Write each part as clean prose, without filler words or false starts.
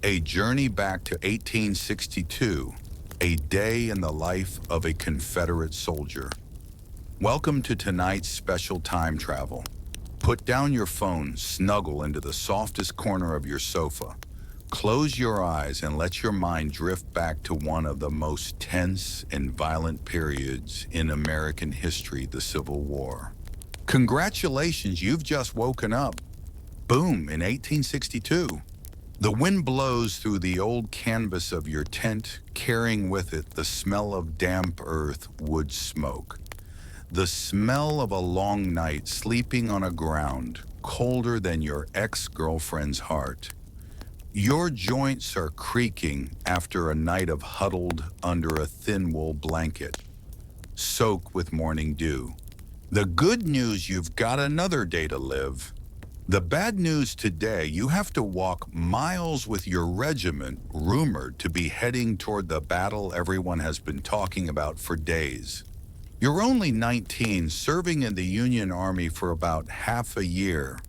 A journey back to 1862, a day in the life of a Confederate soldier. Welcome to tonight's special time travel. Put down your phone, snuggle into the softest corner of your sofa. Close your eyes and let your mind drift back to one of the most tense and violent periods in American history, the Civil War. Congratulations, you've just woken up. Boom, in 1862. The wind blows through the old canvas of your tent, carrying with it the smell of damp earth, wood smoke. The smell of a long night sleeping on a ground colder than your ex-girlfriend's heart. Your joints are creaking after a night of huddled under a thin wool blanket. Soak with morning dew. The good news, you've got another day to live. The bad news today, you have to walk miles with your regiment, rumored to be heading toward the battle everyone has been talking about for days. You're only 19, serving in the Union Army for about half a year.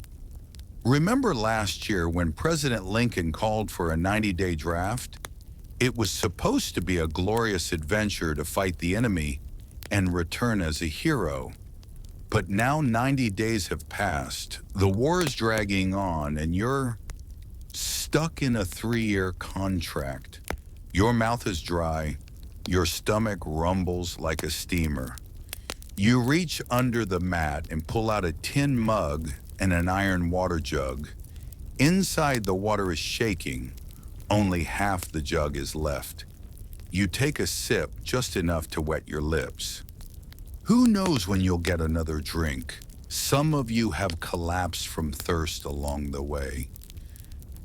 Remember last year when President Lincoln called for a 90-day draft? It was supposed to be a glorious adventure to fight the enemy and return as a hero. But now 90 days have passed, the war is dragging on, and you're stuck in a 3-year contract. Your mouth is dry, your stomach rumbles like a steamer. You reach under the mat and pull out a tin mug and an iron water jug. Inside, the water is shaking, only half the jug is left. You take a sip, just enough to wet your lips. Who knows when you'll get another drink? Some of you have collapsed from thirst along the way.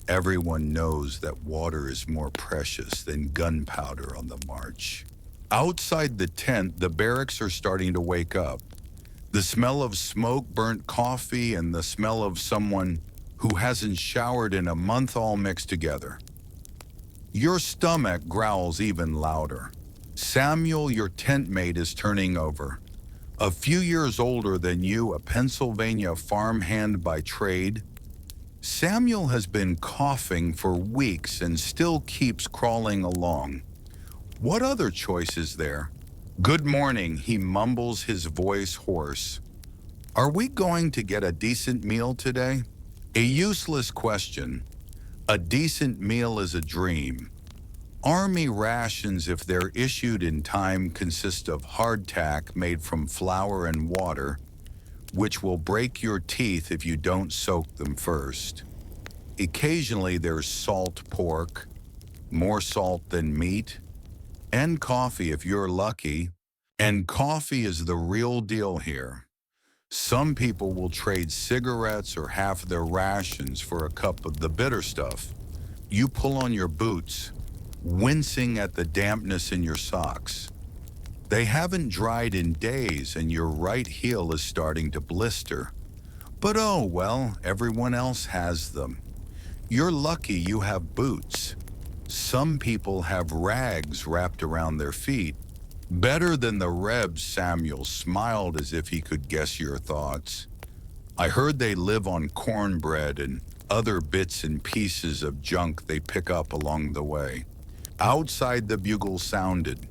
Everyone knows that water is more precious than gunpowder on the march. Outside the tent, the barracks are starting to wake up. The smell of smoke, burnt coffee, and the smell of someone who hasn't showered in a month all mixed together. Your stomach growls even louder. Samuel, your tent mate, is turning over. A few years older than you, a Pennsylvania farmhand by trade. Samuel has been coughing for weeks and still keeps crawling along. What other choice is there? Good morning, he mumbles, his voice hoarse. Are we going to get a decent meal today? A useless question. A decent meal is a dream. Army rations, if they're issued in time, consist of hardtack made from flour and water, which will break your teeth if you don't soak them first. Occasionally there's salt pork, more salt than meat, and coffee if you're lucky. And coffee is the real deal here. Some people will trade cigarettes or half their rations for a cup of the bitter stuff. You pull on your boots, wincing at the dampness in your socks. They haven't dried in days and your right heel is starting to blister. But oh well, everyone else has them. You're lucky you have boots. Some people have rags wrapped around their feet. Better than the Rebs, Samuel smiled as if he could guess your thoughts. I heard they live on cornbread and other bits and pieces of junk they pick up along the way. Outside, the bugle sounded,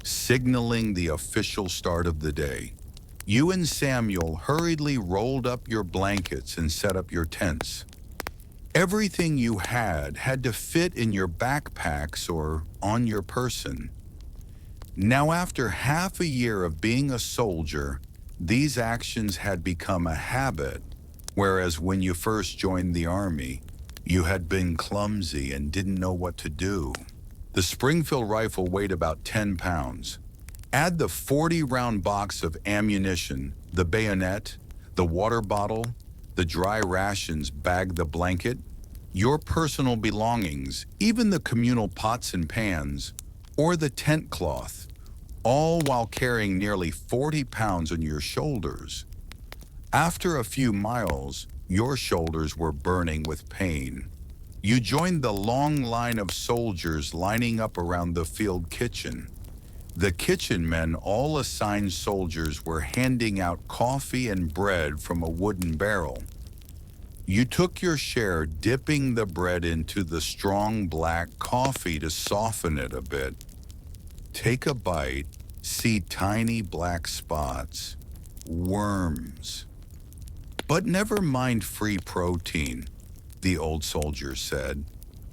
signaling the official start of the day. You and Samuel hurriedly rolled up your blankets and set up your tents. Everything you had to fit in your backpacks or on your person. Now, after half a year of being a soldier, these actions had become a habit, whereas when you first joined the Army, you had been clumsy and didn't know what to do. The Springfield rifle weighed about 10 pounds. Add the 40-round box of ammunition, the bayonet, the water bottle, the dry rations, bag, the blanket, your personal belongings, even the communal pots and pans, or the tent cloth, all while carrying nearly 40 pounds on your shoulders. After a few miles, your shoulders were burning with pain. You joined the long line of soldiers lining up around the field kitchen. The kitchen men, all assigned soldiers, were handing out coffee and bread from a wooden barrel. You took your share, dipping the bread into the strong black coffee to soften it a bit. Take a bite, see tiny black spots, worms. But never mind free protein, the old soldier said.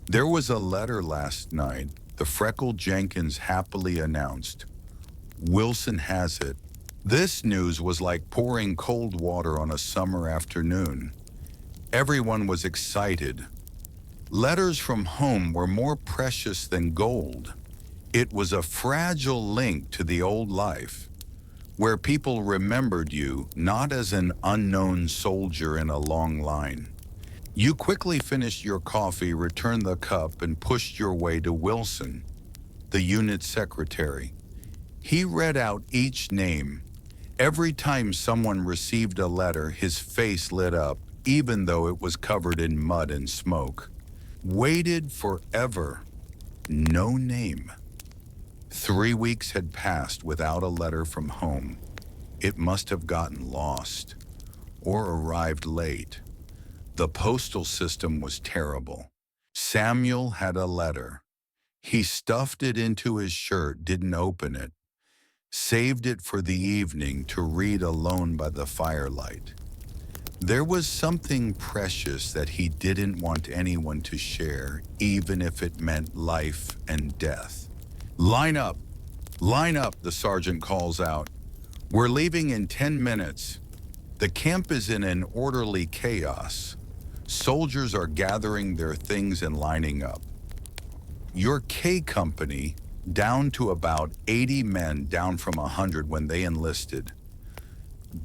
There was a letter last night, the freckled Jenkins happily announced. Wilson has it. This news was like pouring cold water on a summer afternoon. Everyone was excited. Letters from home were more precious than gold. It was a fragile link to the old life, where people remembered you not as an unknown soldier in a long line. You quickly finished your coffee, returned the cup, and pushed your way to Wilson, the unit secretary. He read out each name. Every time someone received a letter, his face lit up, even though it was covered in mud and smoke. Waited forever. No name. 3 weeks had passed without a letter from home. It must have gotten lost or arrived late. The postal system was terrible. Samuel had a letter. He stuffed it into his shirt, didn't open it, saved it for the evening to read alone by the firelight. There was something precious that he didn't want anyone to share, even if it meant life and death. Line up, the sergeant calls out. We're leaving in 10 minutes. The camp is in an orderly chaos. Soldiers are gathering their things and lining up. Your K Company, down to about 80 men, down from 100 when they enlisted.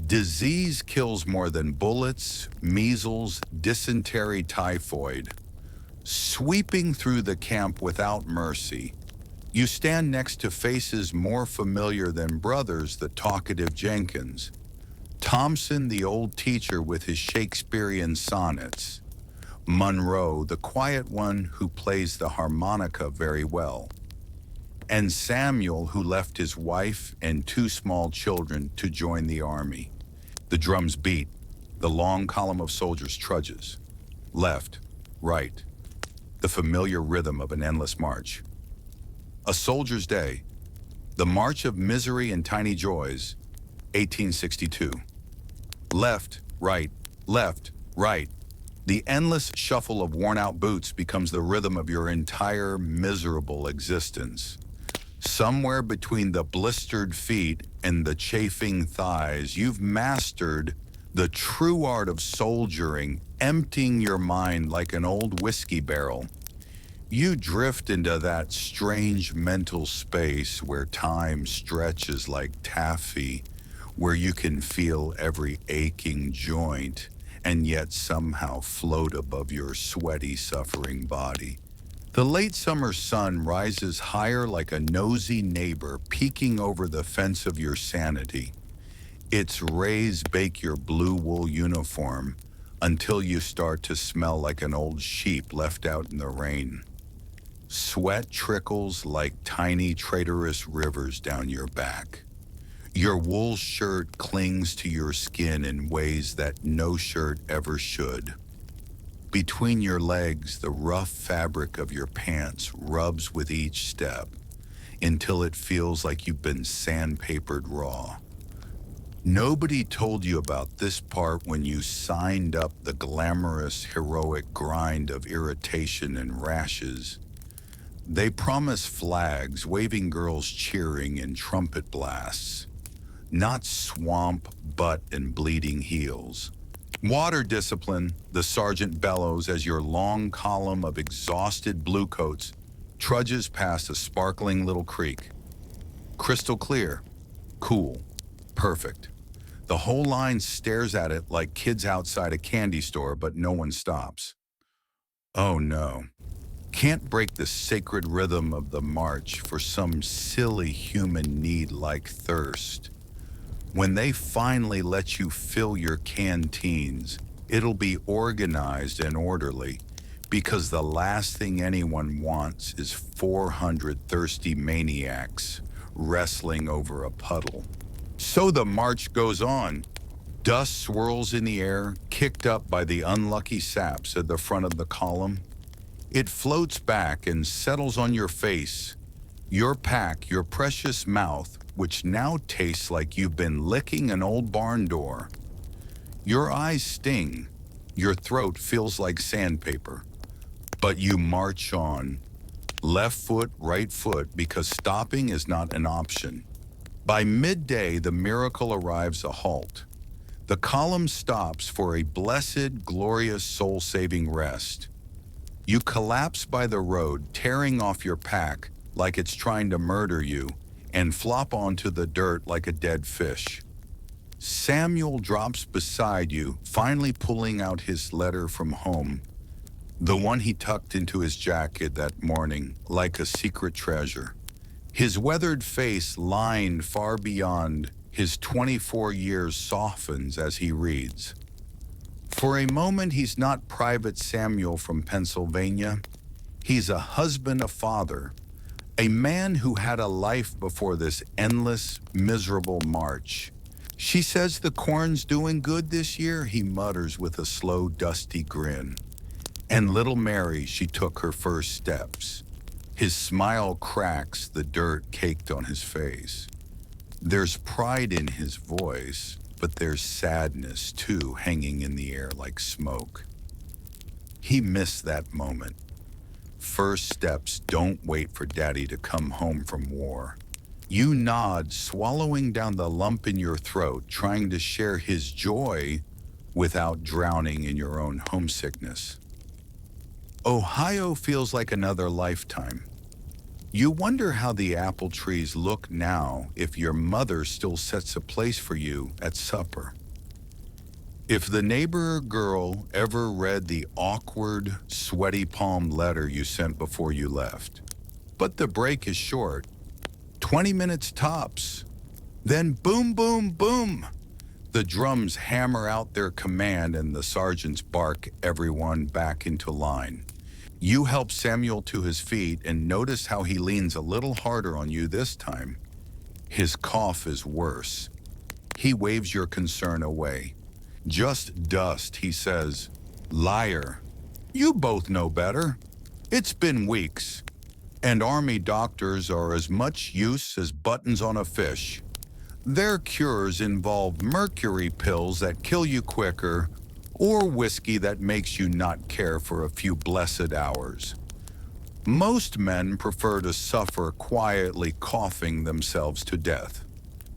Disease kills more than bullets, measles, dysentery, typhoid. Sweeping through the camp without mercy. You stand next to faces more familiar than brothers, the talkative Jenkins. Thompson, the old teacher with his Shakespearean sonnets. Monroe, the quiet one who plays the harmonica very well. And Samuel, who left his wife and 2 small children to join the army. The drums beat. The long column of soldiers trudges. Left, right. The familiar rhythm of an endless march. A Soldier's Day. The March of Misery and Tiny Joys, 1862. Left, right, left, right. The endless shuffle of worn-out boots becomes the rhythm of your entire miserable existence. Somewhere between the blistered feet and the chafing thighs, you've mastered the true art of soldiering, emptying your mind like an old whiskey barrel. You drift into that strange mental space where time stretches like taffy, where you can feel every aching joint and yet somehow float above your sweaty, suffering body. The late summer sun rises higher like a nosy neighbor peeking over the fence of your sanity. Its rays bake your blue wool uniform until you start to smell like an old sheep left out in the rain. Sweat trickles like tiny traitorous rivers down your back. Your wool shirt clings to your skin in ways that no shirt ever should. Between your legs, the rough fabric of your pants rubs with each step until it feels like you've been sandpapered raw. Nobody told you about this part when you signed up the glamorous, heroic grind of irritation and rashes. They promise flags, waving girls cheering, and trumpet blasts. Not swamp, butt, and bleeding heels. Water discipline, the sergeant bellows as your long column of exhausted bluecoats trudges past a sparkling little creek. Crystal clear, cool, perfect. The whole line stares at it like kids outside a candy store, but no one stops. Oh no. Can't break the sacred rhythm of the march for some silly human need like thirst. When they finally let you fill your canteens, it'll be organized and orderly, because the last thing anyone wants is 400 thirsty maniacs wrestling over a puddle. So the march goes on. Dust swirls in the air, kicked up by the unlucky saps at the front of the column. It floats back and settles on your face, your pack, your precious mouth, which now tastes like you've been licking an old barn door. Your eyes sting, your throat feels like sandpaper. But you march on, left foot, right foot, because stopping is not an option. By midday, the miracle arrives a halt. The column stops for a blessed, glorious, soul-saving rest. You collapse by the road, tearing off your pack like it's trying to murder you, and flop onto the dirt like a dead fish. Samuel drops beside you, finally pulling out his letter from home, the one he tucked into his jacket that morning like a secret treasure. His weathered face, lined far beyond his 24 years, softens as he reads. For a moment, he's not Private Samuel from Pennsylvania. He's a husband, a father, a man who had a life before this endless, miserable march. She says the corn's doing good this year, he mutters with a slow, dusty grin. And little Mary, she took her first steps. His smile cracks, the dirt caked on his face. There's pride in his voice, but there's sadness too, hanging in the air like smoke. He missed that moment. First steps don't wait for Daddy to come home from war. You nod, swallowing down the lump in your throat, trying to share his joy without drowning in your own homesickness. Ohio feels like another lifetime. You wonder how the apple trees look now if your mother still sets a place for you at supper. If the neighbor girl ever read the awkward, sweaty palm letter you sent before you left. But the break is short, 20 minutes tops. Then boom, boom, boom. The drums hammer out their command and the sergeants bark everyone back into line. You help Samuel to his feet and notice how he leans a little harder on you this time. His cough is worse. He waves your concern away. Just dust, he says. Liar. You both know better. It's been weeks. And army doctors are as much use as buttons on a fish. Their cures involve mercury pills that kill you quicker, or whiskey that makes you not care for a few blessed hours. Most men prefer to suffer quietly, coughing themselves to death.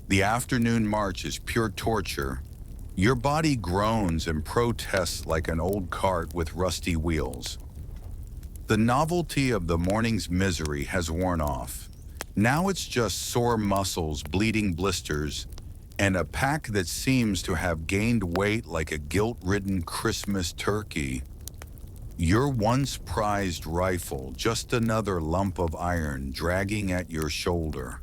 The afternoon march is pure torture. Your body groans and protests like an old cart with rusty wheels. The novelty of the morning's misery has worn off. Now it's just sore muscles, bleeding blisters, and a pack that seems to have gained weight like a guilt-ridden Christmas turkey. Your once prized rifle, just another lump of iron dragging at your shoulder.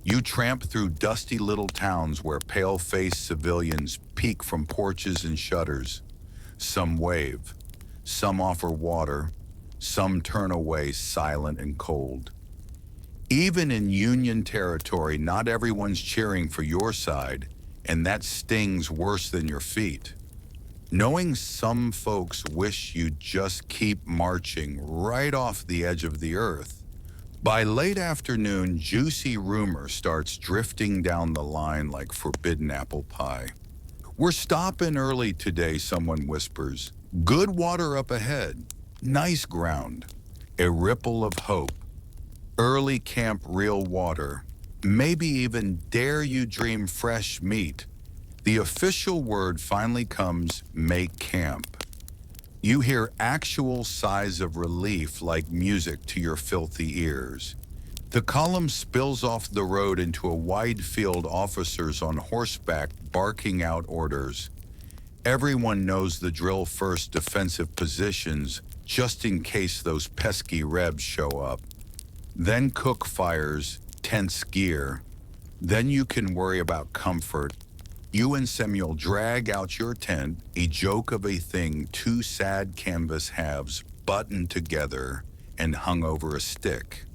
You tramp through dusty little towns where pale-faced civilians peek from porches and shutters. Some wave, some offer water, some turn away silent and cold. Even in Union territory, not everyone's cheering for your side, and that stings worse than your feet. Knowing some folks wish you'd just keep marching right off the edge of the earth. By late afternoon, juicy rumor starts drifting down the line like forbidden apple pie. We're stopping early today, someone whispers. Good water up ahead. Nice ground. A ripple of hope. Early camp, real water, maybe even dare you dream fresh meat. The official word finally comes, make camp. You hear actual sighs of relief like music to your filthy ears. The column spills off the road into a wide field, officers on horseback barking out orders. Everyone knows the drill: first defensive positions, just in case those pesky rebs show up. Then cook fires, tense gear. Then you can worry about comfort. You and Samuel drag out your tent, a joke of a thing, two sad canvas halves buttoned together and hung over a stick.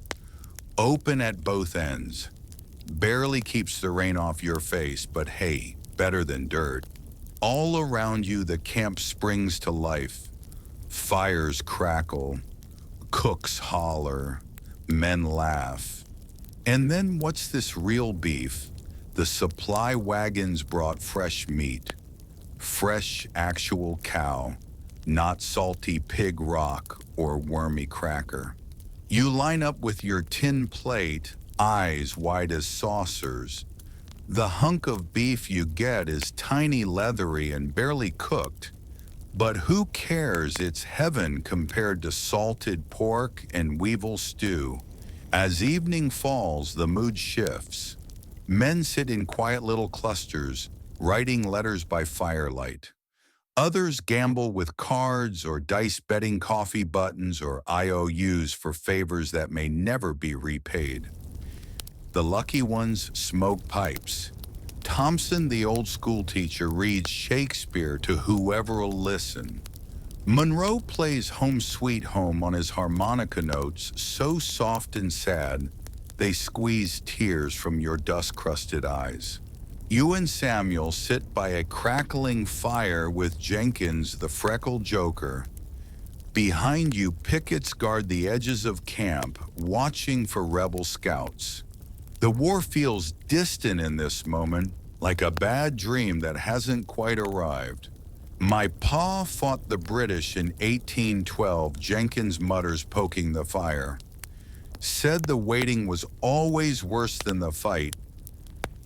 Open at both ends. Barely keeps the rain off your face, but hey, better than dirt. All around you, the camp springs to life. Fires crackle, cooks holler, men laugh. And then what's this real beef? The supply wagons brought fresh meat, fresh actual cow, not salty pig rock or wormy cracker. You line up with your tin plate, eyes wide as saucers. The hunk of beef you get is tiny, leathery, and barely cooked. But who cares? It's heaven compared to salted pork and weevil stew. As evening falls, the mood shifts. Men sit in quiet little clusters, writing letters by firelight. Others gamble with cards or dice betting coffee buttons or IOUs for favors that may never be repaid. The lucky ones smoke pipes. Thompson, the old school teacher, reads Shakespeare to whoever'll listen. Monroe plays Home Sweet Home on his harmonica notes so soft and sad, they squeeze tears from your dust-crusted eyes. You and Samuel sit by a crackling fire with Jenkins, the freckled joker. Behind you, pickets guard the edges of camp, watching for rebel scouts. The war feels distant in this moment, like a bad dream that hasn't quite arrived. My pa fought the British in 1812, Jenkins mutters, poking the fire. Said the waiting was always worse than the fight.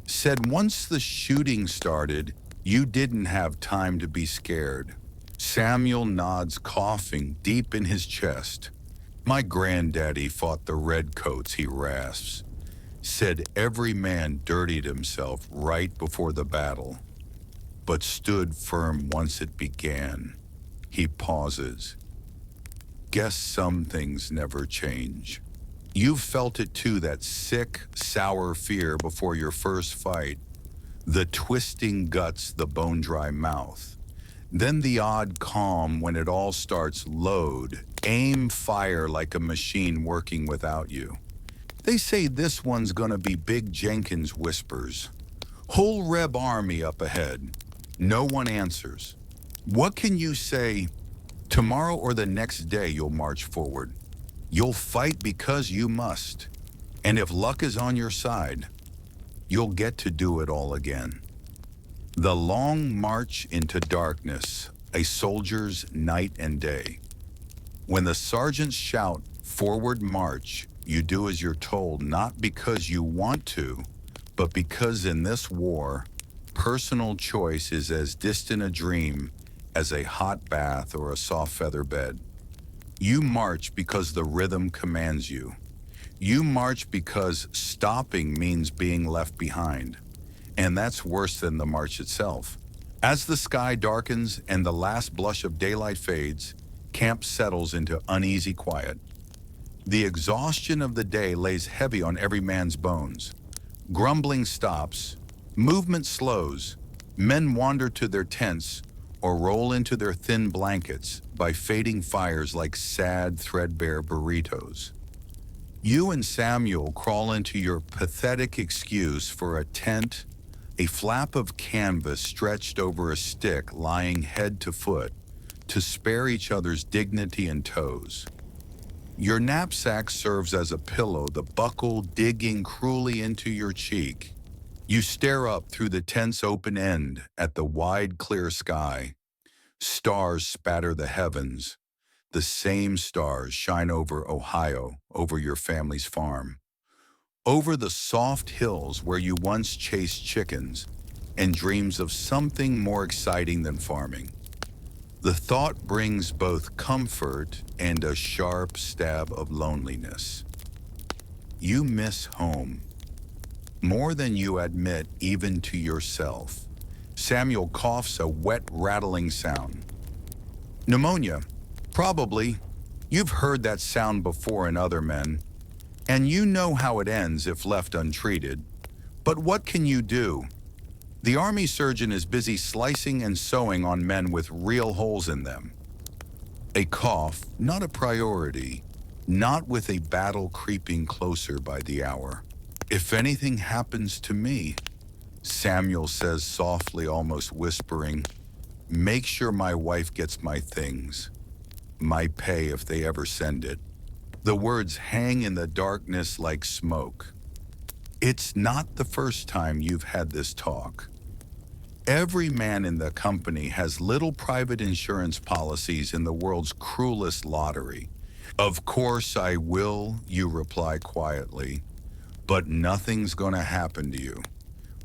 Said once the shooting started, you didn't have time to be scared. Samuel nods, coughing deep in his chest. My granddaddy fought the redcoats, he rasps. Said every man dirtied himself right before the battle, but stood firm once it began. He pauses. Guess some things never change. You've felt it too, that sick, sour fear before your first fight. The twisting guts, the bone-dry mouth. Then the odd calm when it all starts. Load, aim, fire like a machine working without you. They say this one's gonna be big, Jenkins whispers. Whole Reb army up ahead. No one answers. What can you say? Tomorrow or the next day you'll march forward. You'll fight because you must. And if luck is on your side, you'll get to do it all again. The long march into darkness, a soldier's night and day. When the sergeants shout, "Forward march," you do as you're told, not because you want to, but because in this war, personal choice is as distant a dream as a hot bath or a soft feather bed. You march because the rhythm commands you. You march because stopping means being left behind. And that's worse than the march itself. As the sky darkens and the last blush of daylight fades, camp settles into uneasy quiet. The exhaustion of the day lays heavy on every man's bones. Grumbling stops, movement slows, men wander to their tents or roll into their thin blankets by fading fires like sad, threadbare burritos. You and Samuel crawl into your pathetic excuse for a tent, a flap of canvas stretched over a stick lying head to foot to spare each other's dignity and toes. Your knapsack serves as a pillow, the buckle digging cruelly into your cheek. You stare up through the tent's open end at the wide, clear sky. Stars spatter the heavens. The same stars shine over Ohio, over your family's farm. Over the soft hills where you once chased chickens and dreams of something more exciting than farming. The thought brings both comfort and a sharp stab of loneliness. You miss home, more than you admit even to yourself. Samuel coughs a wet, rattling sound. Pneumonia. Probably. You've heard that sound before in other men, and you know how it ends if left untreated. But what can you do? The army surgeon is busy slicing and sewing on men with real holes in them. A cough, not a priority, not with a battle creeping closer by the hour. If anything happens to me, Samuel says softly, almost whispering, Make sure my wife gets my things, my pay if they ever send it. The words hang in the darkness like smoke. It's not the first time you've had this talk. Every man in the company has little private insurance policies in the world's cruelest lottery. Of course I will, you reply quietly, but nothing's gonna happen to you.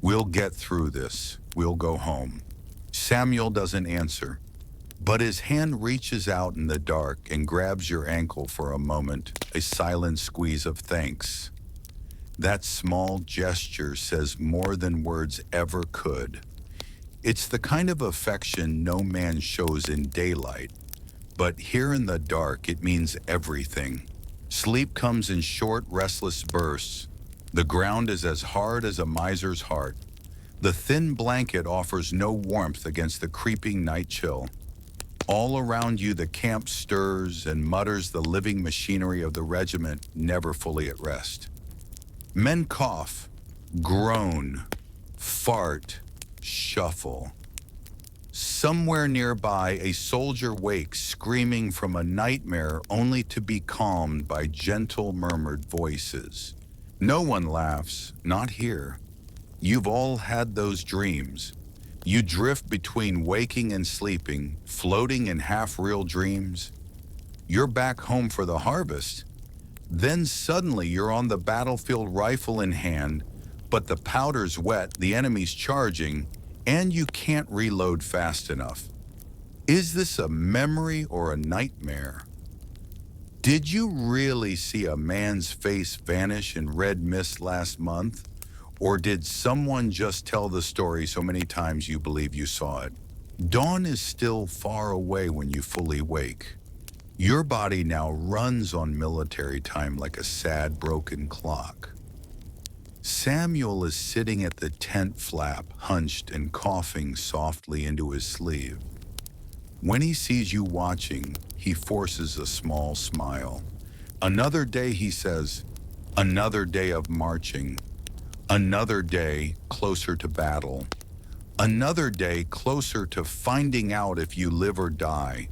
We'll get through this. We'll go home. Samuel doesn't answer, but his hand reaches out in the dark and grabs your ankle for a moment, a silent squeeze of thanks. That small gesture says more than words ever could. It's the kind of affection no man shows in daylight, but here in the dark it means everything. Sleep comes in short, restless bursts. The ground is as hard as a miser's heart. The thin blanket offers no warmth against the creeping night chill. All around you the camp stirs and mutters the living machinery of the regiment, never fully at rest. Men cough, groan, fart, shuffle. Somewhere nearby, a soldier wakes, screaming from a nightmare only to be calmed by gentle murmured voices. No one laughs, not here. You've all had those dreams. You drift between waking and sleeping, floating in half-real dreams. You're back home for the harvest. Then suddenly you're on the battlefield, rifle in hand, but the powder's wet, the enemy's charging, and you can't reload fast enough. Is this a memory or a nightmare? Did you really see a man's face vanish in red mist last month? Or did someone just tell the story so many times you believe you saw it? Dawn is still far away when you fully wake. Your body now runs on military time like a sad, broken clock. Samuel is sitting at the tent flap, hunched and coughing softly into his sleeve. When he sees you watching, he forces a small smile. Another day, he says, another day of marching. Another day closer to battle. Another day closer to finding out if you live or die.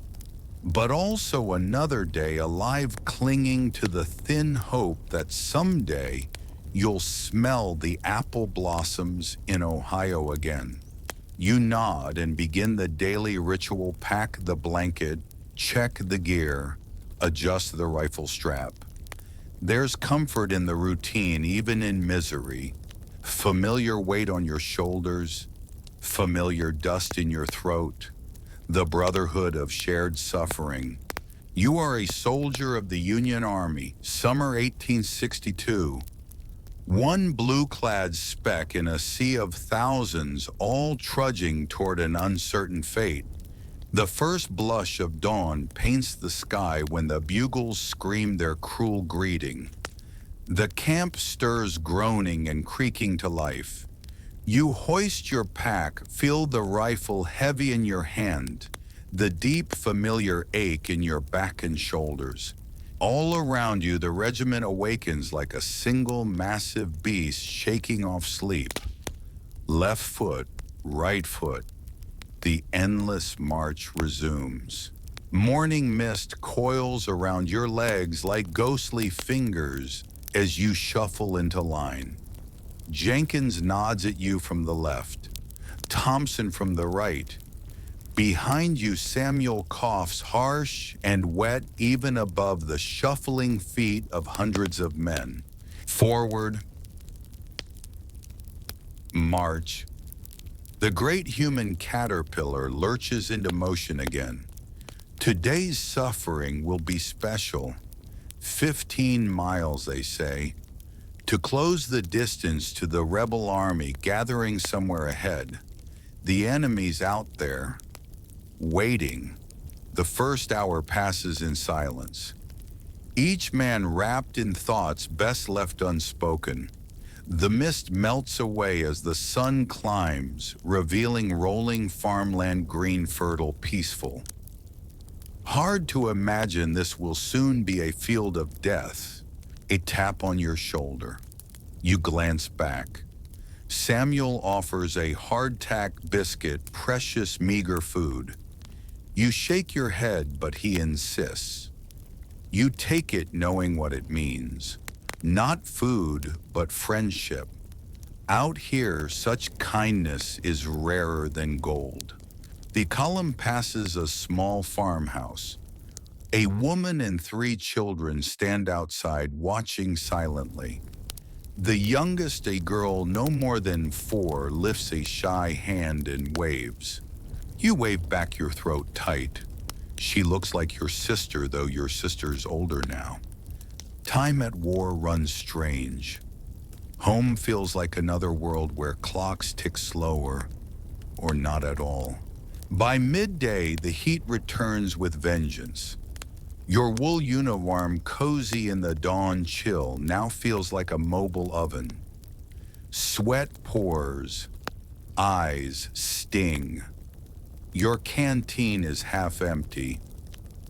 But also another day alive, clinging to the thin hope that someday you'll smell the apple blossoms in Ohio again. You nod and begin the daily ritual: pack the blanket, check the gear, adjust the rifle strap. There's comfort in the routine, even in misery. Familiar weight on your shoulders, familiar dust in your throat, the brotherhood of shared suffering. You are a soldier of the Union Army, summer 1862. One blue-clad speck in a sea of thousands, all trudging toward an uncertain fate. The first blush of dawn paints the sky when the bugles scream their cruel greeting. The camp stirs, groaning and creaking to life. You hoist your pack, feel the rifle heavy in your hand, the deep familiar ache in your back and shoulders. All around you, the regiment awakens like a single massive beast shaking off sleep. Left foot, right foot. The endless march resumes. Morning mist coils around your legs like ghostly fingers as you shuffle into line. Jenkins nods at you from the left, Thompson from the right. Behind you, Samuel coughs, harsh and wet, even above the shuffling feet of hundreds of men. Forward, march. The great human caterpillar lurches into motion again. Today's suffering will be special. 15 miles, they say, to close the distance to the rebel army gathering somewhere ahead. The enemy's out there, waiting. The first hour passes in silence. Each man wrapped in thoughts best left unspoken. The mist melts away as the sun climbs, revealing rolling farmland, green, fertile, peaceful. Hard to imagine this will soon be a field of death. A tap on your shoulder. You glance back. Samuel offers a hardtack biscuit, precious meager food. You shake your head, but he insists. You take it knowing what it means. Not food, but friendship. Out here, such kindness is rarer than gold. The column passes a small farmhouse. A woman and 3 children stand outside watching silently. The youngest, a girl no more than 4, lifts a shy hand and waves. You wave back, your throat tight. She looks like your sister, though your sister's older now. Time at war runs strange. Home feels like another world where clocks tick slower, or not at all. By midday, the heat returns with vengeance. Your wool uniform, cozy in the dawn chill, now feels like a mobile oven. Sweat pours, eyes sting. Your canteen is half empty.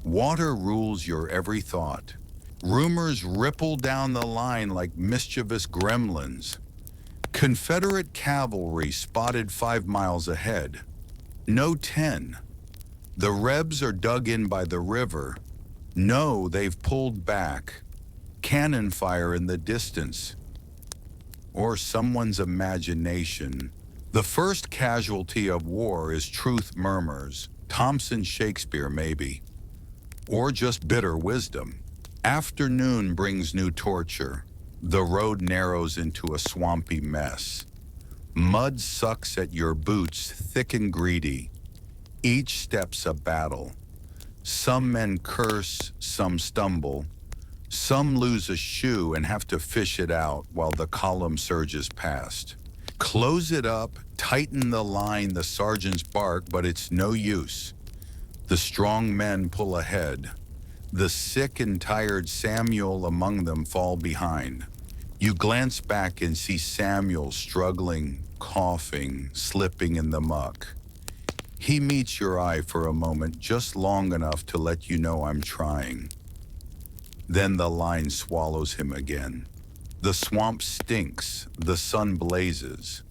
Water rules your every thought. Rumors ripple down the line like mischievous gremlins. Confederate cavalry spotted 5 miles ahead. No 10. The Rebs are dug in by the river. No, they've pulled back. Cannon fire in the distance. Or someone's imagination. The first casualty of war is truth murmurs. Thompson Shakespeare, maybe. Or just bitter wisdom. Afternoon brings new torture. The road narrows into a swampy mess. Mud sucks at your boots, thick and greedy. Each step's a battle. Some men curse, some stumble. Some lose a shoe and have to fish it out while the column surges past. Close it up, tighten the line, the sergeants bark, but it's no use. The strong men pull ahead. The sick and tired Samuel among them fall behind. You glance back and see Samuel struggling, coughing, slipping in the muck. He meets your eye for a moment, just long enough to let you know I'm trying. Then the line swallows him again. The swamp stinks, the sun blazes.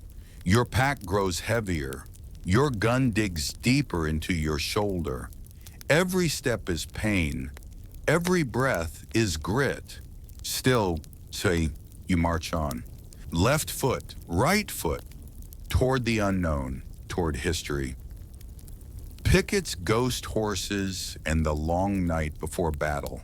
Your pack grows heavier. Your gun digs deeper into your shoulder. Every step is pain. Every breath is grit. Still, say, you march on. Left foot, right foot, toward the unknown, toward history. Pickets, ghost horses, and the long night before battle.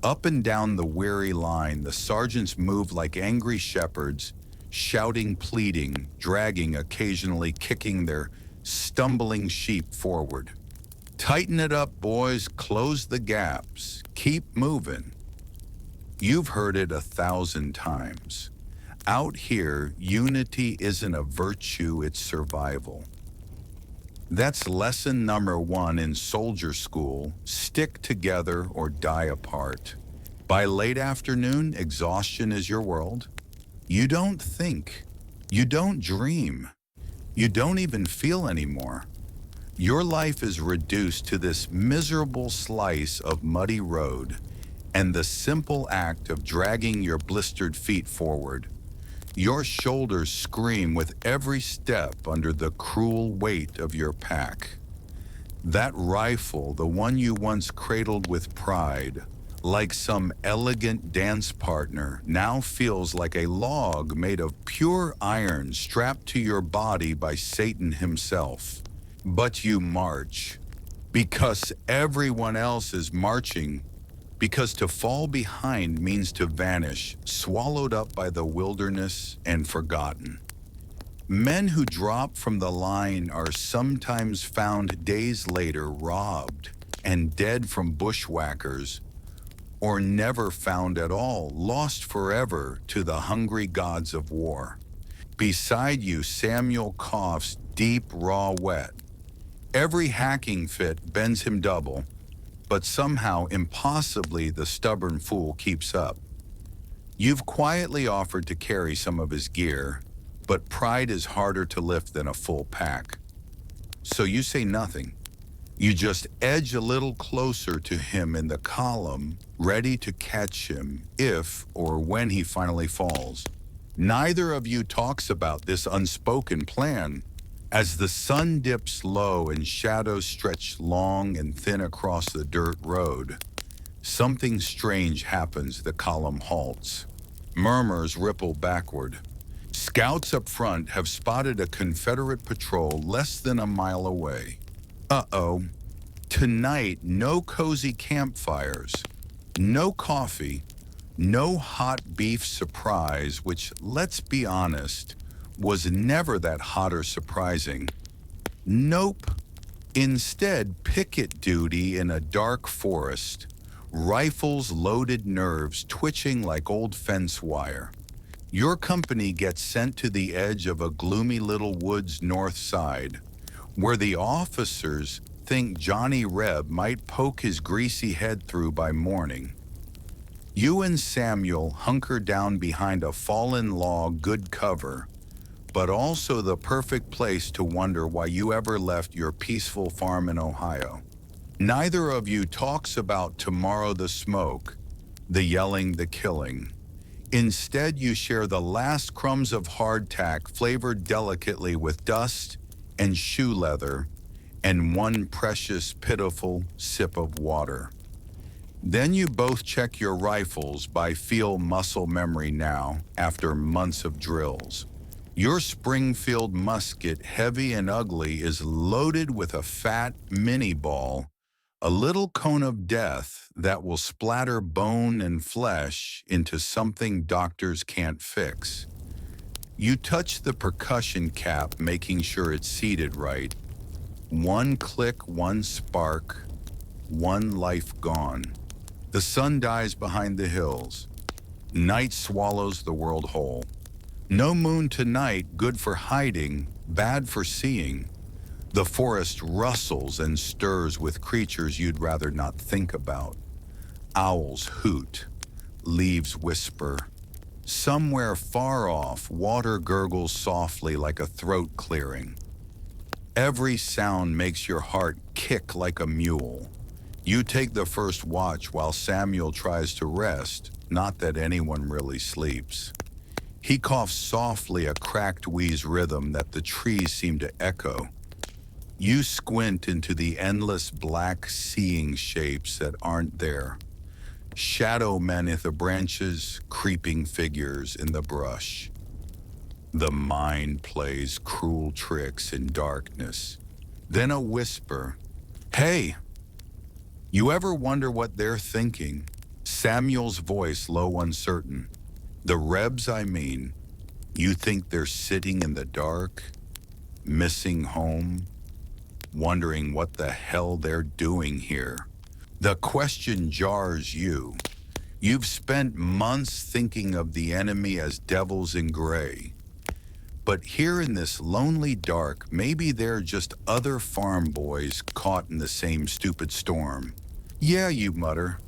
Up and down the weary line, the sergeants move like angry shepherds, shouting, pleading, dragging, occasionally kicking their stumbling sheep forward. Tighten it up, boys, close the gaps, keep moving. You've heard it 1,000 times. Out here, unity isn't a virtue, it's survival. That's lesson number 1 in soldier school: stick together or die apart. By late afternoon, exhaustion is your world. You don't think, you don't dream, you don't even feel anymore. Your life is reduced to this miserable slice of muddy road and the simple act of dragging your blistered feet forward. Your shoulders scream with every step under the cruel weight of your pack. That rifle, the one you once cradled with pride, like some elegant dance partner, now feels like a log made of pure iron strapped to your body by Satan himself. But you march, because everyone else is marching, because to fall behind means to vanish, swallowed up by the wilderness and forgotten. Men who drop from the line are sometimes found days later robbed and dead from bushwhackers, or never found at all, lost forever to the hungry gods of war. Beside you, Samuel coughs deep, raw wet. Every hacking fit bends him double, but somehow, impossibly, the stubborn fool keeps up. You've quietly offered to carry some of his gear, but pride is harder to lift than a full pack. So you say nothing. You just edge a little closer to him in the column, ready to catch him if or when he finally falls. Neither of you talks about this unspoken plan. As the sun dips low and shadows stretch long and thin across the dirt road, something strange happens. The column halts. Murmurs ripple backward. Scouts up front have spotted a Confederate patrol less than a mile away. Uh-oh. Tonight, no cozy campfires, no coffee, no hot beef surprise, which, let's be honest, was never that hot or surprising. Nope. Instead, picket duty in a dark forest, rifles loaded, nerves twitching like old fence wire. Your company gets sent to the edge of a gloomy little woods north side, where the officers think Johnny Reb might poke his greasy head through by morning. You and Samuel hunker down behind a fallen log, good cover, but also the perfect place to wonder why you ever left your peaceful farm in Ohio. Neither of you talks about tomorrow, the smoke, the yelling, the killing. Instead, you share the last crumbs of hardtack flavored delicately with dust and shoe leather and one precious, pitiful sip of water. Then you both check your rifles by feel muscle memory now, after months of drills. Your Springfield musket, heavy and ugly, is loaded with a fat mini ball, a little cone of death that will splatter bone and flesh into something doctors can't fix. You touch the percussion cap, making sure it's seated right. One click, one spark, one life gone. The sun dies behind the hills. Night swallows the world whole. No moon tonight, good for hiding, bad for seeing. The forest rustles and stirs with creatures you'd rather not think about. Owls hoot, leaves whisper. Somewhere far off, water gurgles softly like a throat clearing. Every sound makes your heart kick like a mule. You take the first watch while Samuel tries to rest, not that anyone really sleeps. He coughs softly, a cracked wheeze rhythm that the trees seem to echo. You squint into the endless black seeing shapes that aren't there. Shadow men in the branches, creeping figures in the brush. The mind plays cruel tricks in darkness. Then a whisper, "Hey!" You ever wonder what they're thinking? Samuel's voice low, uncertain. The Rebs, I mean. You think they're sitting in the dark, missing home, wondering what the hell they're doing here. The question jars you. You've spent months thinking of the enemy as devils in gray. But here in this lonely dark, maybe they're just other farm boys caught in the same stupid storm. Yeah, you mutter.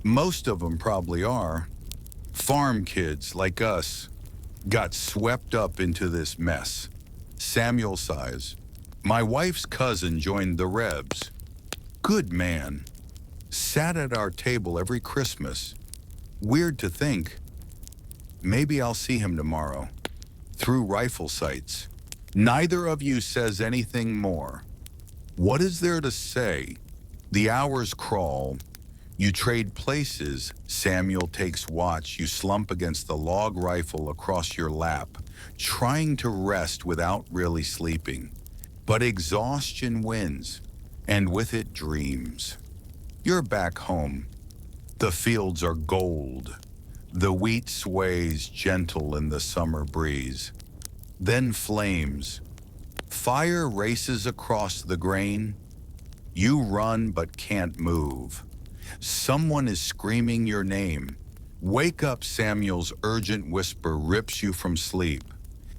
Most of them probably are. Farm kids like us got swept up into this mess. Samuel sighs. My wife's cousin joined the Rebs. Good man. Sat at our table every Christmas. Weird to think. Maybe I'll see him tomorrow. Through rifle sights. Neither of you says anything more. What is there to say? The hours crawl. You trade places. Samuel takes watch. You slump against the log rifle across your lap, trying to rest without really sleeping. But exhaustion wins, and with it dreams. You're back home. The fields are gold. The wheat sways gentle in the summer breeze. Then flames. Fire races across the grain. You run but can't move. Someone is screaming your name. Wake up, Samuel's urgent whisper rips you from sleep.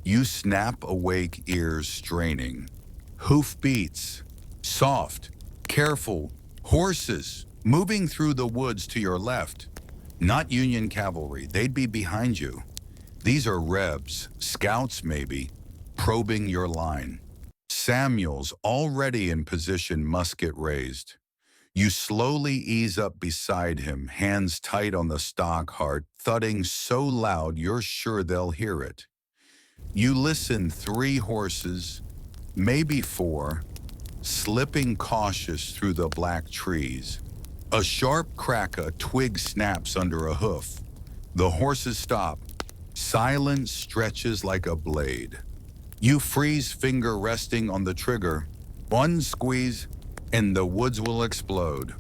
You snap awake, ears straining. Hoof beats. Soft, careful, horses moving through the woods to your left. Not Union cavalry, they'd be behind you. These are Rebs, scouts maybe, probing your line. Samuel's already in position, musket raised. You slowly ease up beside him, hands tight on the stock, heart thudding so loud you're sure they'll hear it. You listen, 3 horses, maybe 4, slipping cautious through the black trees. A sharp crack, a twig snaps under a hoof. The horses stop. Silence stretches like a blade. You freeze, finger resting on the trigger. One squeeze, and the woods will explode.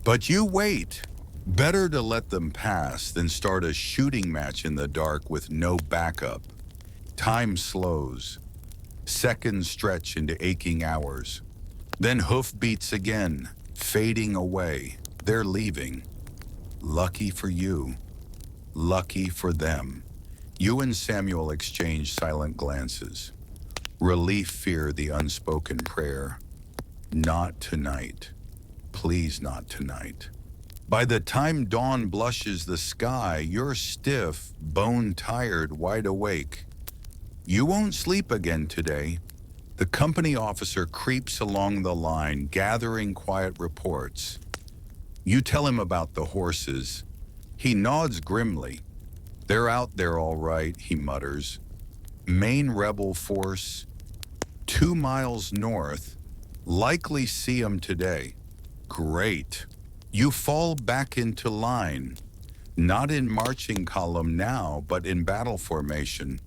But you wait. Better to let them pass than start a shooting match in the dark with no backup. Time slows. Seconds stretch into aching hours. Then hoof beats again, fading away. They're leaving. Lucky for you. Lucky for them. You and Samuel exchange silent glances. Relief, fear, the unspoken prayer. Not tonight. Please, not tonight. By the time dawn blushes the sky, you're stiff, bone-tired, wide awake. You won't sleep again today. The company officer creeps along the line, gathering quiet reports. You tell him about the horses. He nods grimly. They're out there all right, he mutters. Main rebel force, 2 miles north. Likely see 'em today. Great. You fall back into line. Not in marching column now, but in battle formation.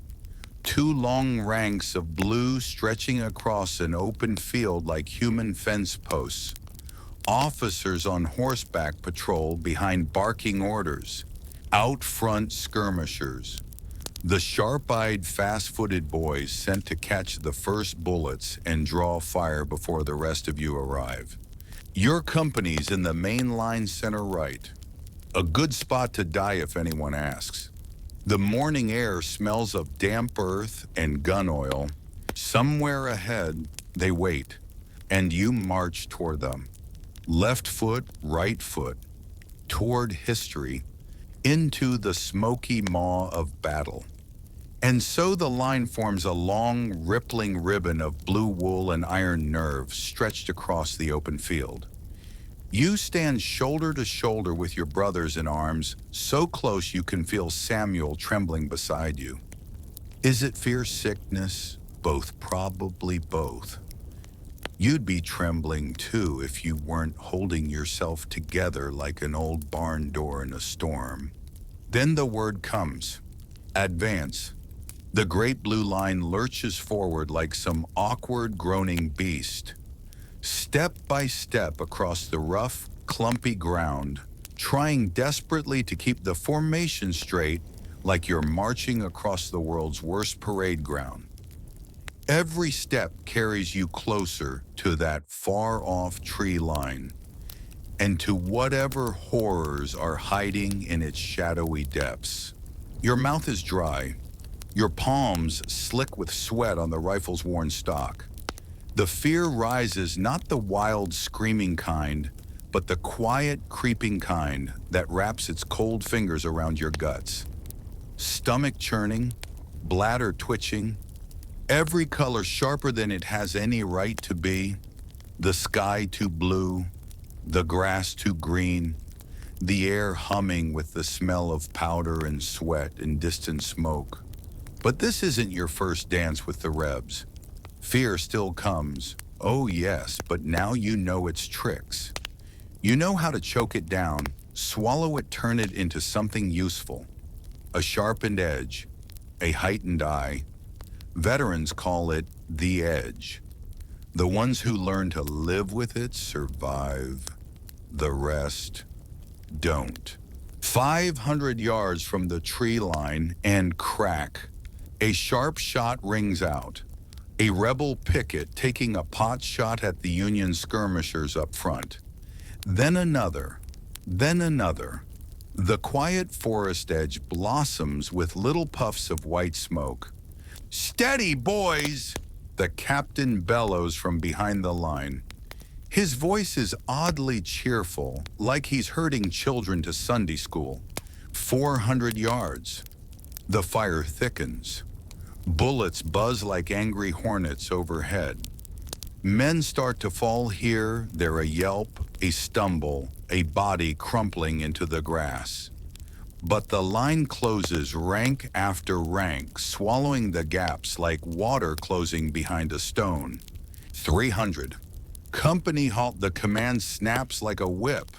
2 long ranks of blue stretching across an open field like human fence posts. Officers on horseback patrol behind barking orders. Out front skirmishers. The sharp-eyed, fast-footed boys sent to catch the first bullets and draw fire before the rest of you arrive. Your company's in the main line center right. A good spot to die if anyone asks. The morning air smells of damp earth and gun oil. Somewhere ahead, they wait, and you march toward them. Left foot, right foot, toward history, into the smoky maw of battle. And so the line forms a long, rippling ribbon of blue wool and iron nerve stretched across the open field. You stand shoulder to shoulder with your brothers in arms, so close you can feel Samuel trembling beside you. Is it fear, sickness? Both, probably both. You'd be trembling too if you weren't holding yourself together like an old barn door in a storm. Then the word comes. Advance. The great blue line lurches forward like some awkward, groaning beast. Step by step across the rough, clumpy ground, trying desperately to keep the formation straight like you're marching across the world's worst parade ground. Every step carries you closer to that far-off tree line and to whatever horrors are hiding in its shadowy depths. Your mouth is dry, your palms slick with sweat on the rifle's worn stock. The fear rises, not the wild, screaming kind, but the quiet, creeping kind that wraps its cold fingers around your guts. Stomach churning, bladder twitching, every color sharper than it has any right to be, the sky too blue, the grass too green, the air humming with the smell of powder and sweat and distant smoke. But this isn't your first dance with the Rebs. Fear still comes, oh yes, but now you know its tricks. You know how to choke it down, swallow it, turn it into something useful. A sharpened edge, a heightened eye. Veterans call it the edge. The ones who learn to live with it survive. The rest don't. 500 yards from the tree line and crack. A sharp shot rings out. A rebel picket taking a pot shot at the Union skirmishers up front. Then another. Then another. The quiet forest edge blossoms with little puffs of white smoke. Steady, boys! The captain bellows from behind the line. His voice is oddly cheerful, like he's herding children to Sunday school. 400 yards. The fire thickens. Bullets buzz like angry hornets overhead. Men start to fall here, there a yelp, a stumble, a body crumpling into the grass. But the line closes rank after rank, swallowing the gaps like water closing behind a stone. 300. Company halt, the command snaps like a whip.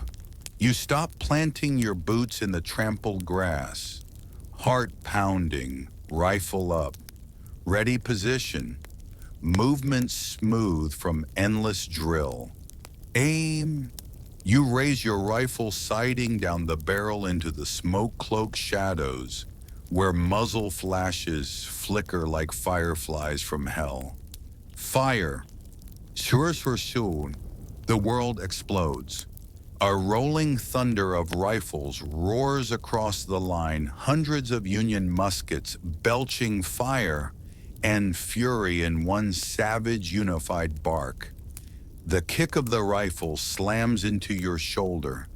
You stop planting your boots in the trampled grass. Heart pounding, rifle up. Ready position. Movement smooth from endless drill. Aim. You raise your rifle, sighting down the barrel into the smoke-cloaked shadows, where muzzle flashes flicker like fireflies from hell. Fire. Sure, soon, the world explodes. A rolling thunder of rifles roars across the line, hundreds of Union muskets belching fire and fury in one savage, unified bark. The kick of the rifle slams into your shoulder.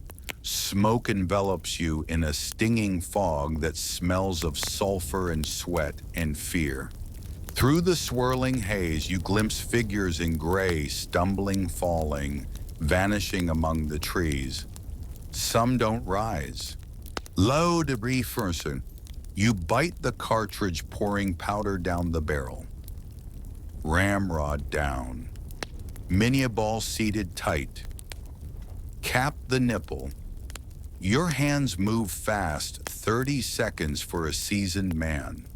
Smoke envelops you in a stinging fog that smells of sulfur and sweat and fear. Through the swirling haze, you glimpse figures in gray, stumbling, falling, vanishing among the trees. Some don't rise. Low debris person. You bite the cartridge, pouring powder down the barrel. Ramrod down. Mini ball seated tight. Cap the nipple. Your hands move fast, 30 seconds for a seasoned man.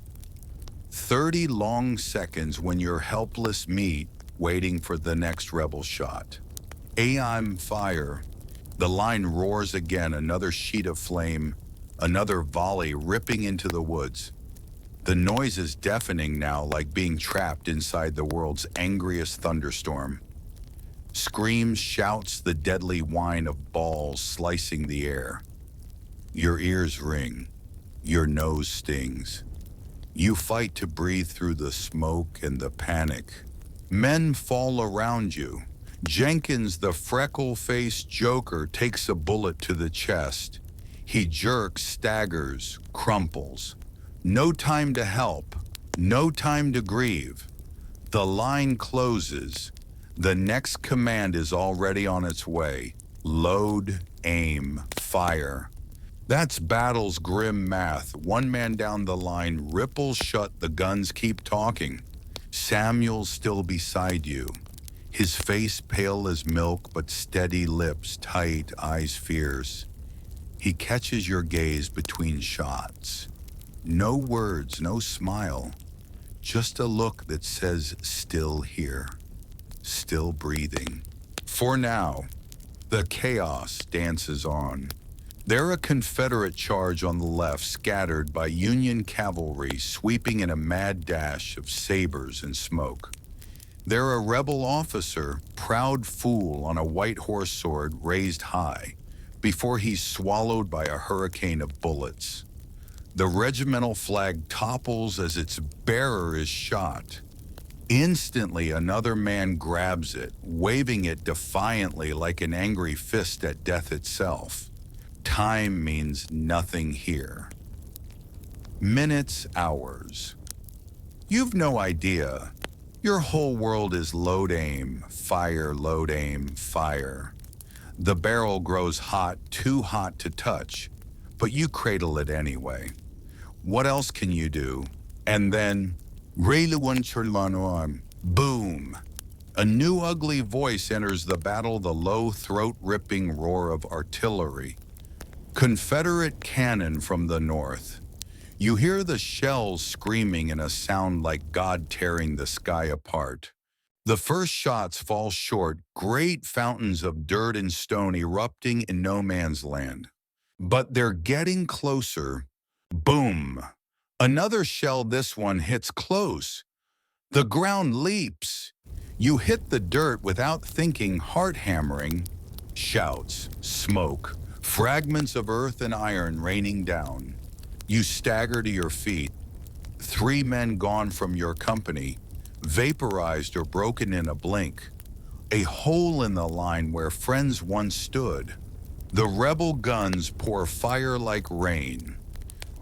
30 long seconds when you're helpless meat, waiting for the next rebel shot. Aim fire. The line roars again, another sheet of flame, another volley ripping into the woods. The noise is deafening now, like being trapped inside the world's angriest thunderstorm. Screams, shouts, the deadly whine of balls slicing the air. Your ears ring. Your nose stings. You fight to breathe through the smoke and the panic. Men fall around you. Jenkins, the freckle-faced joker, takes a bullet to the chest. He jerks, staggers, crumples. No time to help. No time to grieve. The line closes. The next command is already on its way. Load, aim, fire. That's battle's grim math. One man down the line, ripples shut, the guns keep talking. Samuel's still beside you. His face pale as milk, but steady, lips tight, eyes fierce. He catches your gaze between shots. No words, no smile. Just a look that says, still here. Still breathing. For now, the chaos dances on. They're a Confederate charge on the left, scattered by Union cavalry sweeping in a mad dash of sabers and smoke. They're a rebel officer, proud fool on a white horse sword raised high, before he's swallowed by a hurricane of bullets. The regimental flag topples as its bearer is shot. Instantly, another man grabs it, waving it defiantly like an angry fist at death itself. Time means nothing here. Minutes, hours. You've no idea. Your whole world is load, aim, fire, load, aim, fire. The barrel grows hot, too hot to touch, but you cradle it anyway. What else can you do? And then, boom. A new ugly voice enters the battle, the low throat-ripping roar of artillery. Confederate cannon from the north. You hear the shells screaming in a sound like God tearing the sky apart. The first shots fall short, great fountains of dirt and stone erupting in no man's land. But they're getting closer. Boom! Another shell, this one hits close. The ground leaps. You hit the dirt without thinking, heart hammering. Shouts, smoke, fragments of earth and iron raining down. You stagger to your feet. 3 men gone from your company, vaporized or broken in a blink. A hole in the line where friends once stood. The rebel guns pour fire like rain.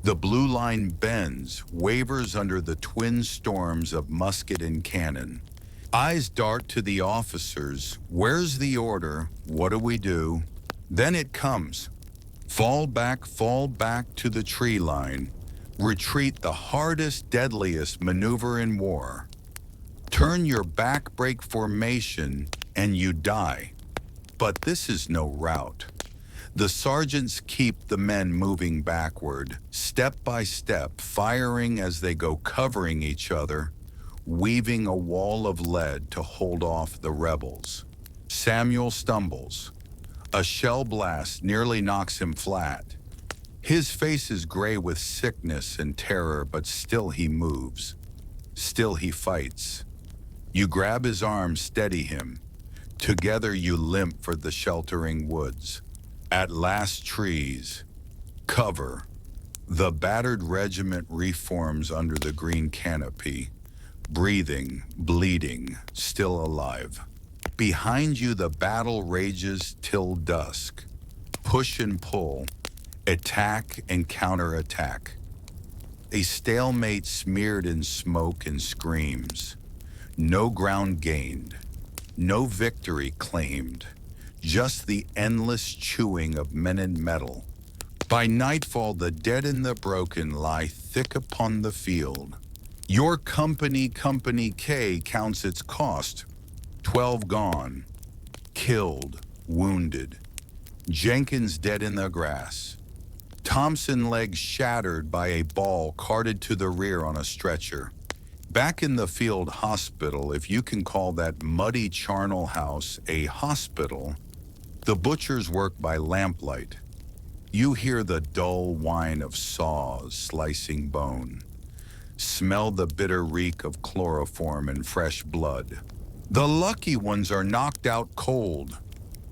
The blue line bends, wavers under the twin storms of musket and cannon. Eyes dart to the officers. Where's the order? What do we do? Then it comes. Fall back to the tree line. Retreat, the hardest, deadliest maneuver in war. Turn your back, break formation, and you die. But this is no rout. The sergeants keep the men moving backward, step by step, firing as they go, covering each other, weaving a wall of lead to hold off the rebels. Samuel stumbles. A shell blast nearly knocks him flat. His face is gray with sickness and terror, but still he moves. Still he fights. You grab his arm, steady him. Together you limp for the sheltering woods. At last, trees. Cover. The battered regiment reforms under the green canopy. Breathing, bleeding, still alive. Behind you the battle rages till dusk. Push and pull. Attack and counterattack. A stalemate smeared in smoke and screams. No ground gained. No victory claimed. Just the endless chewing of men and metal. By nightfall the dead and the broken lie thick upon the field. Your company, Company K, counts its cost. 12 gone. Killed, wounded. Jenkins dead in the grass. Thompson legs shattered by a ball carted to the rear on a stretcher. Back in the field hospital, if you can call that muddy charnel house a hospital, the butchers work by lamplight. You hear the dull whine of saws slicing bone. Smell the bitter reek of chloroform and fresh blood. The lucky ones are knocked out cold.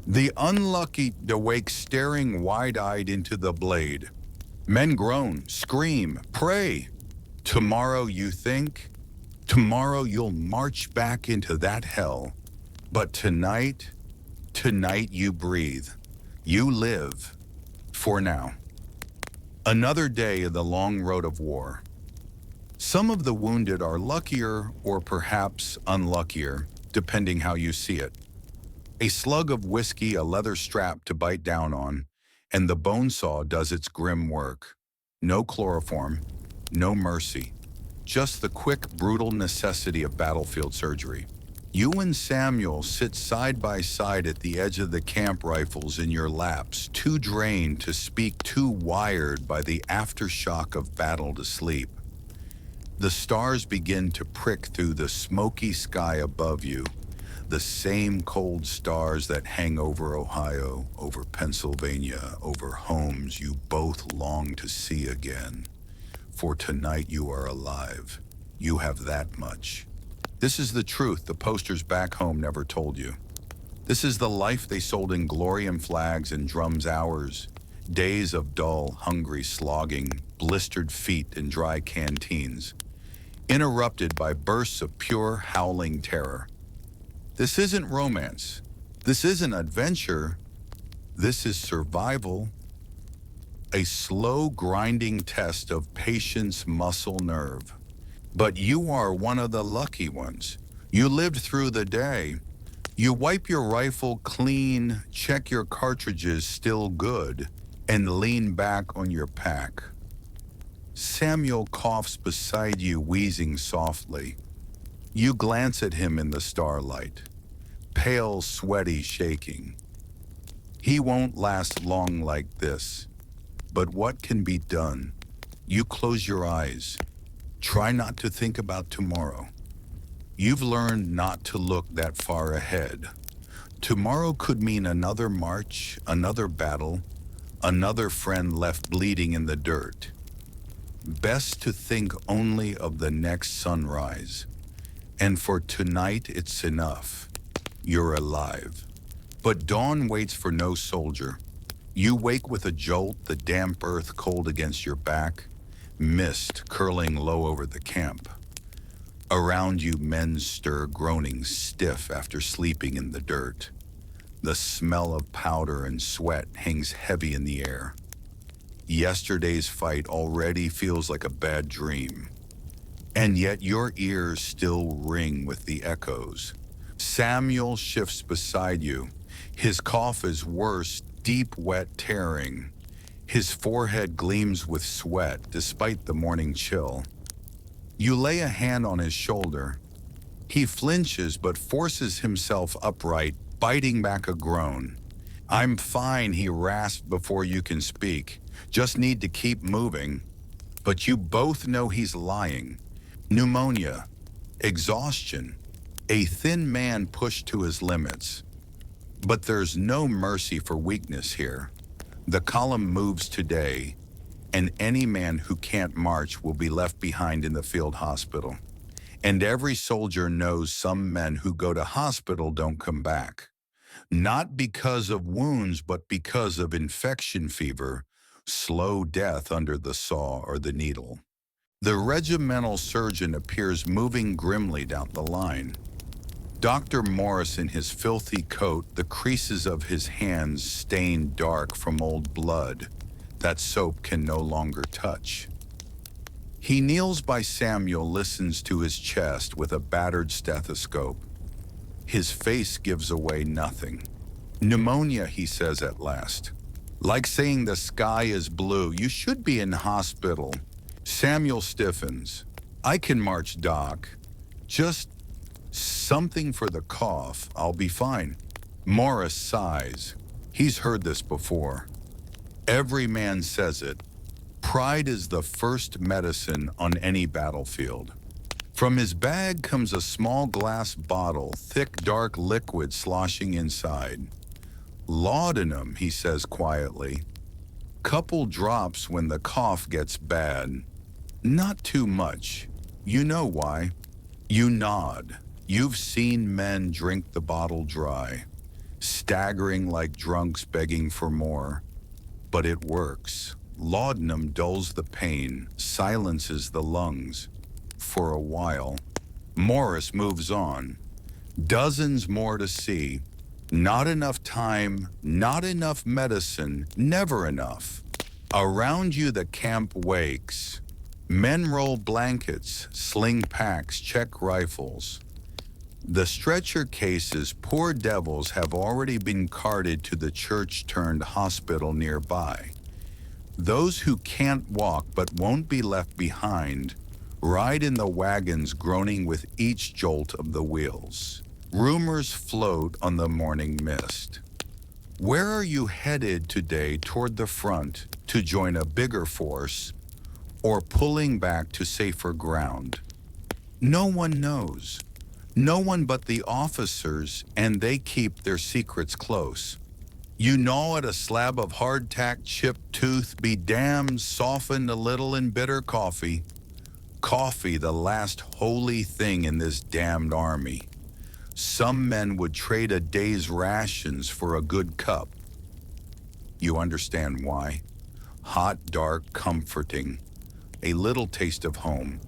The unlucky awake staring wide-eyed into the blade. Men groan, scream, pray. Tomorrow you think, tomorrow you'll march back into that hell. But tonight you breathe. You live. For now. Another day of the long road of war. Some of the wounded are luckier or perhaps unluckier, depending how you see it. A slug of whiskey, a leather strap to bite down on, and the bone saw does its grim work. No chloroform, no mercy. Just the quick, brutal necessity of battlefield surgery. You and Samuel sit side by side at the edge of the camp, rifles in your laps, too drained to speak, too wired by the aftershock of battle to sleep. The stars begin to prick through the smoky sky above you, the same cold stars that hang over Ohio, over Pennsylvania, over homes you both long to see again. For tonight you are alive. You have that much. This is the truth the posters back home never told you. This is the life they sold in glory and flags and drums hours. Days of dull, hungry slogging, blistered feet in dry canteens. Interrupted by bursts of pure, howling terror. This isn't romance. This isn't adventure. This is survival. A slow, grinding test of patience, muscle, nerve. But you are one of the lucky ones. You lived through the day. You wipe your rifle clean, check your cartridges still good, and lean back on your pack. Samuel coughs beside you, wheezing softly. You glance at him in the starlight, pale, sweaty, shaking. He won't last long like this, but what can be done? You close your eyes. Try not to think about tomorrow. You've learned not to look that far ahead. Tomorrow could mean another march, another battle, another friend left bleeding in the dirt. Best to think only of the next sunrise. And for tonight, it's enough. You're alive. But dawn waits for no soldier. You wake with a jolt, the damp earth cold against your back, mist curling low over the camp. Around you, men stir, groaning stiff after sleeping in the dirt. The smell of powder and sweat hangs heavy in the air. Yesterday's fight already feels like a bad dream. and yet your ears still ring with the echoes. Samuel shifts beside you. His cough is worse, deep, wet, tearing. His forehead gleams with sweat despite the morning chill. You lay a hand on his shoulder. He flinches but forces himself upright, biting back a groan. "I'm fine," he rasps before you can speak. "Just need to keep moving." But you both know he's lying. Pneumonia, exhaustion, a thin man pushed to his limits. But there's no mercy for weakness here. The column moves today, and any man who can't march will be left behind in the field hospital. And every soldier knows some men who go to hospital don't come back. Not because of wounds, but because of infection fever, slow death under the saw or the needle. The regimental surgeon appears moving grimly down the line. Dr. Morris in his filthy coat, the creases of his hands stained dark from old blood that soap can no longer touch. He kneels by Samuel, listens to his chest with a battered stethoscope. His face gives away nothing. "Pneumonia," he says at last. "Like saying the sky is blue. You should be in hospital." Samuel stiffens. "I can march, Doc. Just something for the cough. I'll be fine." Morris sighs. He's heard this before. Every man says it. Pride is the first medicine on any battlefield. From his bag comes a small glass bottle, thick, dark liquid sloshing inside. "Laudanum," he says quietly. "Couple drops when the cough gets bad. Not too much. You know why." You nod. You've seen men drink the bottle dry, staggering like drunks begging for more. But it works. Laudanum dulls the pain, silences the lungs. For a while. Morris moves on. Dozens more to see. Not enough time, not enough medicine, never enough. Around you the camp wakes. Men roll blankets, sling packs, check rifles. The stretcher cases, poor devils, have already been carted to the church-turned-hospital nearby. Those who can't walk but won't be left behind ride in the wagons, groaning with each jolt of the wheels. Rumors float on the morning mist. Where are you headed today? Toward the front to join a bigger force, or pulling back to safer ground? No one knows. No one but the officers, and they keep their secrets close. You gnaw at a slab of hardtack, chipped tooth, be damned, softened a little in bitter coffee. Coffee, the last holy thing in this damned army. Some men would trade a day's rations for a good cup. You understand why. Hot, dark, comforting. A little taste of home.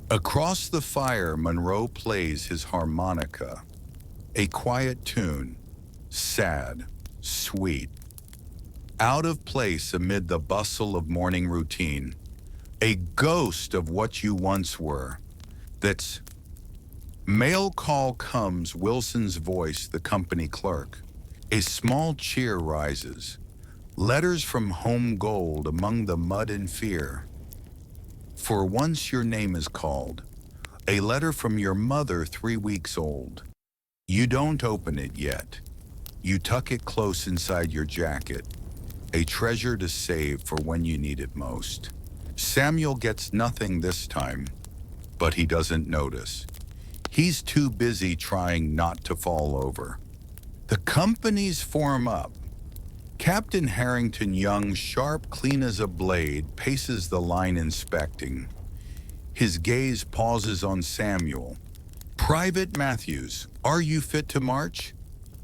Across the fire, Monroe plays his harmonica. A quiet tune, sad, sweet. Out of place amid the bustle of morning routine. A ghost of what you once were. That's mail call comes, Wilson's voice, the company clerk. A small cheer rises. Letters from home gold among the mud and fear. For once your name is called. A letter from your mother 3 weeks old. You don't open it yet. You tuck it close inside your jacket. A treasure to save for when you need it most. Samuel gets nothing this time, but he doesn't notice. He's too busy trying not to fall over. The companies form up. Captain Harrington Young, sharp, clean as a blade, paces the line inspecting. His gaze pauses on Samuel. "Private Matthews, are you fit to march?"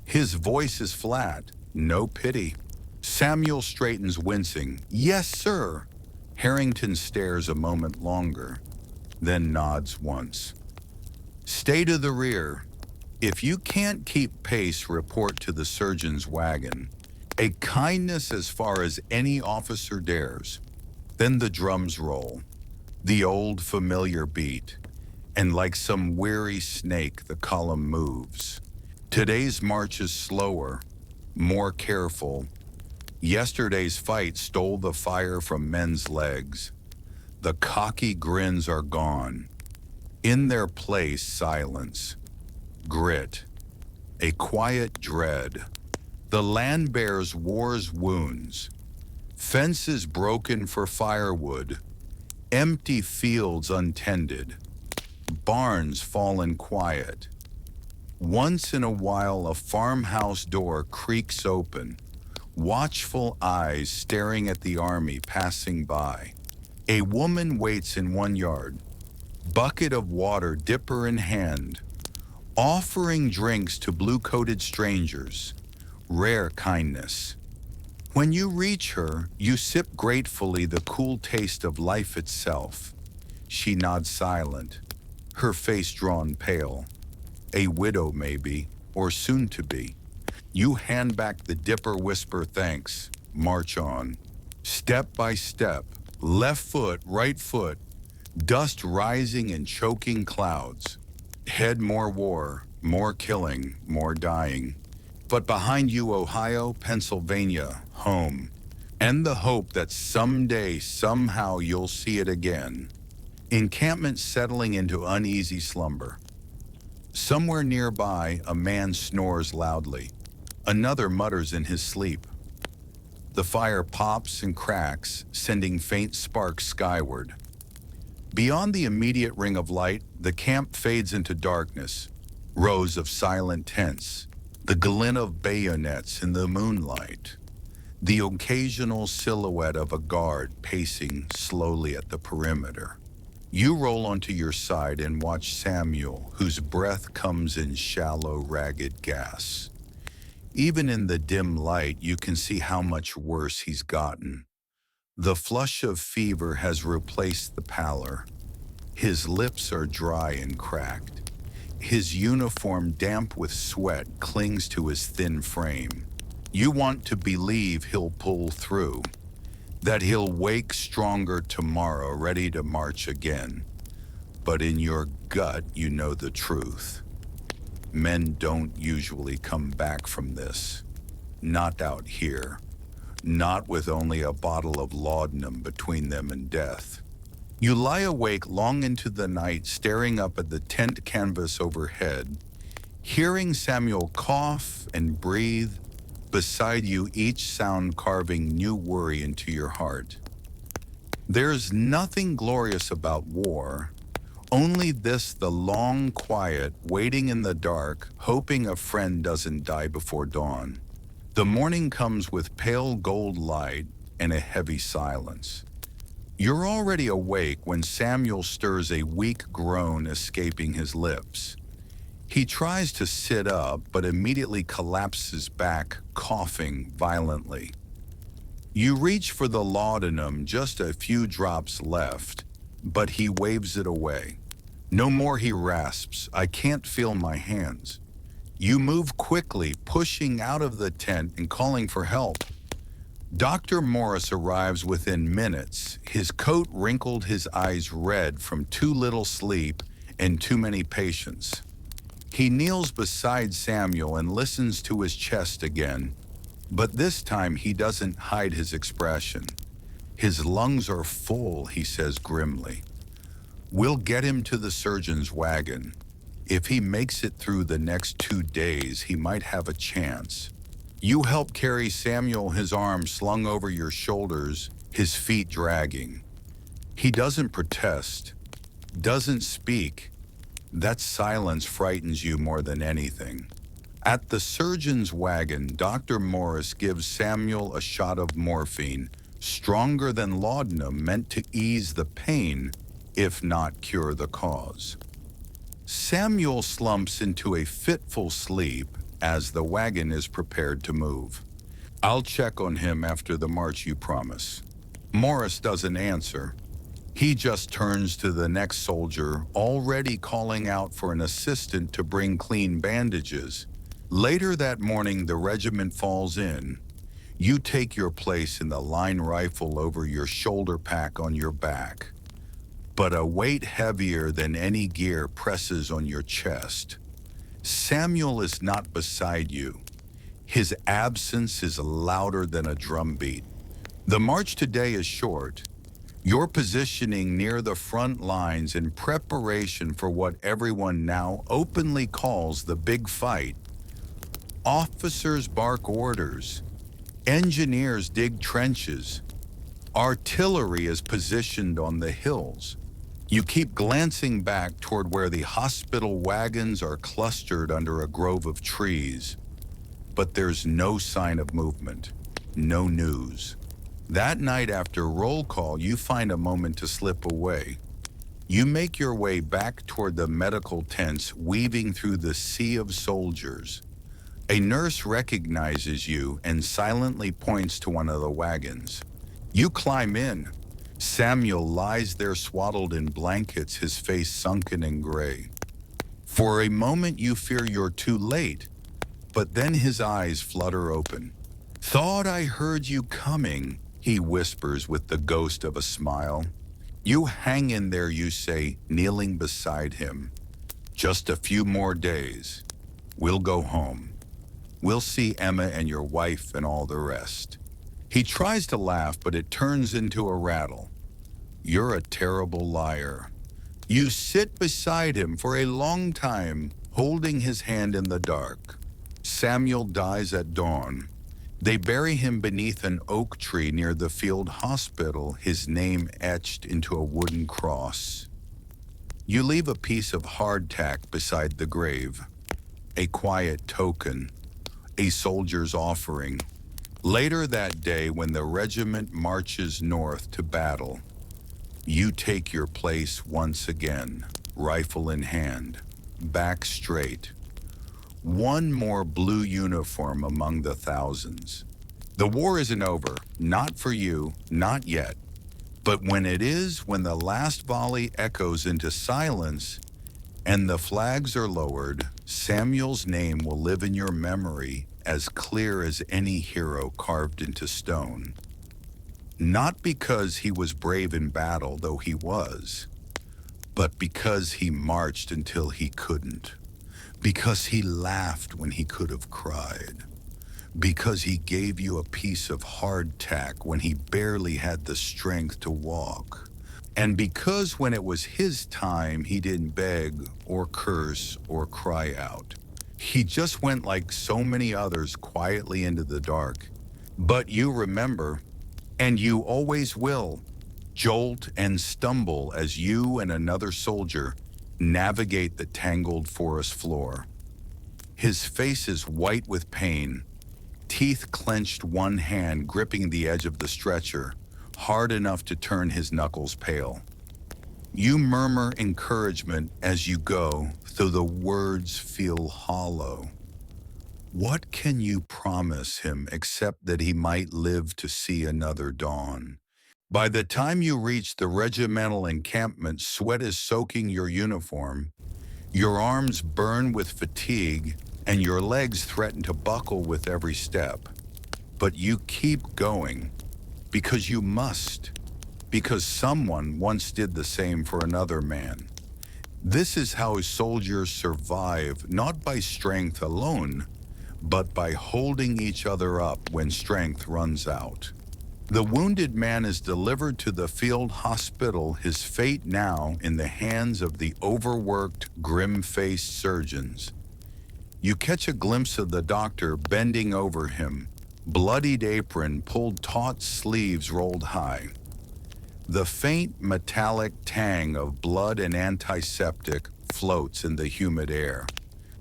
His voice is flat, no pity. Samuel straightens, wincing. "Yes, sir." Harrington stares a moment longer, then nods once. "Stay to the rear. If you can't keep pace, report to the surgeon's wagon. A kindness as far as any officer dares." Then the drums roll. The old familiar beat. And like some weary snake, the column moves. Today's march is slower, more careful. Yesterday's fight stole the fire from men's legs. The cocky grins are gone. In their place, silence, grit, a quiet dread. The land bears war's wounds, fences broken for firewood, empty fields untended, barns fallen quiet. Once in a while a farmhouse door creaks open, watchful eyes staring at the army passing by. A woman waits in one yard, bucket of water, dipper in hand, offering drinks to blue-coated strangers. Rare kindness. When you reach her, you sip gratefully the cool taste of life itself. She nods silent, her face drawn pale. A widow maybe, or soon to be. You hand back the dipper, whisper thanks, march on. Step by step, left foot, right foot, dust rising in choking clouds. Head more war, more killing, more dying. But behind you, Ohio, Pennsylvania, home. And the hope that someday, somehow you'll see it again. Encampment settling into uneasy slumber. Somewhere nearby, a man snores loudly. Another mutters in his sleep. The fire pops and cracks, sending faint sparks skyward. Beyond the immediate ring of light, the camp fades into darkness. Rows of silent tents, the glint of bayonets in the moonlight, the occasional silhouette of a guard pacing slowly at the perimeter. You roll onto your side and watch Samuel, whose breath comes in shallow, ragged gas. Even in the dim light, you can see how much worse he's gotten. The flush of fever has replaced the pallor. His lips are dry and cracked. His uniform, damp with sweat, clings to his thin frame. You want to believe he'll pull through, that he'll wake stronger tomorrow, ready to march again. But in your gut, you know the truth. Men don't usually come back from this. Not out here. Not with only a bottle of laudanum between them and death. You lie awake long into the night, staring up at the tent canvas overhead, hearing Samuel cough and breathe beside you, each sound carving new worry into your heart. There's nothing glorious about war, only this, the long quiet, waiting in the dark, hoping a friend doesn't die before dawn. The morning comes with pale gold light and a heavy silence. You're already awake when Samuel stirs, a weak groan escaping his lips. He tries to sit up, but immediately collapses back, coughing violently. You reach for the laudanum, just a few drops left, but he waves it away. No more, he rasps. I can't feel my hands. You move quickly, pushing out of the tent and calling for help. Dr. Morris arrives within minutes, his coat wrinkled, his eyes red from too little sleep and too many patients. He kneels beside Samuel and listens to his chest again, but this time he doesn't hide his expression. His lungs are full, he says grimly. We'll get him to the surgeon's wagon. If he makes it through the next 2 days, he might have a chance. You help carry Samuel, his arms slung over your shoulders, his feet dragging. He doesn't protest, doesn't speak. That silence frightens you more than anything. At the surgeon's wagon, Dr. Morris gives Samuel a shot of morphine, stronger than laudanum, meant to ease the pain, if not cure the cause. Samuel slumps into a fitful sleep as the wagon is prepared to move. I'll check on him after the march, you promise. Morris doesn't answer. He just turns to the next soldier, already calling out for an assistant to bring clean bandages. Later that morning, the regiment falls in. You take your place in the line, rifle over your shoulder, pack on your back. but a weight heavier than any gear presses on your chest. Samuel is not beside you. His absence is louder than a drumbeat. The march today is short. You're positioning near the front lines in preparation for what everyone now openly calls the big fight. Officers bark orders. Engineers dig trenches. Artillery is positioned on the hills. You keep glancing back toward where the hospital wagons are clustered under a grove of trees. But there's no sign of movement, no news. That night after roll call, you find a moment to slip away. You make your way back toward the medical tents, weaving through the sea of soldiers. A nurse recognizes you and silently points to one of the wagons. You climb in. Samuel lies there swaddled in blankets, his face sunken in gray. For a moment you fear you're too late, but then his eyes flutter open. "Thought I heard you coming," he whispers with the ghost of a smile. You hang in there, you say, kneeling beside him. "Just a few more days. We'll go home. We'll see Emma and your wife and all the rest." He tries to laugh, but it turns into a rattle. "You're a terrible liar." You sit beside him for a long time, holding his hand in the dark. Samuel dies at dawn. They bury him beneath an oak tree near the field hospital, his name etched into a wooden cross. You leave a piece of hardtack beside the grave, a quiet token, a soldier's offering. Later that day, when the regiment marches north to battle, you take your place once again, rifle in hand, back straight. One more blue uniform among the thousands. The war isn't over, not for you, not yet. But when it is, when the last volley echoes into silence and the flags are lowered, Samuel's name will live in your memory as clear as any hero carved into stone. Not because he was brave in battle, though he was, but because he marched until he couldn't. Because he laughed when he could have cried. Because he gave you a piece of hardtack when he barely had the strength to walk. And because when it was his time, he didn't beg or curse or cry out. He just went like so many others quietly into the dark. But you remember, and you always will, jolt and stumble as you and another soldier navigate the tangled forest floor. His face is white with pain, teeth clenched, one hand gripping the edge of the stretcher, hard enough to turn his knuckles pale. You murmur encouragement as you go, though the words feel hollow. What can you promise him except that he might live to see another dawn? By the time you reach the regimental encampment, sweat is soaking your uniform. Your arms burn with fatigue, and your legs threaten to buckle with every step. But you keep going, because you must, because someone once did the same for another man. This is how soldiers survive, not by strength alone, but by holding each other up when strength runs out. The wounded man is delivered to the field hospital, his fate now in the hands of the overworked, grim-faced surgeons. You catch a glimpse of the doctor bending over him, bloodied apron pulled taut, sleeves rolled high. The faint metallic tang of blood and antiseptic floats in the humid air.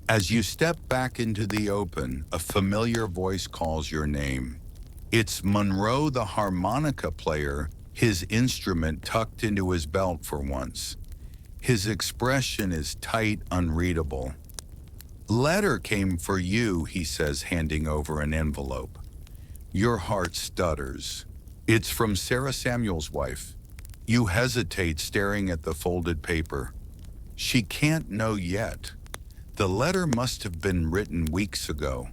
As you step back into the open, a familiar voice calls your name. It's Monroe, the harmonica player, his instrument tucked into his belt for once. His expression is tight, unreadable. "Letter came for you," he says, handing over an envelope. Your heart stutters. It's from Sarah Samuel's wife. You hesitate, staring at the folded paper. She can't know yet. The letter must have been written weeks ago.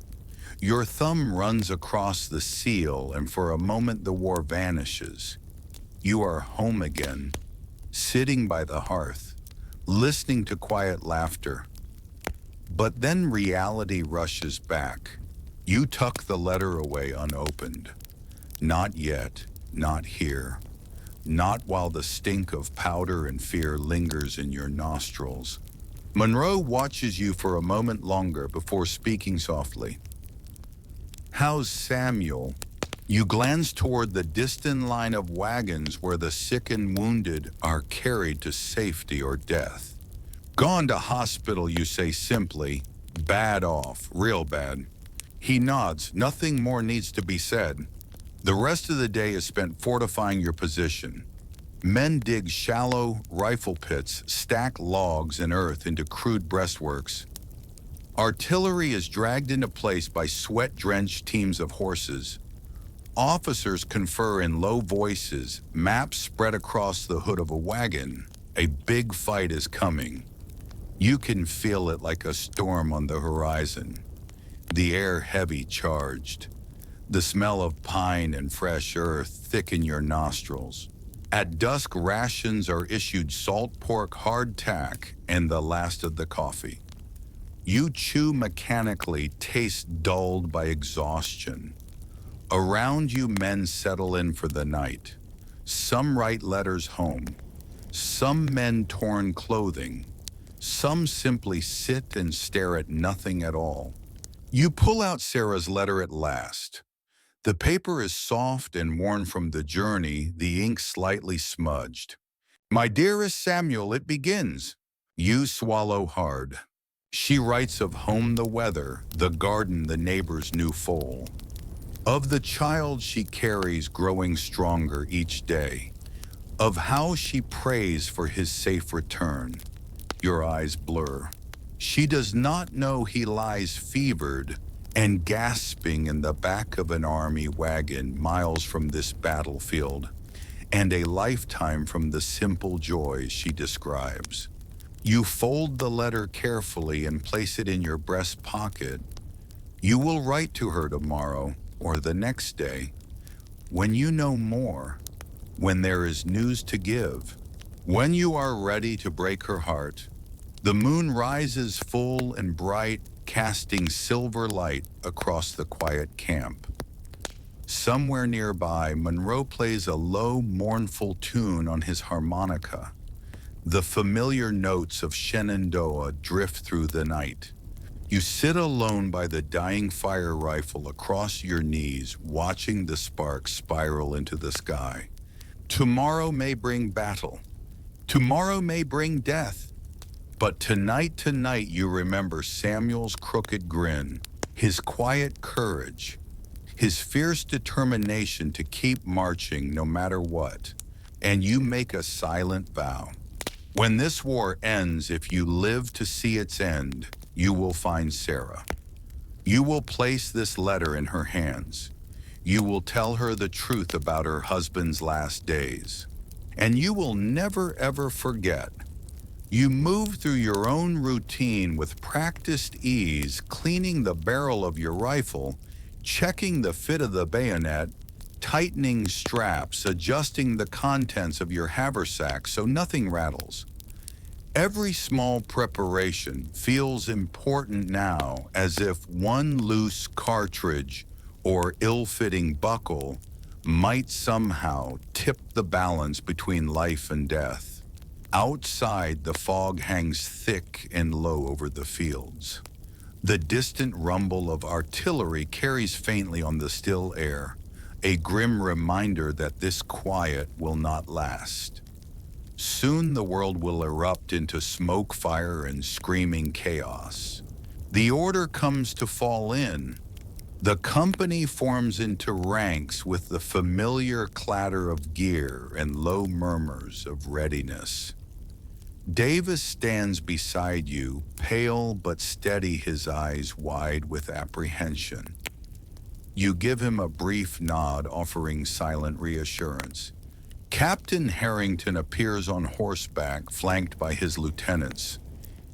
Your thumb runs across the seal, and for a moment the war vanishes. You are home again, sitting by the hearth, listening to quiet laughter. But then reality rushes back. You tuck the letter away unopened. Not yet, not here. Not while the stink of powder and fear lingers in your nostrils. Monroe watches you for a moment longer before speaking softly. "How's Samuel?" You glance toward the distant line of wagons where the sick and wounded are carried to safety or death. "Gone to hospital," you say simply. "Bad off, real bad." He nods. Nothing more needs to be said. The rest of the day is spent fortifying your position. Men dig shallow rifle pits, stack logs and earth into crude breastworks. Artillery is dragged into place by sweat-drenched teams of horses. Officers confer in low voices, maps spread across the hood of a wagon. A big fight is coming. You can feel it like a storm on the horizon. The air heavy charged. The smell of pine and fresh earth thick in your nostrils. At dusk, rations are issued: salt pork, hardtack, and the last of the coffee. You chew mechanically, taste dulled by exhaustion. Around you, men settle in for the night. Some write letters home. Some mend torn clothing. Some simply sit and stare at nothing at all. You pull out Sarah's letter at last. The paper is soft and worn from the journey, the ink slightly smudged. "My dearest Samuel," it begins. You swallow hard. She writes of home, the weather, the garden, the neighbor's new foal. Of the child she carries growing stronger each day. Of how she prays for his safe return. Your eyes blur. She does not know he lies fevered and gasping in the back of an army wagon miles from this battlefield, and a lifetime from the simple joys she describes. You fold the letter carefully and place it in your breast pocket. You will write to her tomorrow or the next day, when you know more, when there is news to give, when you are ready to break her heart. The moon rises full and bright, casting silver light across the quiet camp. Somewhere nearby, Monroe plays a low, mournful tune on his harmonica. The familiar notes of Shenandoah drift through the night. You sit alone by the dying fire rifle across your knees, watching the sparks spiral into the sky. Tomorrow may bring battle. Tomorrow may bring death. But tonight you remember Samuel's crooked grin, his quiet courage, his fierce determination to keep marching no matter what. And you make a silent vow. When this war ends, if you live to see its end, you will find Sarah. You will place this letter in her hands. You will tell her the truth about her husband's last days. And you will never ever forget. You move through your own routine with practiced ease, cleaning the barrel of your rifle, checking the fit of the bayonet, tightening straps, adjusting the contents of your haversack so nothing rattles. Every small preparation feels important now, as if one loose cartridge or ill-fitting buckle might somehow tip the balance between life and death. Outside, the fog hangs thick and low over the fields. The distant rumble of artillery carries faintly on the still air, a grim reminder that this quiet will not last. Soon the world will erupt into smoke, fire, and screaming chaos. The order comes to fall in. The company forms into ranks with the familiar clatter of gear and low murmurs of readiness. Davis stands beside you, pale but steady, his eyes wide with apprehension. You give him a brief nod, offering silent reassurance. Captain Harrington appears on horseback, flanked by his lieutenants.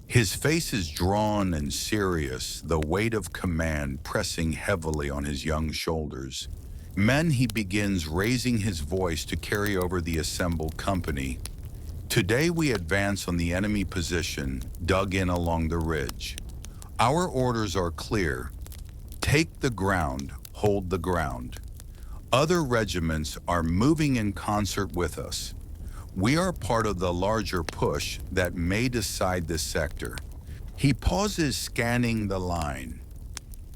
His face is drawn and serious, the weight of command pressing heavily on his young shoulders. "Men," he begins, raising his voice to carry over the assembled company, Today we advance on the enemy position dug in along the ridge. Our orders are clear. Take the ground, hold the ground. Other regiments are moving in concert with us. We are part of the larger push that may decide this sector. He pauses, scanning the line.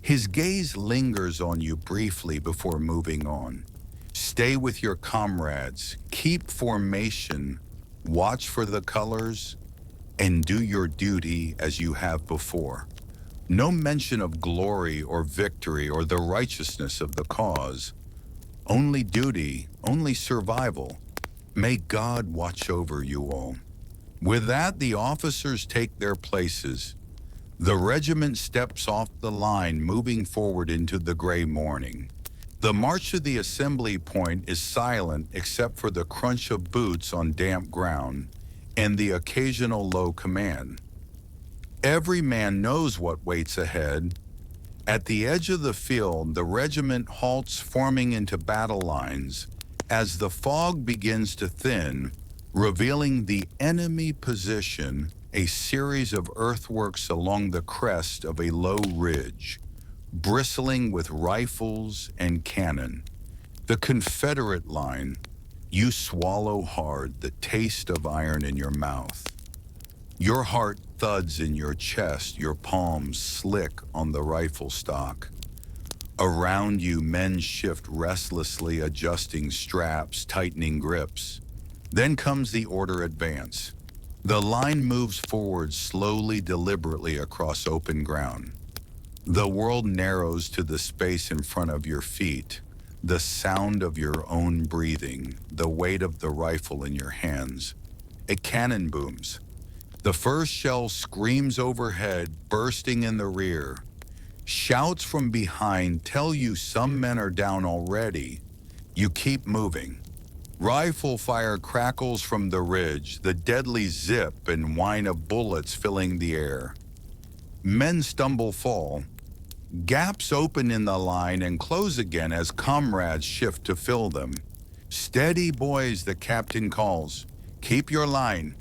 His gaze lingers on you briefly before moving on. Stay with your comrades, keep formation, watch for the colors, and do your duty as you have before. No mention of glory or victory or the righteousness of the cause. Only duty, only survival. May God watch over you all. With that, the officers take their places. The regiment steps off the line, moving forward into the gray morning. The march to the assembly point is silent except for the crunch of boots on damp ground and the occasional low command. Every man knows what waits ahead. At the edge of the field, the regiment halts, forming into battle lines as the fog begins to thin, revealing the enemy position, a series of earthworks along the crest of a low ridge, bristling with rifles and cannon. The Confederate line, you swallow hard, the taste of iron in your mouth. Your heart thuds in your chest, your palms slick on the rifle stock. Around you, men shift restlessly, adjusting straps, tightening grips. Then comes the order advance. The line moves forward slowly, deliberately across open ground. The world narrows to the space in front of your feet, the sound of your own breathing, the weight of the rifle in your hands. A cannon booms. The first shell screams overhead, bursting in the rear. Shouts from behind tell you some men are down already. You keep moving. Rifle fire crackles from the ridge, the deadly zip and whine of bullets filling the air. Men stumble, fall. Gaps open in the line and close again as comrades shift to fill them. Steady, boys, the captain calls. Keep your line.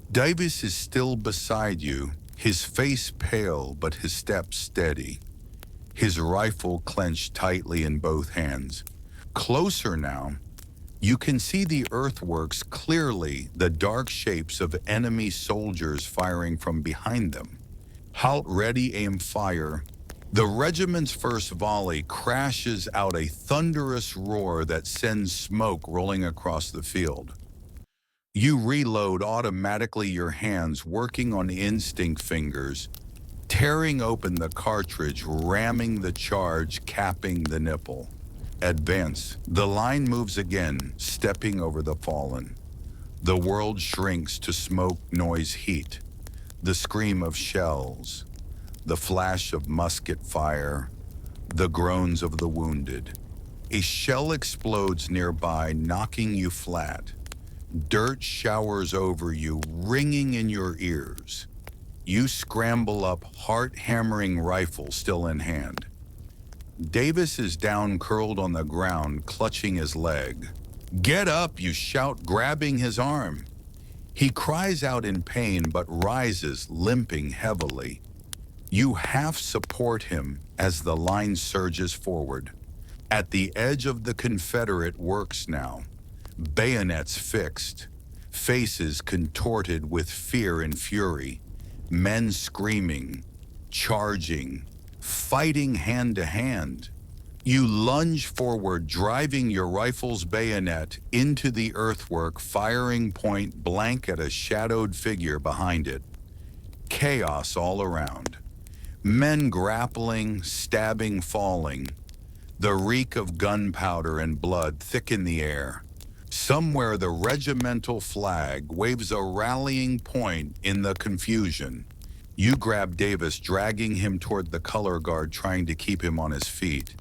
Davis is still beside you, his face pale but his step steady. His rifle clenched tightly in both hands. Closer now, you can see the earthworks clearly, the dark shapes of enemy soldiers firing from behind them. Halt, ready, aim, fire. The regiment's first volley crashes out a thunderous roar that sends smoke rolling across the field. You reload automatically, your hands working on instinct fingers, tearing open the cartridge, ramming the charge, capping the nipple. Advance. The line moves again, stepping over the fallen. The world shrinks to smoke, noise, heat. The scream of shells, the flash of musket fire, the groans of the wounded. A shell explodes nearby, knocking you flat. Dirt showers over you, ringing in your ears. You scramble up, heart-hammering rifle still in hand. Davis is down, curled on the ground, clutching his leg. Get up, you shout, grabbing his arm. He cries out in pain but rises, limping heavily. You half support him as the line surges forward. At the edge of the Confederate works now. Bayonets fixed, faces contorted with fear and fury, men screaming, charging, fighting hand to hand. You lunge forward, driving your rifle's bayonet into the earthwork, firing point blank at a shadowed figure behind it. Chaos all around. Men grappling, stabbing, falling. The reek of gunpowder and blood thick in the air. Somewhere the regimental flag waves a rallying point in the confusion. You grab Davis, dragging him toward the color guard, trying to keep him on his feet.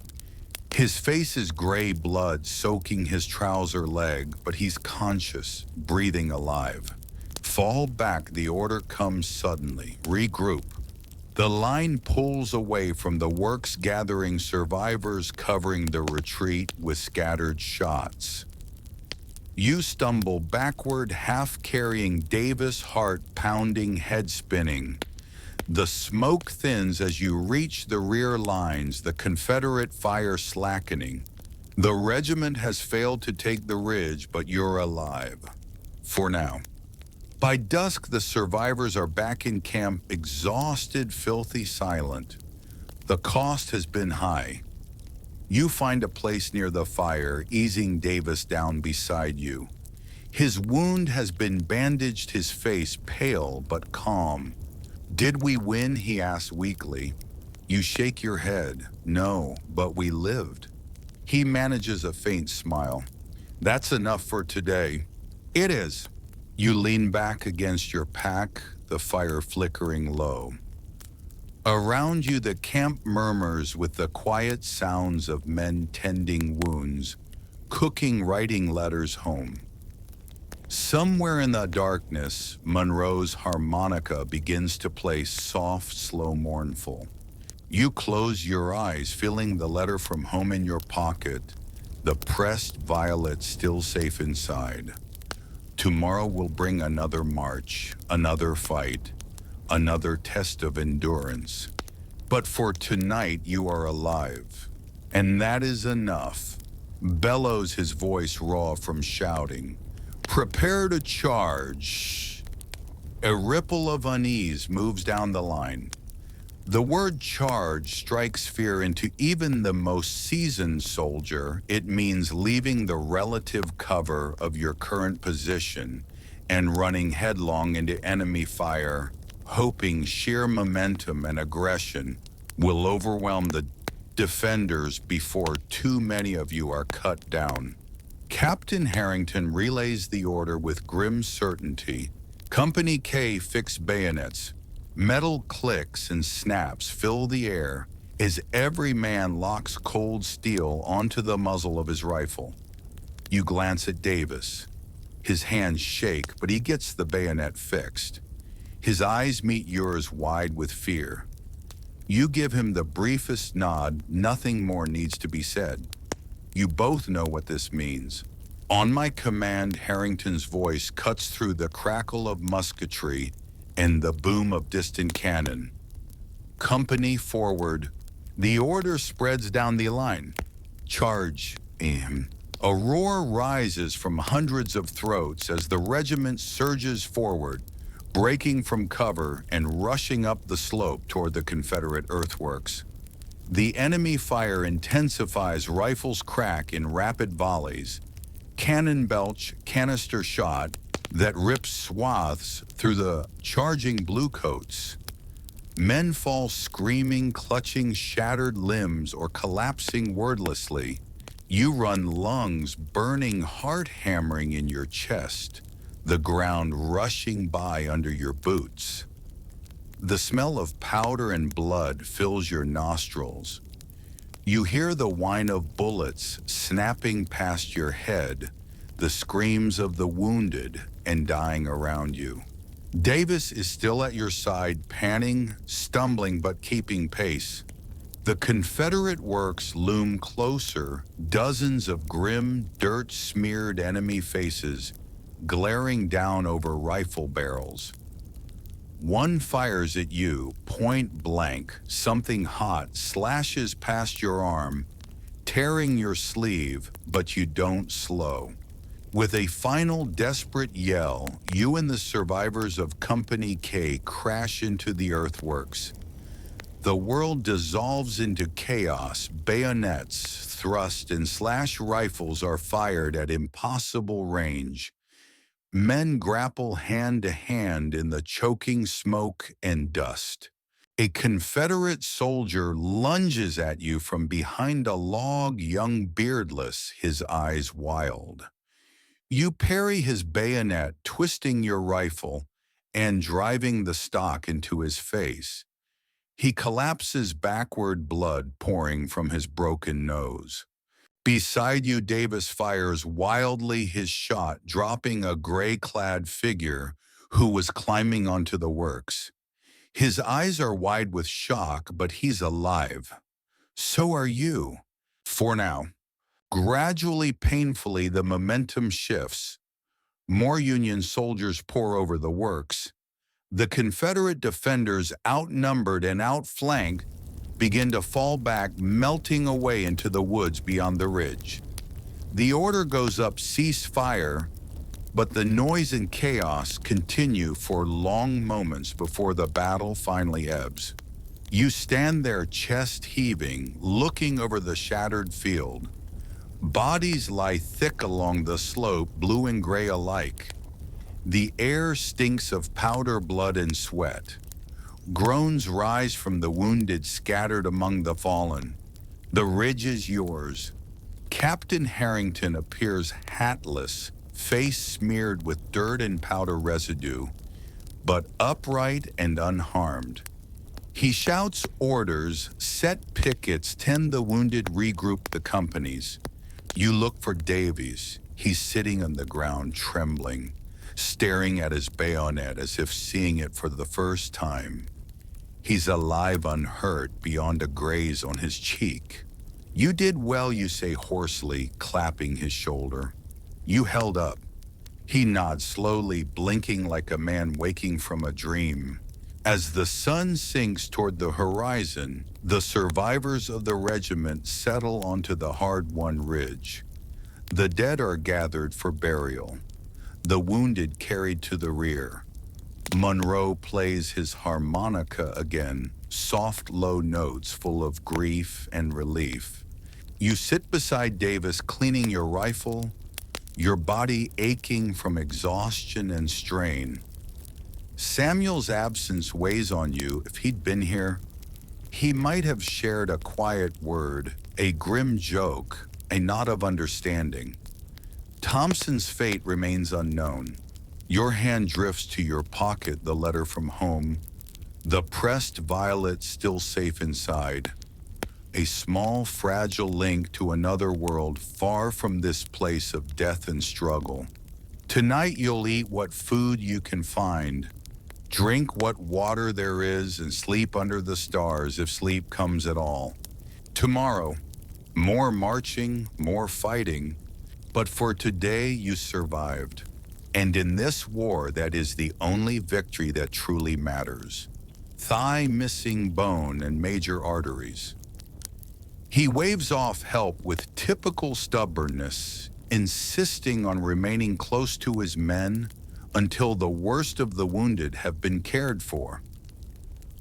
His face is gray blood soaking his trouser leg, but he's conscious, breathing alive. Fall back, the order comes suddenly. Regroup. The line pulls away from the works, gathering survivors, covering the retreat with scattered shots. You stumble backward, half carrying Davis, heart pounding, head spinning. The smoke thins as you reach the rear lines, the Confederate fire slackening. The regiment has failed to take the ridge, but you're alive. For now. By dusk, the survivors are back in camp, exhausted, filthy, silent. The cost has been high. You find a place near the fire, easing Davis down beside you. His wound has been bandaged, his face pale but calm. Did we win? He asks weakly. You shake your head. No, but we lived. He manages a faint smile. That's enough for today. It is. You lean back against your pack, the fire flickering low. Around you, the camp murmurs with the quiet sounds of men tending wounds, cooking, writing letters home. Somewhere in the darkness, Monroe's harmonica begins to play soft, slow, mournful. You close your eyes, feeling the letter from home in your pocket, the pressed violet still safe inside. Tomorrow will bring another march, another fight, another test of endurance. But for tonight, you are alive. And that is enough. Bellows, his voice raw from shouting. Prepare to charge. A ripple of unease moves down the line. The word charge strikes fear into even the most seasoned soldier. It means leaving the relative cover of your current position and running headlong into enemy fire, hoping sheer momentum and aggression will overwhelm the defenders before too many of you are cut down. Captain Harrington relays the order with grim certainty. Company K, fix bayonets. Metal clicks and snaps fill the air as every man locks cold steel onto the muzzle of his rifle. You glance at Davis. His hands shake, but he gets the bayonet fixed. His eyes meet yours wide with fear. You give him the briefest nod, nothing more needs to be said. You both know what this means. On my command, Harrington's voice cuts through the crackle of musketry and the boom of distant cannon. Company forward. The order spreads down the line. Charge, aim. A roar rises from hundreds of throats as the regiment surges forward, breaking from cover and rushing up the slope toward the Confederate earthworks. The enemy fire intensifies, rifles crack in rapid volleys. Cannon belch, canister shot that rips swaths through the charging bluecoats. Men fall screaming, clutching shattered limbs or collapsing wordlessly. You run, lungs burning, heart hammering in your chest, the ground rushing by under your boots. The smell of powder and blood fills your nostrils. You hear the whine of bullets snapping past your head, the screams of the wounded and dying around you. Davis is still at your side, panting, stumbling but keeping pace. The Confederate works loom closer, dozens of grim, dirt-smeared enemy faces glaring down over rifle barrels. One fires at you, point blank. Something hot slashes past your arm, tearing your sleeve, but you don't slow. With a final desperate yell, you and the survivors of Company K crash into the earthworks. The world dissolves into chaos. Bayonets, thrust, and slash rifles are fired at impossible range. Men grapple hand to hand in the choking smoke and dust. A Confederate soldier lunges at you from behind a log, young, beardless, his eyes wild. You parry his bayonet, twisting your rifle and driving the stock into his face. He collapses backward, blood pouring from his broken nose. Beside you, Davis fires wildly, his shot dropping a gray-clad figure who was climbing onto the works. His eyes are wide with shock, but he's alive. So are you. For now. Gradually, painfully, the momentum shifts. More Union soldiers pour over the works. The Confederate defenders, outnumbered and outflanked, begin to fall back, melting away into the woods beyond the ridge. The order goes up, cease fire, but the noise and chaos continue for long moments before the battle finally ebbs. You stand there, chest heaving, looking over the shattered field. Bodies lie thick along the slope, blue and gray alike. The air stinks of powder, blood, and sweat. Groans rise from the wounded scattered among the fallen. The ridge is yours. Captain Harrington appears hatless, face smeared with dirt and powder residue, but upright and unharmed. He shouts orders, set pickets, tend the wounded, regroup the companies. You look for Davies. He's sitting on the ground, trembling, staring at his bayonet as if seeing it for the first time. He's alive, unhurt, beyond a graze on his cheek. You did well, you say hoarsely, clapping his shoulder. You held up. He nods slowly, blinking like a man waking from a dream. As the sun sinks toward the horizon, the survivors of the regiment settle onto the hard-won ridge. The dead are gathered for burial, the wounded carried to the rear. Monroe plays his harmonica again, soft, low notes full of grief and relief. You sit beside Davis, cleaning your rifle, your body aching from exhaustion and strain. Samuel's absence weighs on you. If he'd been here, he might have shared a quiet word, a grim joke, a nod of understanding. Thompson's fate remains unknown. Your hand drifts to your pocket, the letter from home, the pressed violet still safe inside. A small, fragile link to another world far from this place of death and struggle. Tonight you'll eat what food you can find, drink what water there is, and sleep under the stars if sleep comes at all. Tomorrow, more marching, more fighting, but for today you survived. And in this war, that is the only victory that truly matters. Thigh missing bone and major arteries. He waves off help with typical stubbornness, insisting on remaining close to his men until the worst of the wounded have been cared for.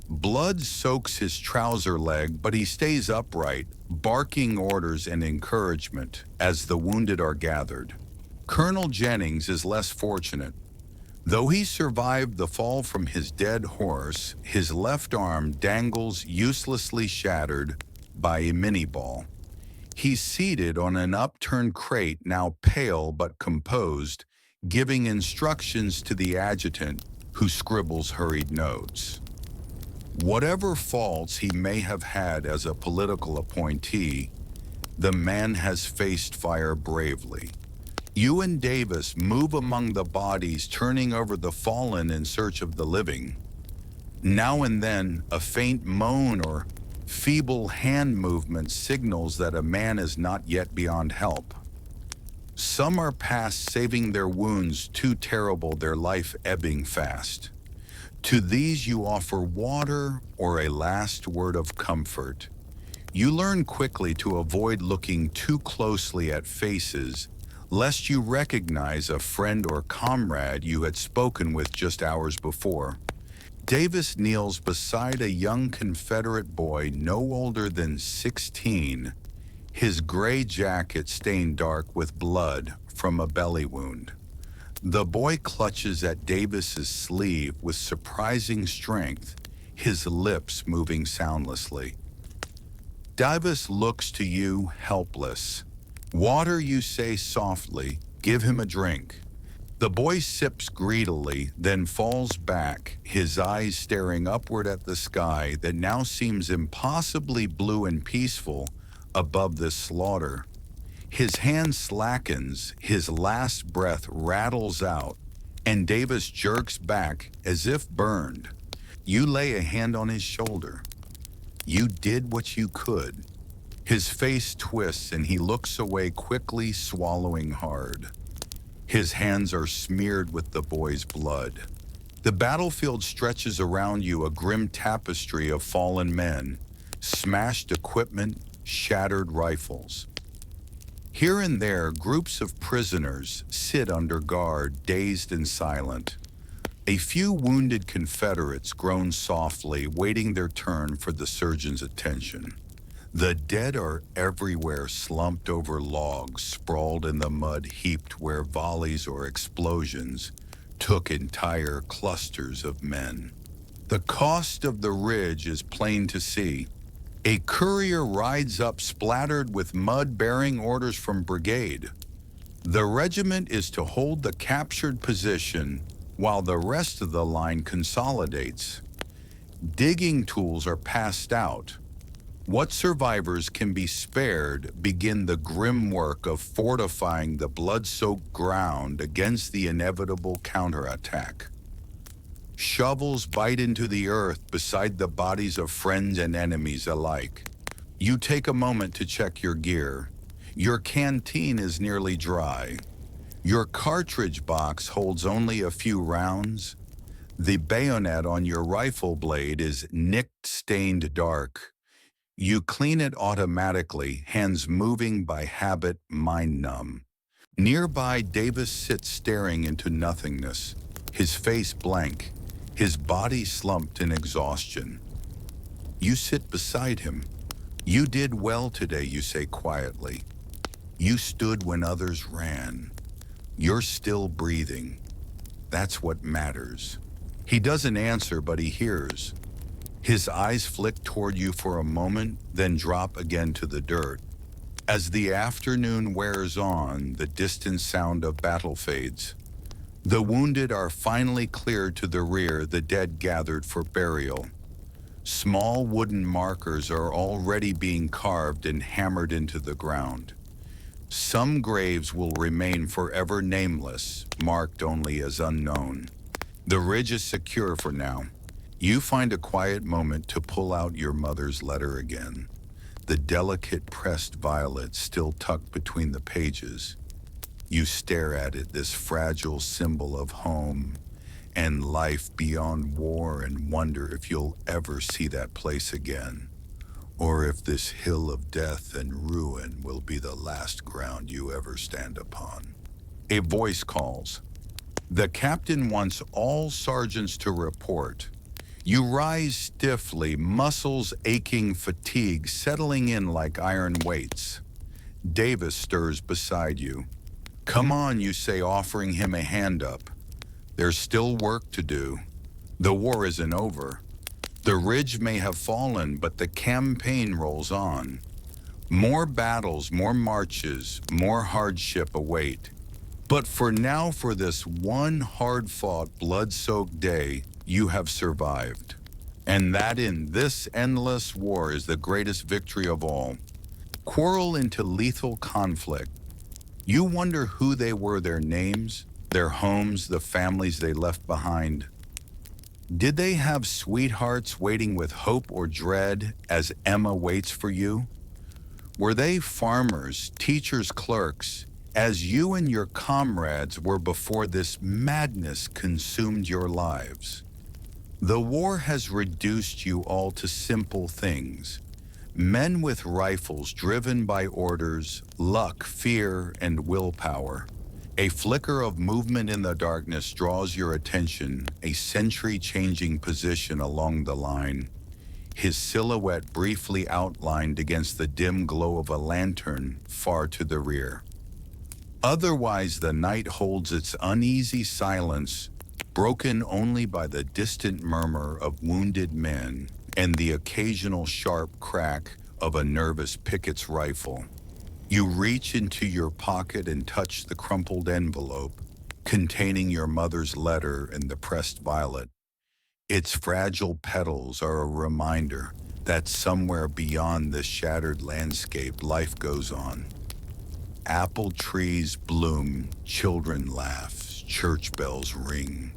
Blood soaks his trouser leg, but he stays upright, barking orders and encouragement as the wounded are gathered. Colonel Jennings is less fortunate. Though he survived the fall from his dead horse, his left arm dangles uselessly shattered by a mini-ball. He's seated on an upturned crate, now pale but composed, giving instructions to the adjutant, who scribbles hurried notes. Whatever faults he may have had as a political appointee, the man has faced fire bravely. You and Davis move among the bodies, turning over the fallen in search of the living. Now and then, a faint moan or feeble hand movement signals that a man is not yet beyond help. Some are past saving their wounds too terrible, their life ebbing fast. To these you offer water or a last word of comfort. You learn quickly to avoid looking too closely at faces, lest you recognize a friend or comrade you had spoken with just hours before. Davis kneels beside a young Confederate boy no older than 16, his gray jacket stained dark with blood from a belly wound. The boy clutches at Davis's sleeve with surprising strength, his lips moving soundlessly. Davis looks to you helpless. Water, you say softly, give him a drink. The boy sips greedily, then falls back, his eyes staring upward at the sky that now seems impossibly blue and peaceful above this slaughter. His hand slackens, his last breath rattles out, and Davis jerks back as if burned. You lay a hand on his shoulder. You did what you could. His face twists and he looks away quickly, swallowing hard. His hands are smeared with the boy's blood. The battlefield stretches around you, a grim tapestry of fallen men, smashed equipment, shattered rifles. Here and there, groups of prisoners sit under guard, dazed and silent. A few wounded Confederates groan softly, waiting their turn for the surgeon's attention. The dead are everywhere, slumped over logs, sprawled in the mud, heaped where volleys or explosions took entire clusters of men. The cost of the ridge is plain to see. A courier rides up splattered with mud, bearing orders from brigade. The regiment is to hold the captured position while the rest of the line consolidates. Digging tools are passed out. What survivors can be spared begin the grim work of fortifying the blood-soaked ground against the inevitable counterattack. Shovels bite into the earth beside the bodies of friends and enemies alike. You take a moment to check your gear. Your canteen is nearly dry. Your cartridge box holds only a few rounds. The bayonet on your rifle blade is nicked, stained dark. You clean it automatically, hands moving by habit, mind numb. Nearby, Davis sits staring into nothingness, his face blank, his body slumped in exhaustion. You sit beside him. You did well today, you say quietly. You stood when others ran. You're still breathing. That's what matters. He doesn't answer, but he hears. His eyes flick toward you for a moment, then drop again to the dirt. As the afternoon wears on, the distant sound of battle fades. The wounded are finally cleared to the rear, the dead gathered for burial. Small wooden markers are already being carved and hammered into the ground. Some graves will remain forever nameless, marked only as unknown. The ridge is secure for now. You find a quiet moment to pull out your mother's letter again. The delicate pressed violet still tucked between the pages. You stare at it, this fragile symbol of home and life beyond war, and wonder if you'll ever see that place again, or if this hill of death and ruin will be the last ground you ever stand upon. A voice calls. The captain wants all sergeants to report. You rise stiffly, muscles aching, fatigue settling in like iron weights. Davis stirs beside you. Come on, you say, offering him a hand up. There's still work to do. The war isn't over. The ridge may have fallen, but the campaign rolls on. More battles, more marches, more hardship await. But for now, for this one hard-fought, blood-soaked day, you have survived. And that in this endless war is the greatest victory of all. Quarrel into lethal conflict. You wonder who they were, their names, their homes, the families they left behind. Did they have sweethearts waiting with hope or dread as Emma waits for you? Were they farmers, teachers, clerks, as you and your comrades were before this madness consumed your lives? The war has reduced you all to simple things. Men with rifles driven by orders, luck, fear, and willpower. A flicker of movement in the darkness draws your attention, a sentry-changing position along the line, his silhouette briefly outlined against the dim glow of a lantern far to the rear. Otherwise, the night holds its uneasy silence, broken only by the distant murmur of wounded men and the occasional sharp crack of a nervous picket's rifle. You reach into your pocket and touch the crumpled envelope containing your mother's letter and the pressed violet. Its fragile petals are a reminder that somewhere beyond this shattered landscape, life goes on. Apple trees bloom, children laugh, church bells ring.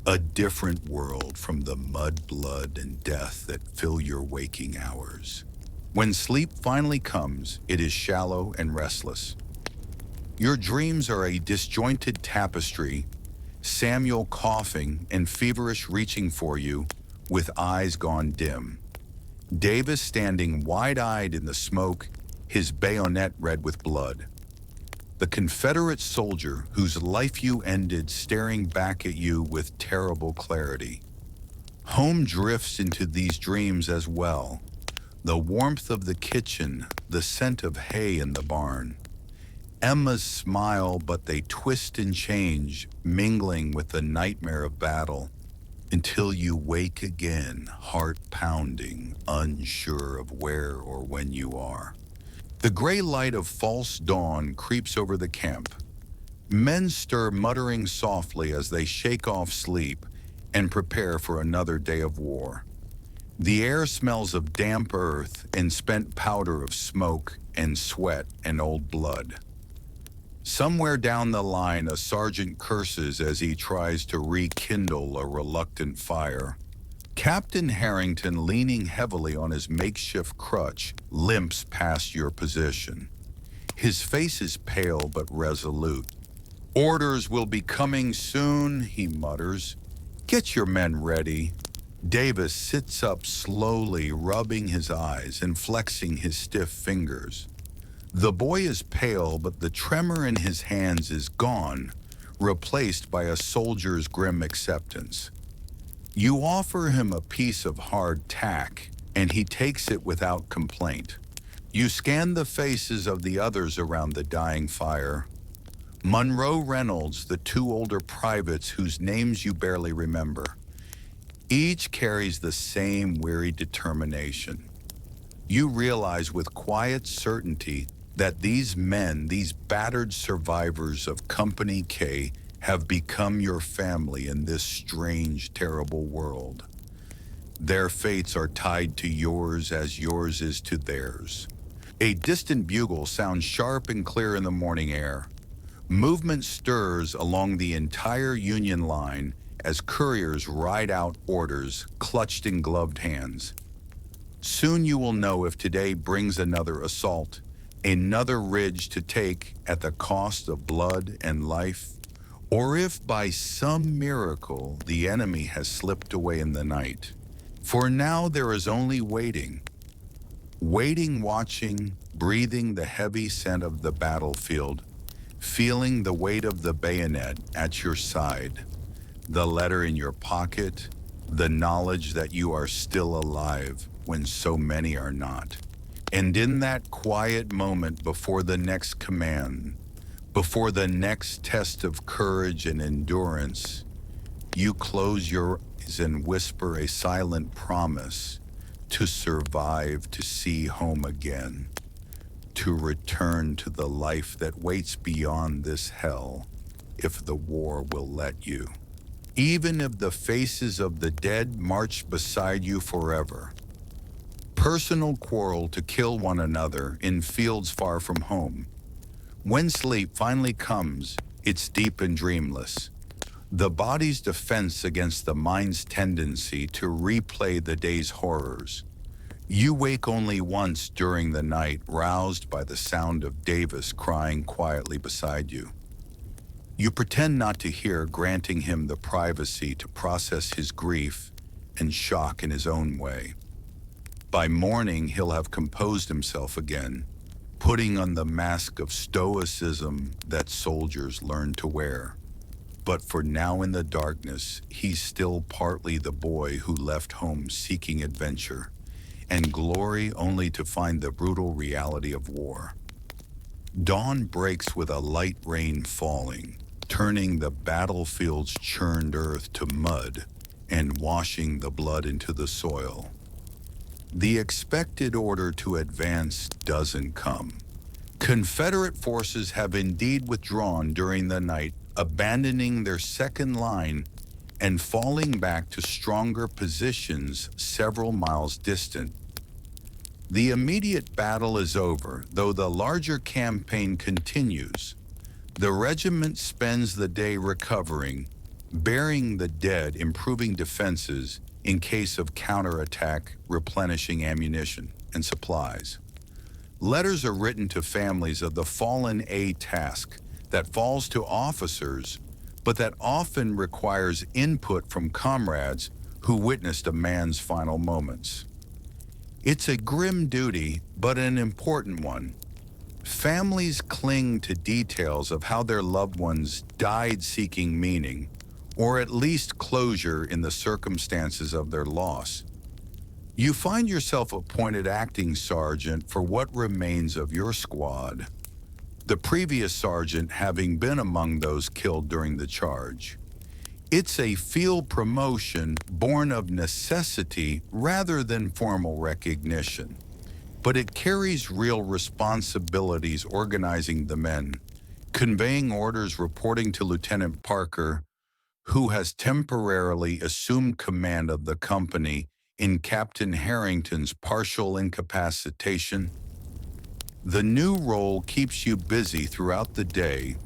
A different world from the mud, blood, and death that fill your waking hours. When sleep finally comes, it is shallow and restless. Your dreams are a disjointed tapestry, Samuel coughing and feverish reaching for you with eyes gone dim. Davis standing wide-eyed in the smoke, his bayonet red with blood. The Confederate soldier whose life you ended staring back at you with terrible clarity. Home drifts into these dreams as well. The warmth of the kitchen, the scent of hay in the barn. Emma's smile, but they twist and change, mingling with the nightmare of battle, until you wake again, heart pounding, unsure of where or when you are. The gray light of false dawn creeps over the camp. Men stir muttering softly as they shake off sleep and prepare for another day of war. The air smells of damp earth and spent powder of smoke and sweat and old blood. Somewhere down the line, a sergeant curses as he tries to rekindle a reluctant fire. Captain Harrington, leaning heavily on his makeshift crutch, limps past your position. His face is pale but resolute. "Orders will be coming soon," he mutters. "Get your men ready." Davis sits up slowly, rubbing his eyes and flexing his stiff fingers. The boy is pale, but the tremor in his hands is gone, replaced by a soldier's grim acceptance. You offer him a piece of hard tack, and he takes it without complaint. You scan the faces of the others around the dying fire. Monroe Reynolds, the two older privates whose names you barely remember. Each carries the same weary determination. You realize with quiet certainty that these men, these battered survivors of Company K, have become your family in this strange, terrible world. Their fates are tied to yours as yours is to theirs. A distant bugle sounds sharp and clear in the morning air. Movement stirs along the entire Union line as couriers ride out orders, clutched in gloved hands. Soon you will know if today brings another assault, another ridge to take at the cost of blood and life, or if by some miracle the enemy has slipped away in the night. For now there is only waiting. Waiting, watching, breathing the heavy scent of the battlefield, feeling the weight of the bayonet at your side, the letter in your pocket, the knowledge that you are still alive when so many are not. And in that quiet moment before the next command, before the next test of courage and endurance, you close your eyes and whisper a silent promise to survive, to see home again, to return to the life that waits beyond this hell, if the war will let you. Even if the faces of the dead march beside you forever. Personal quarrel to kill one another in fields far from home. When sleep finally comes, it's deep and dreamless. The body's defense against the mind's tendency to replay the day's horrors. You wake only once during the night, roused by the sound of Davis crying quietly beside you. You pretend not to hear, granting him the privacy to process his grief and shock in his own way. By morning, he'll have composed himself again, putting on the mask of stoicism that soldiers learn to wear. But for now in the darkness, he's still partly the boy who left home seeking adventure and glory only to find the brutal reality of war. Dawn breaks with a light rain falling, turning the battlefield's churned earth to mud and washing the blood into the soil. The expected order to advance doesn't come. Confederate forces have indeed withdrawn during the night, abandoning their second line and falling back to stronger positions several miles distant. The immediate battle is over, though the larger campaign continues. The regiment spends the day recovering, burying the dead, improving defenses, in case of counterattack, replenishing ammunition. and supplies. Letters are written to families of the fallen a task that falls to officers, but that often requires input from comrades who witnessed a man's final moments. It's a grim duty, but an important one. Families cling to details of how their loved ones died seeking meaning, or at least closure in the circumstances of their loss. You find yourself appointed acting sergeant for what remains of your squad, the previous sergeant having been among those killed during the charge. It's a field promotion born of necessity rather than formal recognition, but it carries real responsibilities organizing the men, conveying orders, reporting to Lieutenant Parker, who has temporarily assumed command of the company in Captain Harrington's partial incapacitation. The new role keeps you busy throughout the day,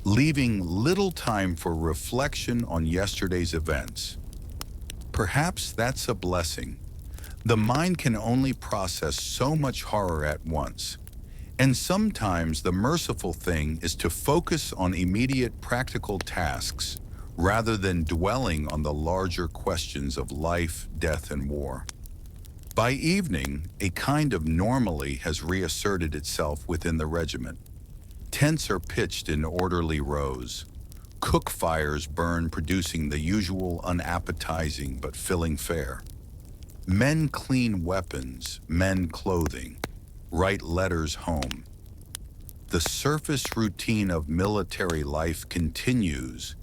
leaving little time for reflection on yesterday's events. Perhaps that's a blessing. The mind can only process so much horror at once, and sometimes the merciful thing is to focus on immediate practical tasks rather than dwelling on the larger questions of life, death, and war. By evening, a kind of normalcy has reasserted itself within the regiment. Tents are pitched in orderly rows. Cook fires burn, producing the usual unappetizing but filling fare. Men clean weapons, mend clothing, write letters home. The surface routine of military life continues,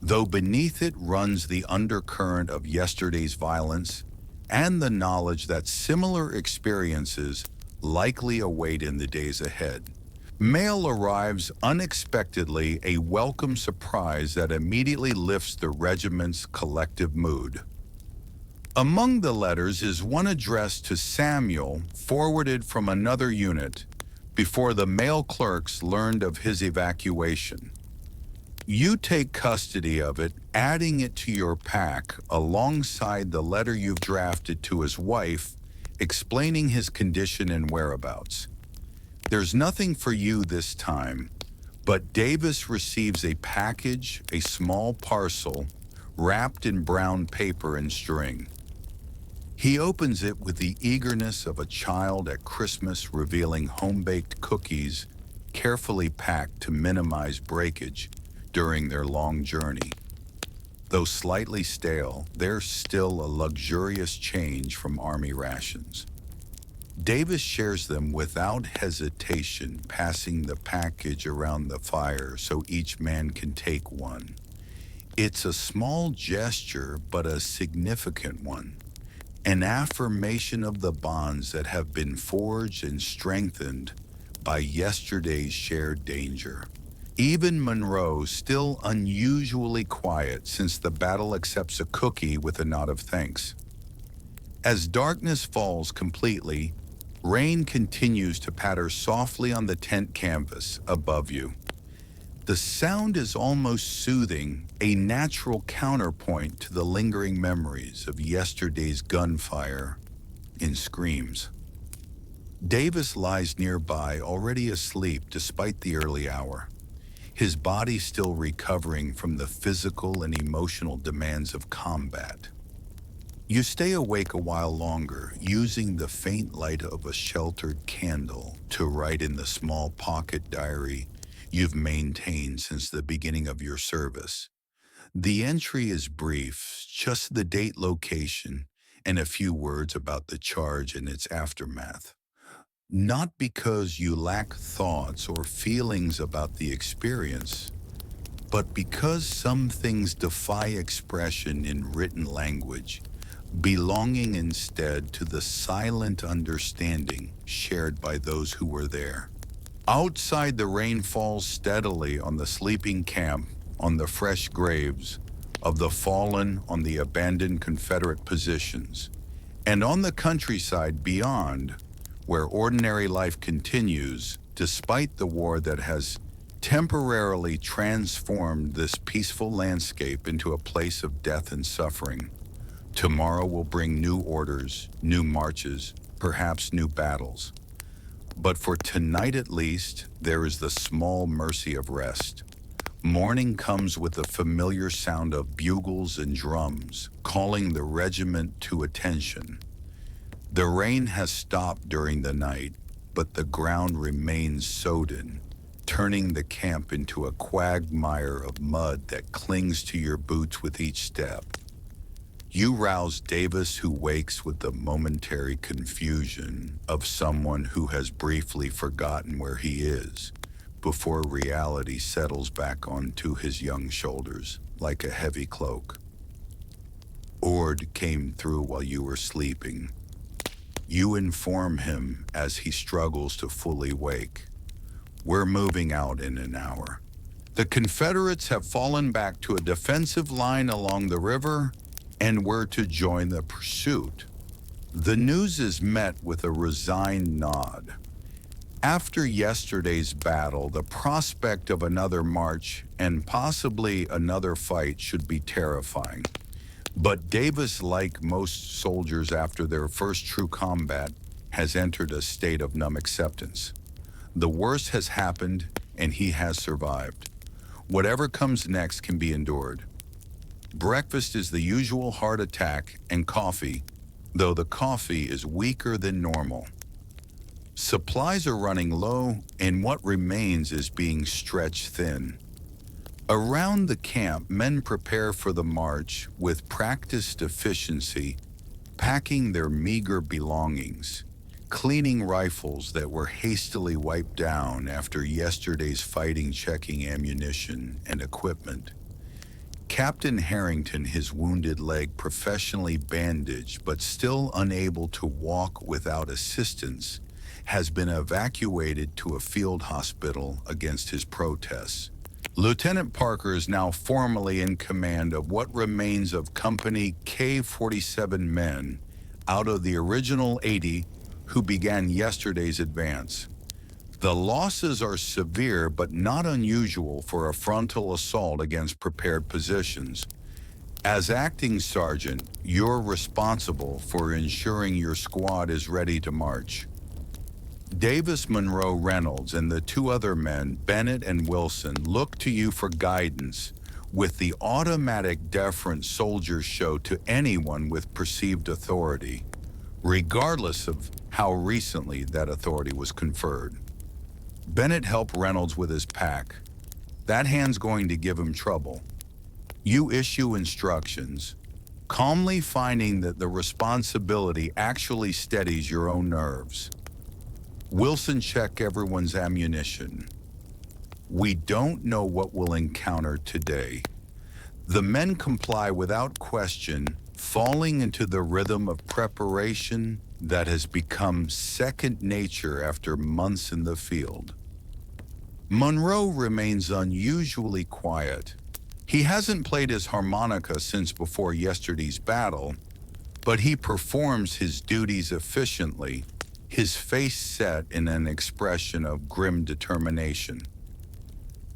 though beneath it runs the undercurrent of yesterday's violence and the knowledge that similar experiences likely await in the days ahead. Mail arrives unexpectedly, a welcome surprise that immediately lifts the regiment's collective mood. Among the letters is one addressed to Samuel, forwarded from another unit, before the mail clerks learned of his evacuation. You take custody of it, adding it to your pack alongside the letter you've drafted to his wife, explaining his condition and whereabouts. There's nothing for you this time, but Davis receives a package, a small parcel, wrapped in brown paper and string. He opens it with the eagerness of a child at Christmas, revealing home-baked cookies, carefully packed to minimize breakage during their long journey. Though slightly stale, they're still a luxurious change from Army rations. Davis shares them without hesitation, passing the package around the fire so each man can take one. It's a small gesture, but a significant one. An affirmation of the bonds that have been forged and strengthened by yesterday's shared danger. Even Monroe, still unusually quiet since the battle, accepts a cookie with a nod of thanks. As darkness falls completely, rain continues to patter softly on the tent canvas above you. The sound is almost soothing, a natural counterpoint to the lingering memories of yesterday's gunfire in screams. Davis lies nearby, already asleep despite the early hour, his body still recovering from the physical and emotional demands of combat. You stay awake a while longer, using the faint light of a sheltered candle to write in the small pocket diary you've maintained since the beginning of your service. The entry is brief, just the date, location, and a few words about the charge and its aftermath. Not because you lack thoughts or feelings about the experience, but because some things defy expression in written language, belonging instead to the silent understanding shared by those who were there. Outside, the rain falls steadily on the sleeping camp, on the fresh graves of the fallen, on the abandoned Confederate positions, and on the countryside beyond, where ordinary life continues despite the war that has temporarily transformed this peaceful landscape into a place of death and suffering. Tomorrow will bring new orders, new marches, perhaps new battles. But for tonight at least, there is the small mercy of rest. Morning comes with the familiar sound of bugles and drums, calling the regiment to attention. The rain has stopped during the night, but the ground remains sodden, turning the camp into a quagmire of mud that clings to your boots with each step. You rouse Davis, who wakes with the momentary confusion of someone who has briefly forgotten where he is, before reality settles back onto his young shoulders like a heavy cloak. Ord came through while you were sleeping. You inform him as he struggles to fully wake. We're moving out in an hour. The Confederates have fallen back to a defensive line along the river, and we're to join the pursuit. The news is met with a resigned nod. After yesterday's battle, the prospect of another march and possibly another fight should be terrifying. But Davis, like most soldiers after their first true combat, has entered a state of numb acceptance. The worst has happened, and he has survived. Whatever comes next can be endured. Breakfast is the usual heart attack and coffee, though the coffee is weaker than normal. Supplies are running low, and what remains is being stretched thin. Around the camp, men prepare for the march with practiced efficiency, packing their meager belongings, cleaning rifles that were hastily wiped down after yesterday's fighting, checking ammunition and equipment. Captain Harrington, his wounded leg professionally bandaged but still unable to walk without assistance, has been evacuated to a field hospital against his protests. Lieutenant Parker is now formally in command of what remains of Company K-47 men out of the original 80 who began yesterday's advance. The losses are severe but not unusual for a frontal assault against prepared positions. As acting sergeant, you're responsible for ensuring your squad is ready to march. Davis, Monroe, Reynolds, and the two other men, Bennett and Wilson, look to you for guidance with the automatic deference soldiers show to anyone with perceived authority, regardless of how recently that authority was conferred. Bennett helped Reynolds with his pack. That hand's going to give him trouble. You issue instructions, calmly finding that the responsibility actually steadies your own nerves. Wilson, check everyone's ammunition. We don't know what we'll encounter today. The men comply without question, falling into the rhythm of preparation that has become second nature after months in the field. Monroe remains unusually quiet. He hasn't played his harmonica since before yesterday's battle, but he performs his duties efficiently, his face set in an expression of grim determination.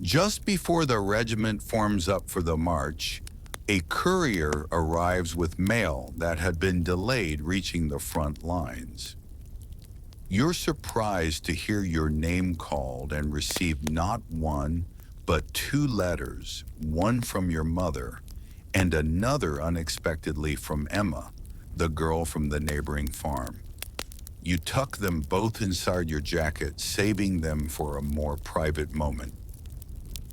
Just before the regiment forms up for the march, a courier arrives with mail that had been delayed reaching the front lines. You're surprised to hear your name called and receive not one, but two letters, one from your mother and another unexpectedly from Emma, the girl from the neighboring farm. You tuck them both inside your jacket, saving them for a more private moment.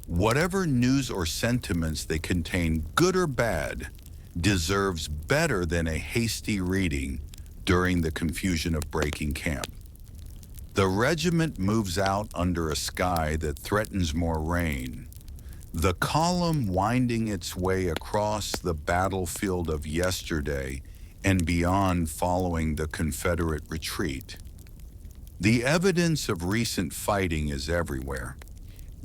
Whatever news or sentiments they contain, good or bad, deserves better than a hasty reading during the confusion of breaking camp. The regiment moves out under a sky that threatens more rain. The column winding its way across the battlefield of yesterday and beyond following the Confederate retreat. The evidence of recent fighting is everywhere.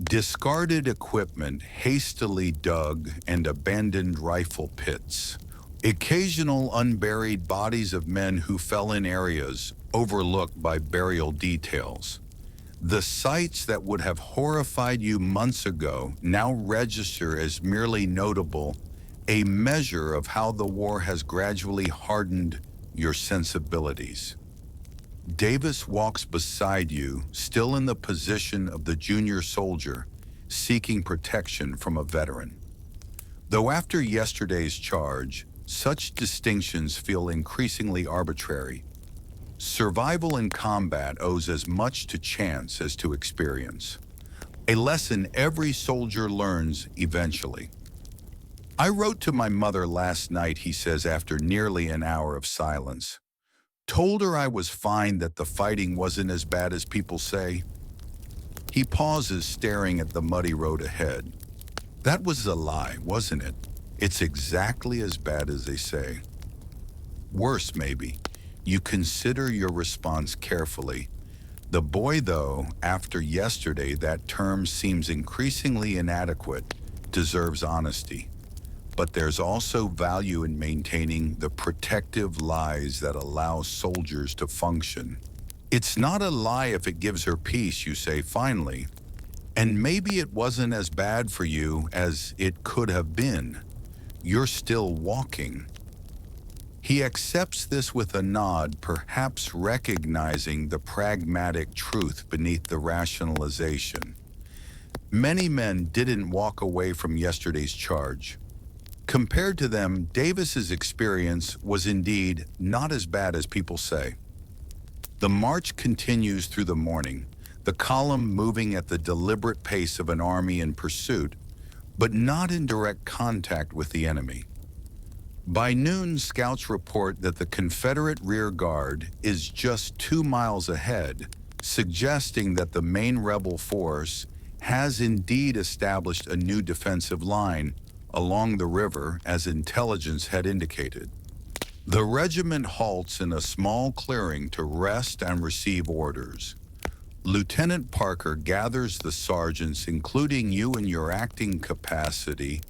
Discarded equipment, hastily dug and abandoned rifle pits. Occasional unburied bodies of men who fell in areas overlooked by burial details. The sights that would have horrified you months ago now register as merely notable, a measure of how the war has gradually hardened your sensibilities. Davis walks beside you, still in the position of the junior soldier, seeking protection from a veteran. Though after yesterday's charge, such distinctions feel increasingly arbitrary. Survival in combat owes as much to chance as to experience. A lesson every soldier learns eventually. I wrote to my mother last night, he says after nearly an hour of silence. Told her I was fine, that the fighting wasn't as bad as people say. He pauses, staring at the muddy road ahead. That was a lie, wasn't it? It's exactly as bad as they say. Worse, maybe. You consider your response carefully. The boy, though, after yesterday, that term seems increasingly inadequate, deserves honesty. But there's also value in maintaining the protective lies that allow soldiers to function. It's not a lie if it gives her peace, you say finally. And maybe it wasn't as bad for you as it could have been. You're still walking. He accepts this with a nod, perhaps recognizing the pragmatic truth beneath the rationalization. Many men didn't walk away from yesterday's charge. Compared to them, Davis's experience was indeed not as bad as people say. The march continues through the morning, the column moving at the deliberate pace of an army in pursuit, but not in direct contact with the enemy. By noon, scouts report that the Confederate rear guard is just 2 miles ahead, suggesting that the main rebel force has indeed established a new defensive line along the river, as intelligence had indicated. The regiment halts in a small clearing to rest and receive orders. Lieutenant Parker gathers the sergeants, including you in your acting capacity,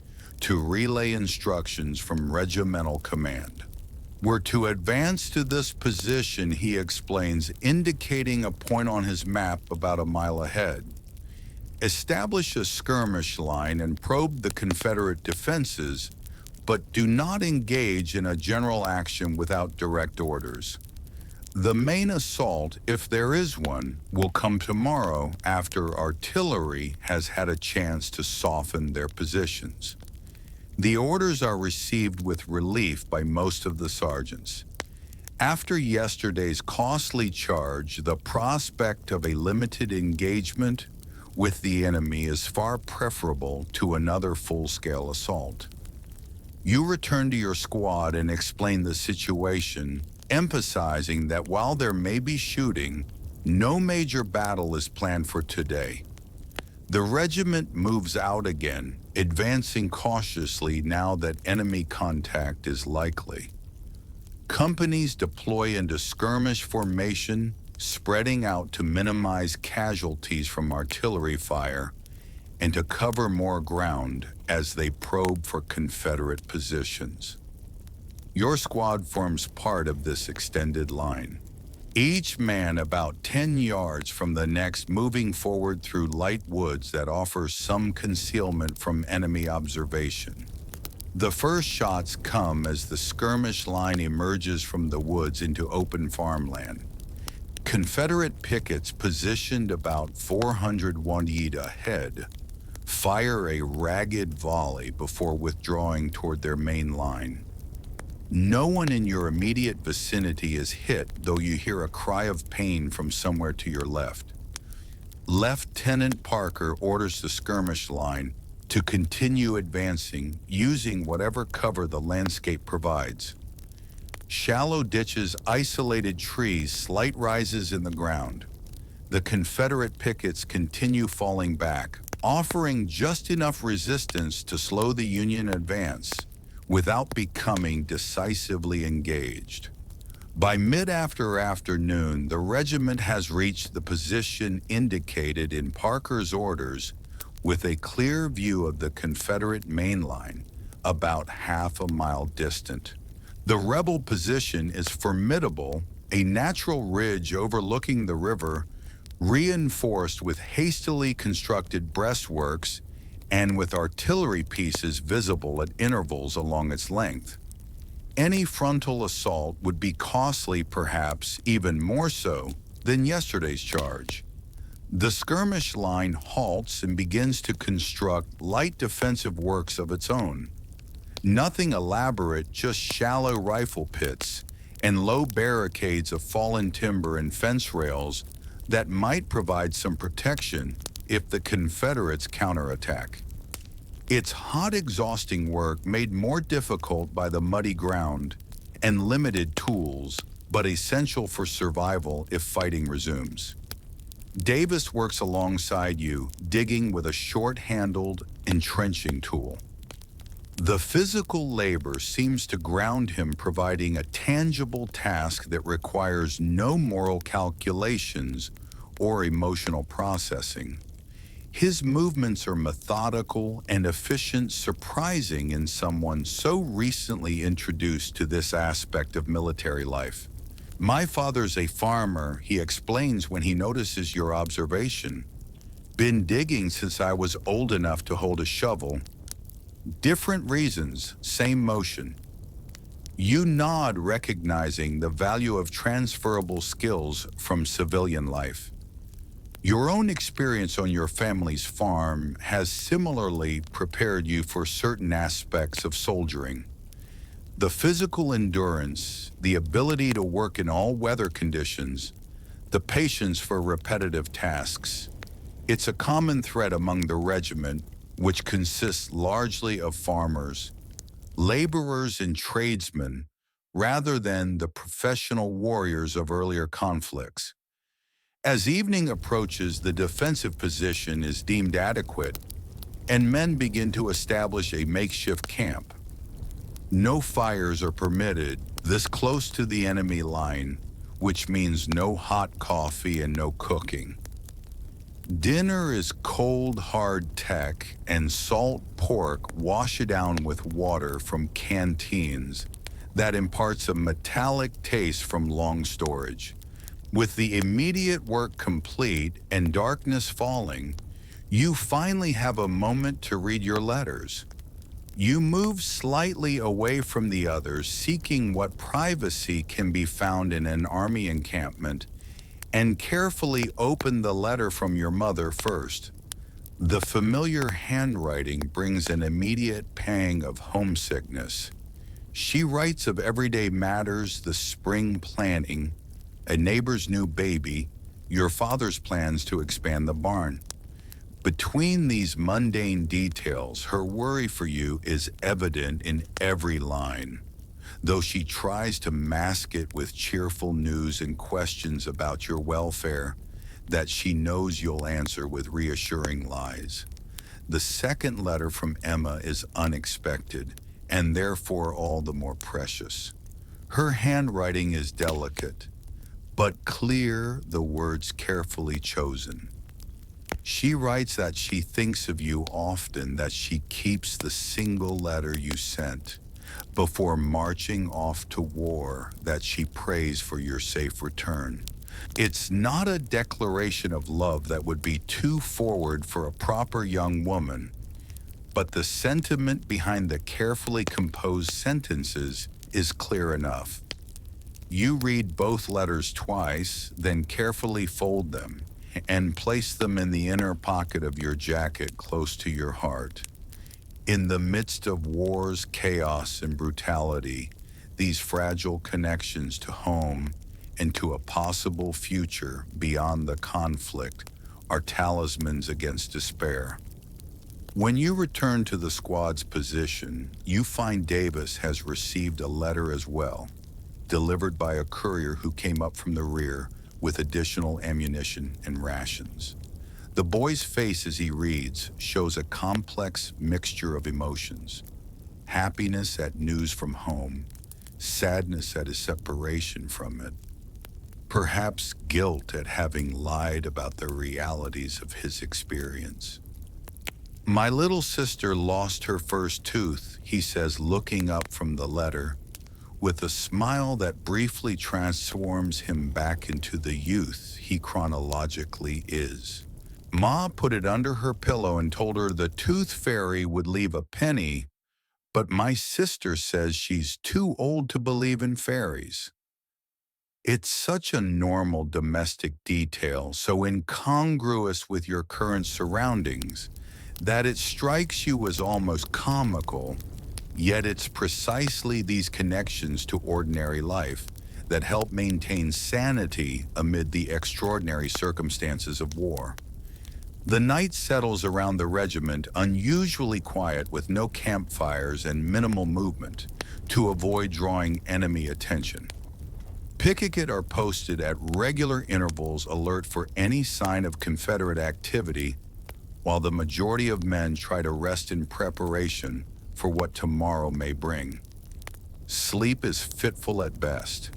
to relay instructions from regimental command. We're to advance to this position, he explains, indicating a point on his map about a mile ahead. Establish a skirmish line and probe the Confederate defenses, but do not engage in a general action without direct orders. The main assault, if there is one, will come tomorrow after artillery has had a chance to soften their positions. The orders are received with relief by most of the sergeants. After yesterday's costly charge, the prospect of a limited engagement with the enemy is far preferable to another full-scale assault. You return to your squad and explain the situation, emphasizing that while there may be shooting, no major battle is planned for today. The regiment moves out again, advancing cautiously now that enemy contact is likely. Companies deploy into skirmish formation, spreading out to minimize casualties from artillery fire and to cover more ground as they probe for Confederate positions. Your squad forms part of this extended line. Each man about 10 yards from the next, moving forward through light woods that offers some concealment from enemy observation. The first shots come as the skirmish line emerges from the woods into open farmland. Confederate pickets positioned about 400 feet ahead fire a ragged volley before withdrawing toward their main line. No one in your immediate vicinity is hit, though you hear a cry of pain from somewhere to your left. Lieutenant Parker orders the skirmish line to continue advancing, using whatever cover the landscape provides. Shallow ditches, isolated trees, slight rises in the ground. The Confederate pickets continue falling back, offering just enough resistance to slow the Union advance without becoming decisively engaged. By mid-afternoon, the regiment has reached the position indicated in Parker's orders with a clear view of the Confederate main line, about half a mile distant. The rebel position is formidable, a natural ridge overlooking the river, reinforced with hastily constructed breastworks and with artillery pieces visible at intervals along its length. Any frontal assault would be costly, perhaps even more so than yesterday's charge. The skirmish line halts and begins to construct light defensive works of its own. Nothing elaborate, just shallow rifle pits and low barricades of fallen timber and fence rails that might provide some protection if the Confederates counterattack. It's hot, exhausting work made more difficult by the muddy ground and limited tools, but essential for survival if fighting resumes. Davis works alongside you, digging with a short-handled entrenching tool. The physical labor seems to ground him, providing a tangible task that requires no moral calculations or emotional processing. His movements are methodical and efficient, surprising in someone so recently introduced to this aspect of military life. "My father's a farmer," he explains when he notices your observation. "Been digging since I was old enough to hold a shovel." Different reasons, same motion. You nod, recognizing the value of transferable skills from civilian life. Your own experience on your family's farm has similarly prepared you for certain aspects of soldiering. The physical endurance, the ability to work in all weather conditions, the patience for repetitive tasks. It's a common thread among the regiment, which consists largely of farmers, laborers, and tradesmen, rather than the professional warriors of earlier conflicts. As evening approaches, the defensive position is deemed adequate, and men begin to establish a makeshift camp. No fires are permitted this close to the enemy line, which means no hot coffee and no cooking. Dinner is cold, hard tech and salt pork washed down with water from canteens that imparts a metallic taste from long storage. With the immediate work complete and darkness falling, you finally have a moment to read your letters. You move slightly away from the others, seeking what privacy can be found in an army encampment, and carefully open the letter from your mother first. The familiar handwriting brings an immediate pang of homesickness. She writes of everyday matters, the spring planting, a neighbor's new baby, your father's plans to expand the barn. Between these mundane details, her worry for you is evident in every line, though she tries to mask it with cheerful news and questions about your welfare that she knows you'll answer with reassuring lies. The second letter from Emma is unexpected, and therefore all the more precious. Her handwriting is delicate, but clear, the words carefully chosen. She writes that she thinks of you often, that she keeps the single letter you sent before marching off to war, that she prays for your safe return. It's not a declaration of love that would be too forward for a proper young woman, but the sentiment behind the carefully composed sentences is clear enough. You read both letters twice, then carefully fold them and place them in the inner pocket of your jacket close to your heart. In the midst of wars, chaos, and brutality, these fragile connections to home and to a possible future beyond the conflict are talismans against despair. When you return to the squad's position, you find Davis has received a letter as well, delivered by a courier who came up from the rear with additional ammunition and rations. The boy's face as he reads shows a complex mixture of emotions: happiness at news from home, sadness at his separation from it, perhaps guilt at having lied about the realities of his experience. "My little sister lost her first tooth," he says, looking up from the letter, with a smile that briefly transforms him back into the youth he chronologically is. "Ma put it under her pillow and told her the tooth fairy would leave a penny But my sister says she's too old to believe in fairies. It's such a normal domestic detail, so incongruous with your current surroundings, that it strikes you as almost comical, yet it's precisely these connections to ordinary life that help maintain sanity amid the extraordinary circumstances of war. The night settles around the regiment unusually quiet with no campfires and minimal movement to avoid drawing enemy attention. Picket are posted at regular intervals alert for any sign of Confederate activity, while the majority of men try to rest in preparation for what tomorrow may bring. Sleep is fitful at best.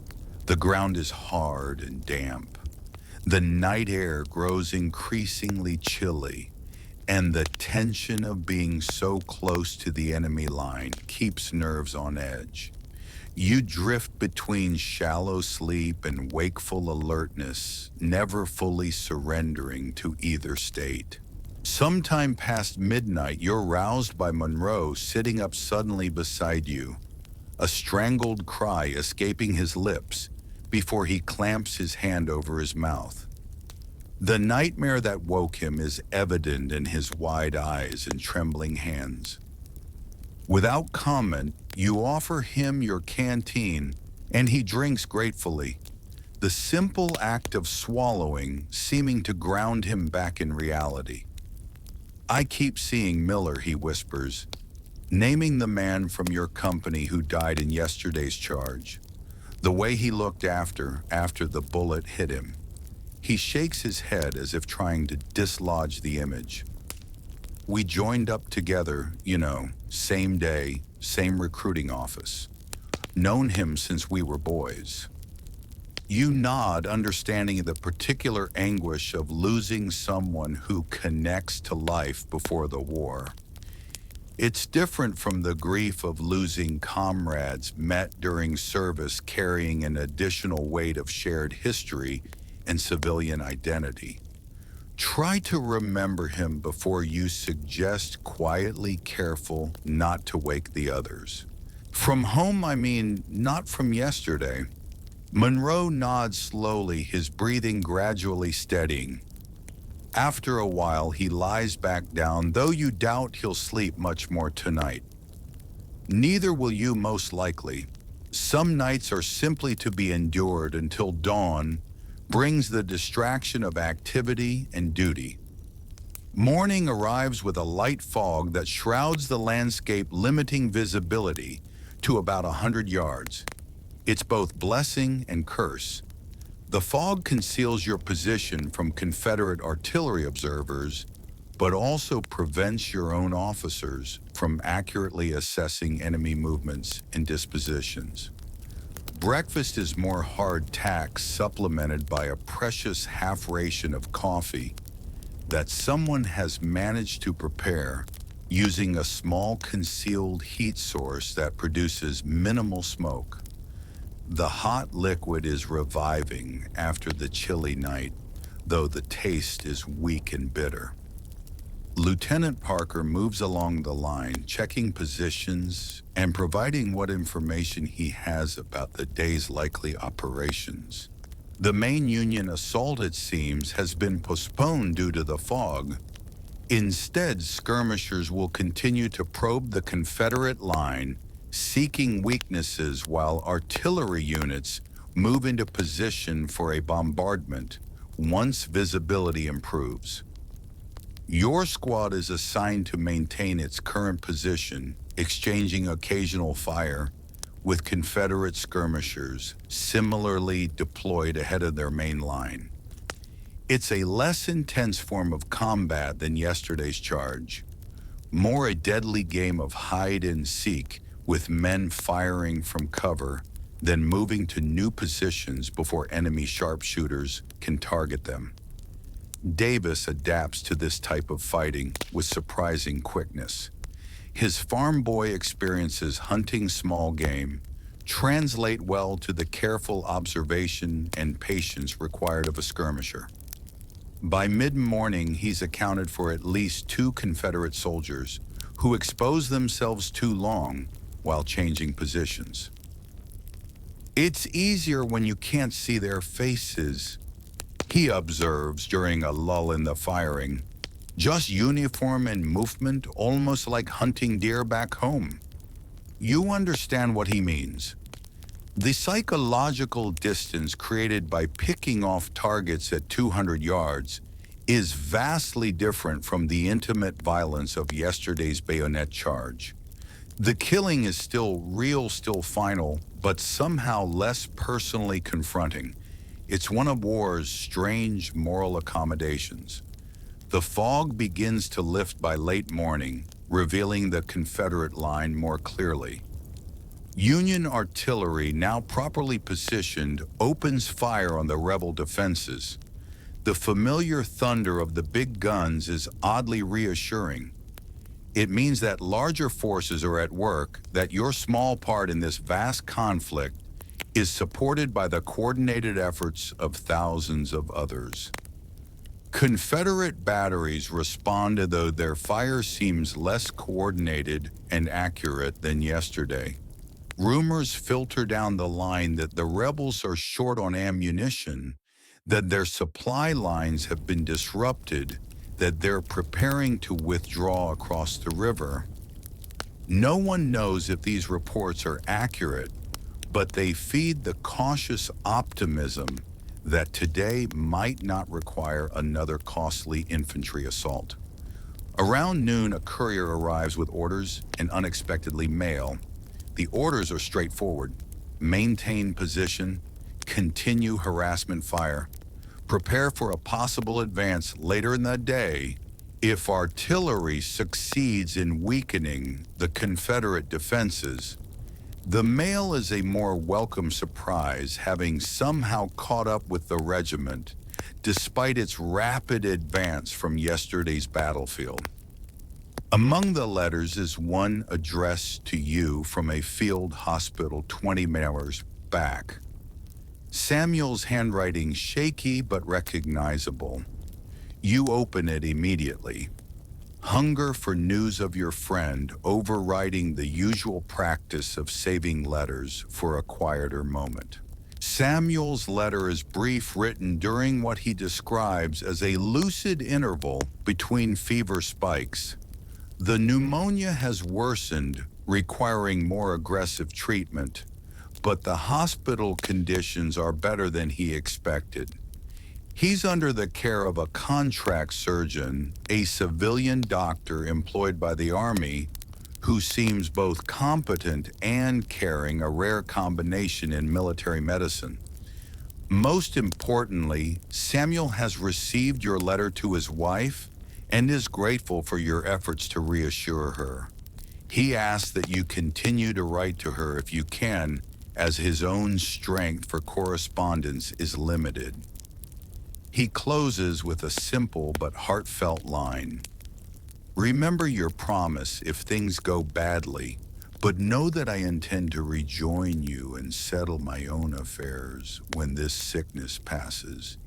The ground is hard and damp. The night air grows increasingly chilly, and the tension of being so close to the enemy line keeps nerves on edge. You drift between shallow sleep and wakeful alertness, never fully surrendering to either state. Sometime past midnight, you're roused by Monroe sitting up suddenly beside you, a strangled cry escaping his lips before he clamps his hand over his mouth. The nightmare that woke him is evident in his wide eyes and trembling hands. Without comment, you offer him your canteen, and he drinks gratefully, the simple act of swallowing seeming to ground him back in reality. "I keep seeing Miller," he whispers, naming the man from your company who died in yesterday's charge. The way he looked after the bullet hit him. He shakes his head as if trying to dislodge the image. "We joined up together, same day, same recruiting office. Known him since we were boys." You nod, understanding the particular anguish of losing someone who connects to life before the war. It's different from the grief of losing comrades met during service, carrying an additional weight of shared history and civilian identity. Try to remember him before you suggest, quietly careful not to wake the others. "From home, I mean, not from yesterday." Monroe nods slowly, his breathing gradually steadying. After a while, he lies back down, though you doubt he'll sleep much more tonight. Neither will you, most likely. Some nights are simply to be endured until dawn brings the distraction of activity and duty. Morning arrives with a light fog that shrouds the landscape, limiting visibility to about 100 yards. It's both blessing and curse. The fog conceals your position from Confederate artillery observers, but also prevents your own officers from accurately assessing enemy movements and dispositions. Breakfast is more hardtack, supplemented by a precious half ration of coffee that someone has managed to prepare using a small concealed heat source that produces minimal smoke. The hot liquid is reviving after the chilly night, though the taste is weak and bitter. Lieutenant Parker moves along the line, checking positions and providing what information he has about the day's likely operations. The main Union assault, it seems, has been postponed due to the fog. Instead, skirmishers will continue to probe the Confederate line, seeking weaknesses while artillery units move into position for a bombardment once visibility improves. Your squad is assigned to maintain its current position, exchanging occasional fire with Confederate skirmishers similarly deployed ahead of their main line. It's a less intense form of combat than yesterday's charge, more a deadly game of hide and seek, with men firing from cover, then moving to new positions before enemy sharpshooters can target them. Davis adapts to this type of fighting with surprising quickness. His farm boy experiences hunting small game translate well to the careful observation and patience required of a skirmisher. By mid-morning, he's accounted for at least 2 Confederate soldiers who expose themselves too long while changing positions. It's easier when you can't see their faces, he observes during a lull in the firing. Just uniform and movement, almost like hunting deer back home. You understand what he means. The psychological distance created by picking off targets at 200 yards is vastly different from the intimate violence of yesterday's bayonet charge. The killing is still real, still final, but somehow less personally confronting. It's one of war's strange moral accommodations. The fog begins to lift by late morning, revealing the Confederate line more clearly. Union artillery, now properly positioned, opens fire on the rebel defenses. The familiar thunder of the big guns is oddly reassuring. It means that larger forces are at work, that your small part in this vast conflict is supported by the coordinated efforts of thousands of others. Confederate batteries responded, though their fire seems less coordinated and accurate than yesterday. Rumors filter down the line that the rebels are short on ammunition, that their supply lines have been disrupted, that they're preparing to withdraw across the river. No one knows if these reports are accurate, but they feed the cautious optimism that today might not require another costly infantry assault. Around noon, a courier arrives with orders and unexpectedly mail. The orders are straightforward. Maintain position, continue harassment fire, prepare for a possible advance later in the day if artillery succeeds in weakening the Confederate defenses. The mail is a more welcome surprise, having somehow caught up with the regiment, despite its rapid advance from yesterday's battlefield. Among the letters is one addressed to you from a field hospital 20 miles back. Samuel's handwriting shaky but recognizable. You open it immediately. Hunger for news of your friend overriding the usual practice of saving letters for a quieter moment. Samuel's letter is brief, written during what he describes as a lucid interval between fever spikes. The pneumonia has worsened, requiring more aggressive treatment, but the hospital conditions are better than he expected. He's under the care of a contract surgeon, a civilian doctor employed by the Army, who seems both competent and caring, a rare combination in military medicine. Most importantly, Samuel has received your letter to his wife and is grateful for your efforts to reassure her. He asks that you continue to write to her if you can, as his own strength for correspondence is limited. He closes with a simple but heartfelt line. Remember your promise if things go badly, but know that I intend to rejoin you and settle my own affairs when this sickness passes.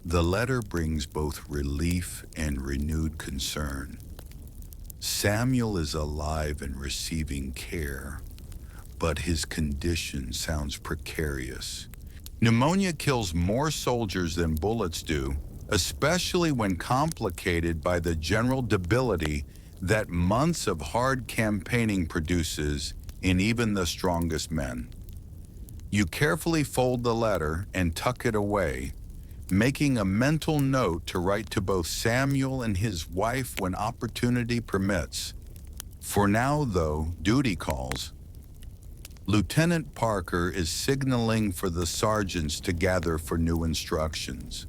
The letter brings both relief and renewed concern. Samuel is alive and receiving care, but his condition sounds precarious. Pneumonia kills more soldiers than bullets do, especially when complicated by the general debility that months of hard campaigning produces in even the strongest men. You carefully fold the letter and tuck it away, making a mental note to write to both Samuel and his wife when opportunity permits. For now, though, duty calls. Lieutenant Parker is signaling for the sergeants to gather for new instructions.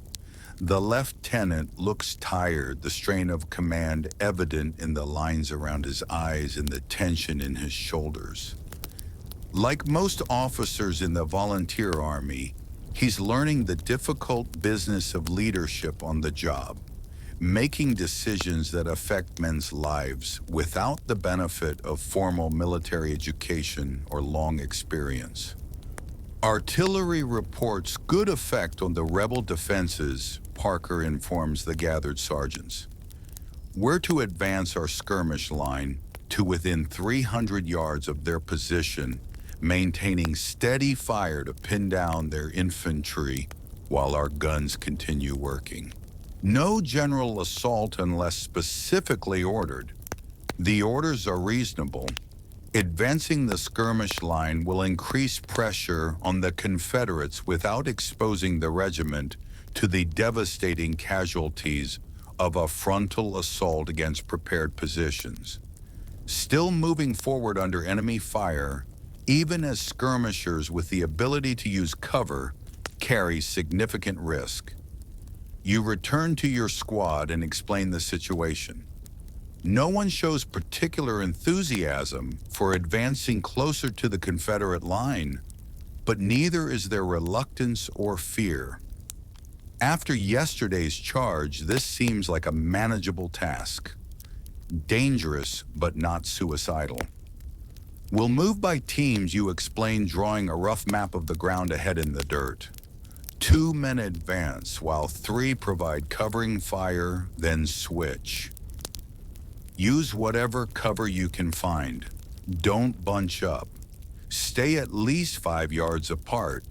The lieutenant looks tired, the strain of command evident in the lines around his eyes and the tension in his shoulders. Like most officers in the volunteer army, he's learning the difficult business of leadership on the job, making decisions that affect men's lives without the benefit of formal military education or long experience. Artillery reports good effect on the rebel defenses, Parker informs the gathered sergeants. We're to advance our skirmish line, to within 300 yards of their position, maintaining steady fire to pin down their infantry while our guns continue working. No general assault unless specifically ordered. The orders are reasonable. Advancing the skirmish line will increase pressure on the Confederates without exposing the regiment to the devastating casualties of a frontal assault against prepared positions. Still moving forward under enemy fire, even as skirmishers with the ability to use cover carry significant risk. You return to your squad and explain the situation. No one shows particular enthusiasm for advancing closer to the Confederate line, but neither is there reluctance or fear. After yesterday's charge, this seems like a manageable task. Dangerous, but not suicidal. We'll move by teams, you explain, drawing a rough map of the ground ahead in the dirt. 2 men advance, while 3 provide covering fire, then switch. Use whatever cover you can find. Don't bunch up. Stay at least 5 yards apart.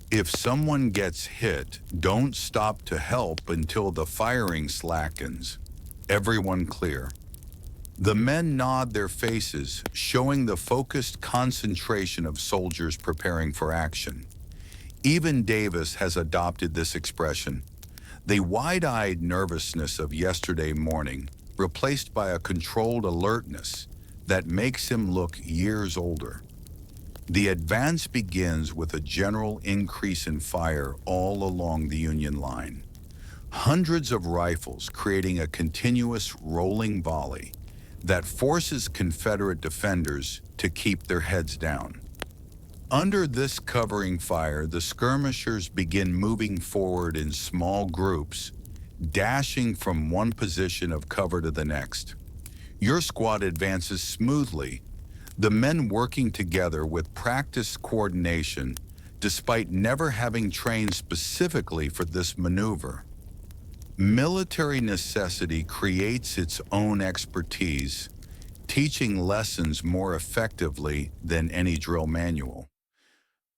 If someone gets hit, don't stop to help until the firing slackens. Everyone clear. The men nod their faces, showing the focused concentration of soldiers preparing for action. Even Davis has adopted this expression. The wide-eyed nervousness of yesterday morning, replaced by a controlled alertness that makes him look years older. The advance begins with a general increase in fire all along the Union line. Hundreds of rifles creating a continuous rolling volley that forces Confederate defenders to keep their heads down. Under this covering fire, the skirmishers begin moving forward in small groups, dashing from one position of cover to the next. Your squad advances smoothly, the men working together with practiced coordination, despite never having trained specifically for this maneuver. Military necessity creates its own expertise, teaching lessons more effectively than any drill manual.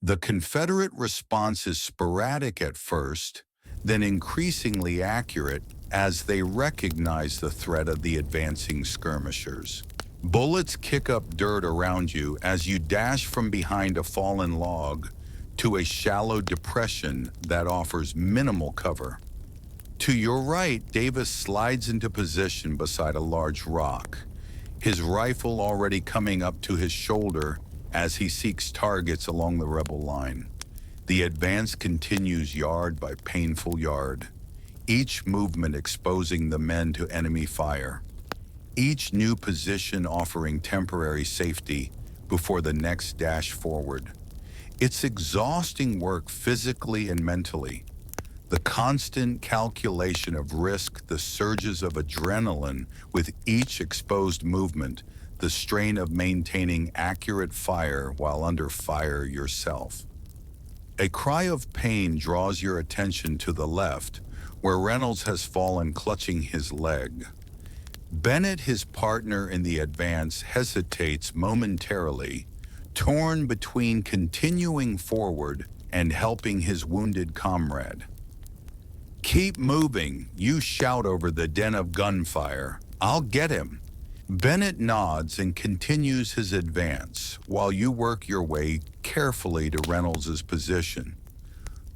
The Confederate response is sporadic at first, then increasingly accurate as they recognize the threat of the advancing skirmishers. Bullets kick up dirt around you as you dash from behind a fallen log to a shallow depression that offers minimal cover. To your right, Davis slides into position beside a large rock, his rifle already coming up to his shoulder as he seeks targets along the rebel line. The advance continues yard by painful yard, each movement exposing the men to enemy fire, each new position offering temporary safety before the next dash forward. It's exhausting work physically and mentally. The constant calculation of risk, the surges of adrenaline with each exposed movement, the strain of maintaining accurate fire while under fire yourself. A cry of pain draws your attention to the left, where Reynolds has fallen clutching his leg. Bennett, his partner in the advance, hesitates momentarily, torn between continuing forward and helping his wounded comrade. "Keep moving," you shout over the din of gunfire. "I'll get him." Bennett nods and continues his advance while you work your way carefully to Reynolds' position.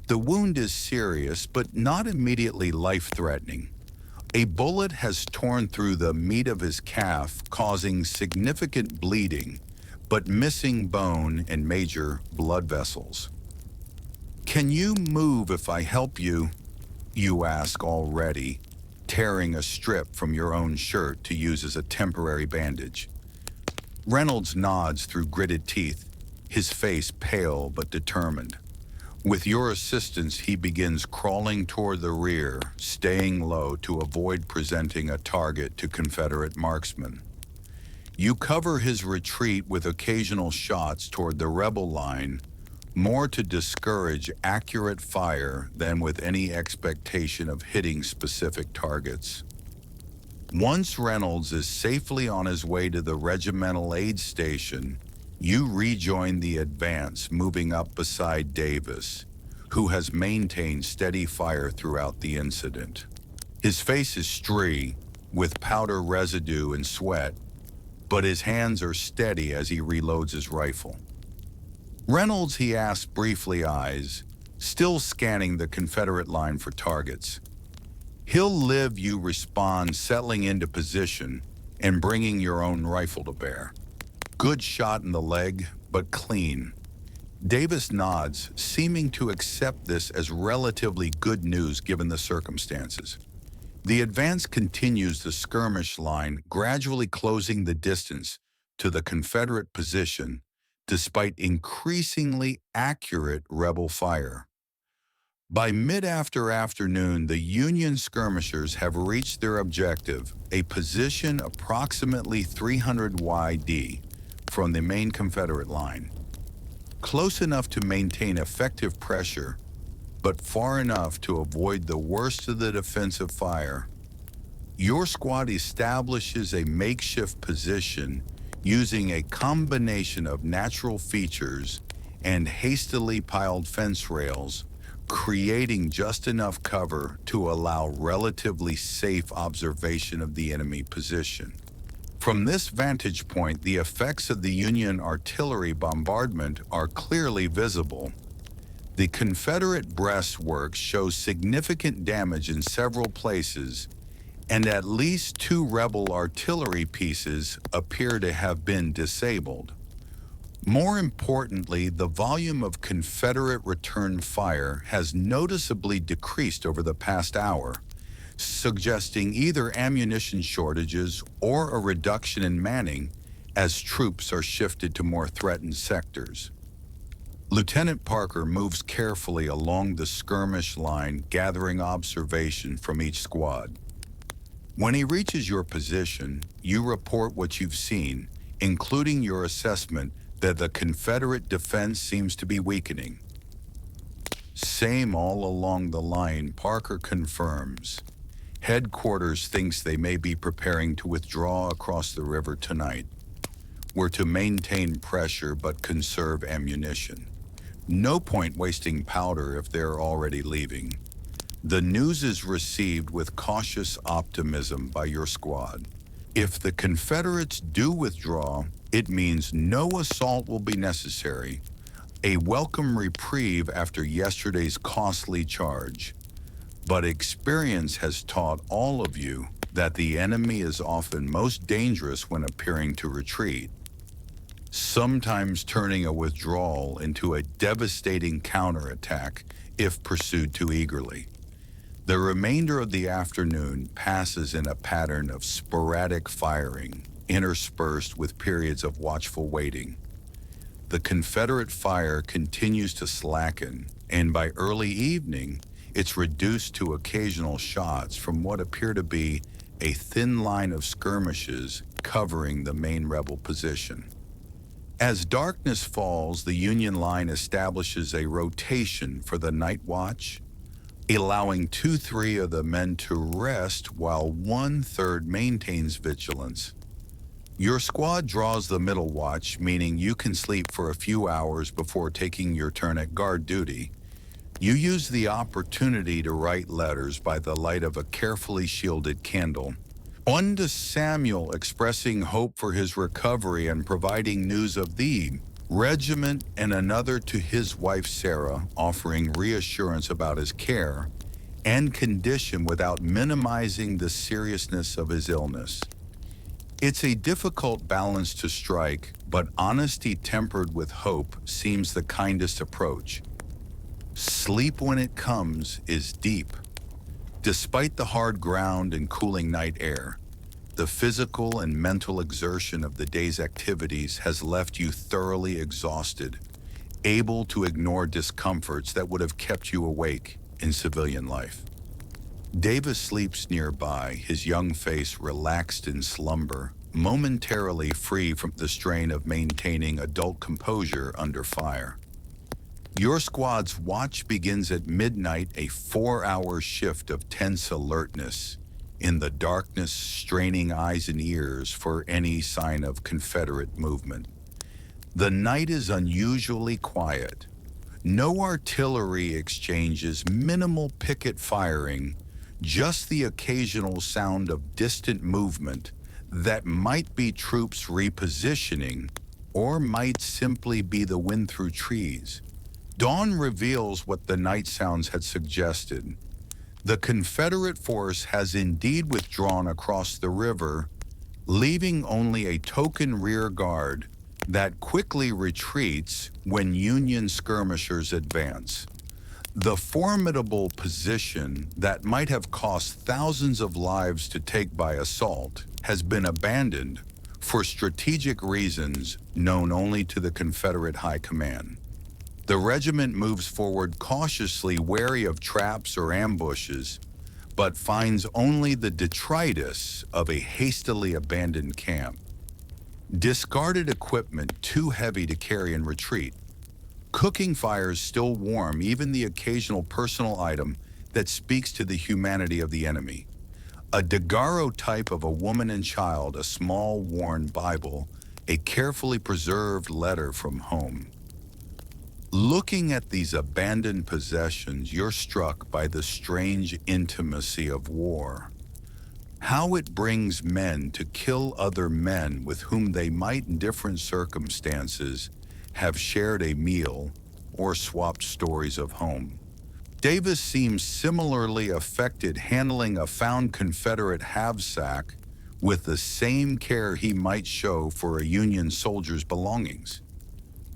The wound is serious, but not immediately life-threatening. A bullet has torn through the meat of his calf, causing significant bleeding, but missing bone and major blood vessels. "Can you move if I help you?" you ask, already tearing a strip from your own shirt to use as a temporary bandage. Reynolds nods through gritted teeth, his face pale but determined. With your assistance, he begins crawling toward the rear, staying low to avoid presenting a target to Confederate marksmen. You cover his retreat with occasional shots toward the rebel line, more to discourage accurate fire than with any expectation of hitting specific targets. Once Reynolds is safely on his way to the regimental aid station, you rejoin the advance, moving up beside Davis, who has maintained steady fire throughout the incident. His face is streaked with powder residue and sweat, but his hands are steady as he reloads his rifle. Reynolds, he asks, briefly eyes, still scanning the Confederate line for targets. He'll live, you respond, settling into position and bringing your own rifle to bear. Good shot in the leg, but clean. Davis nods, seeming to accept this as relatively good news given the circumstances. The advance continues the skirmish line, gradually closing the distance to the Confederate position despite increasingly accurate rebel fire. By mid-afternoon, the Union skirmishers have reached their objective, a position approximately 300 YD from the main Confederate line. Close enough to maintain effective pressure, but far enough to avoid the worst of the defensive fire. Your squad establishes a makeshift position using a combination of natural features and hastily piled fence rails, creating just enough cover to allow relatively safe observation of the enemy position. From this vantage point, the effects of the Union artillery bombardment are clearly visible. The Confederate breastworks show significant damage in several places, and at least 2 rebel artillery pieces appear to have been disabled. More importantly, the volume of Confederate return fire has noticeably decreased over the past hour, suggesting either ammunition shortages or a reduction in manning as troops are shifted to more threatened sectors. Lieutenant Parker moves carefully along the skirmish line, gathering observation from each squad. When he reaches your position, you report what you've seen, including your assessment that the Confederate defense seems to be weakening. Same all along the line, Parker confirms. Headquarters thinks they may be preparing to withdraw across the river tonight. We're to maintain pressure but conserve ammunition. No point wasting powder if they're already leaving. The news is received with cautious optimism by your squad. If the Confederates do withdraw, it means no assault will be necessary, a welcome reprieve after yesterday's costly charge. But experience has taught all of you that the enemy is often most dangerous when appearing to retreat, sometimes turning a withdrawal into a devastating counterattack if pursued too eagerly. The remainder of the afternoon passes in a pattern of sporadic firing, interspersed with periods of watchful waiting. The Confederate fire continues to slacken, and by early evening, it's reduced to occasional shots from what appear to be a thin line of skirmishes covering the main rebel position. As darkness falls, the Union line establishes a rotation for the night watch, allowing 2-3 of the men to rest while 1/3 maintains vigilance. Your squad draws the middle watch, meaning you can sleep for a few hours before taking your turn at guard duty. You use the opportunity to write letters by the light of a carefully shielded candle. One to Samuel, expressing hope for his recovery and providing news of the regiment, and another to his wife Sarah, offering reassurance about his care and condition without minimizing the seriousness of his illness. It's a difficult balance to strike, but honesty tempered with hope seems the kindest approach. Sleep when it comes is deep. Despite the hard ground and cooling night air, the physical and mental exertion of the day's activities has left you thoroughly exhausted, able to ignore discomforts that would have kept you awake in civilian life. Davis sleeps nearby, his young face relaxed in slumber, momentarily free from the strain of maintaining adult composure under fire. Your squad's watch begins at midnight, a 4-hour shift of tense alertness, in the darkness, straining eyes and ears for any sign of Confederate movement. The night is unusually quiet. No artillery exchanges, minimal picket firing, just the occasional sound of distant movement that might be troops repositioning or might simply be the wind through trees. Dawn reveals what the night sounds had suggested. The Confederate force has indeed withdrawn across the river, leaving only a token rear guard that quickly retreats when Union skirmishers advance. The formidable position that might have cost thousands of lives to take by assault has been abandoned for strategic reasons known only to the Confederate High Command. The regiment moves forward cautiously, wary of traps or ambushes, but finds only the detritus of a hastily abandoned camp. Discarded equipment too heavy to carry and retreat. Cooking fires still warm, even the occasional personal item that speaks to the humanity of the enemy. A daguerreotype of a woman and child, a small worn Bible, a carefully preserved letter from home. Looking at these abandoned possessions, you're struck by the strange intimacy of war. How it brings men to kill other men with whom they might, in different circumstances, have shared a meal or swapped stories of home. Davis seems similarly affected, handling a found Confederate haversack with the same care he might show for a Union soldier's belongings.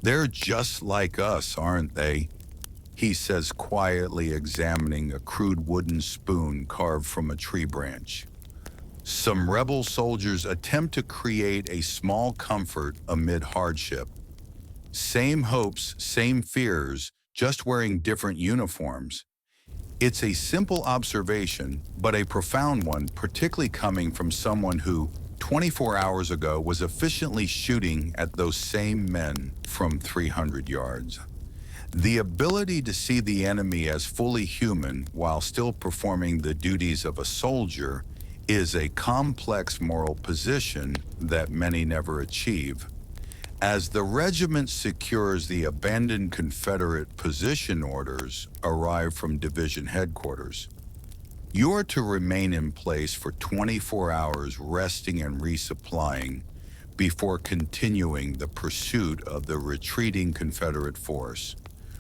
"They're just like us, aren't they?" he says, quietly examining a crude wooden spoon carved from a tree branch. Some rebel soldiers attempt to create a small comfort amid hardship. Same hopes, same fears, just wearing different uniforms. It's a simple observation, but a profound one, particularly coming from someone who, 24 hours ago, was efficiently shooting at those same men from 300 yards. The ability to see the enemy as fully human while still performing the duties of a soldier is a complex moral position that many never achieve. As the regiment secures the abandoned Confederate position orders arrive from division headquarters, you are to remain in place for 24 hours, resting and resupplying before continuing the pursuit of the retreating Confederate force.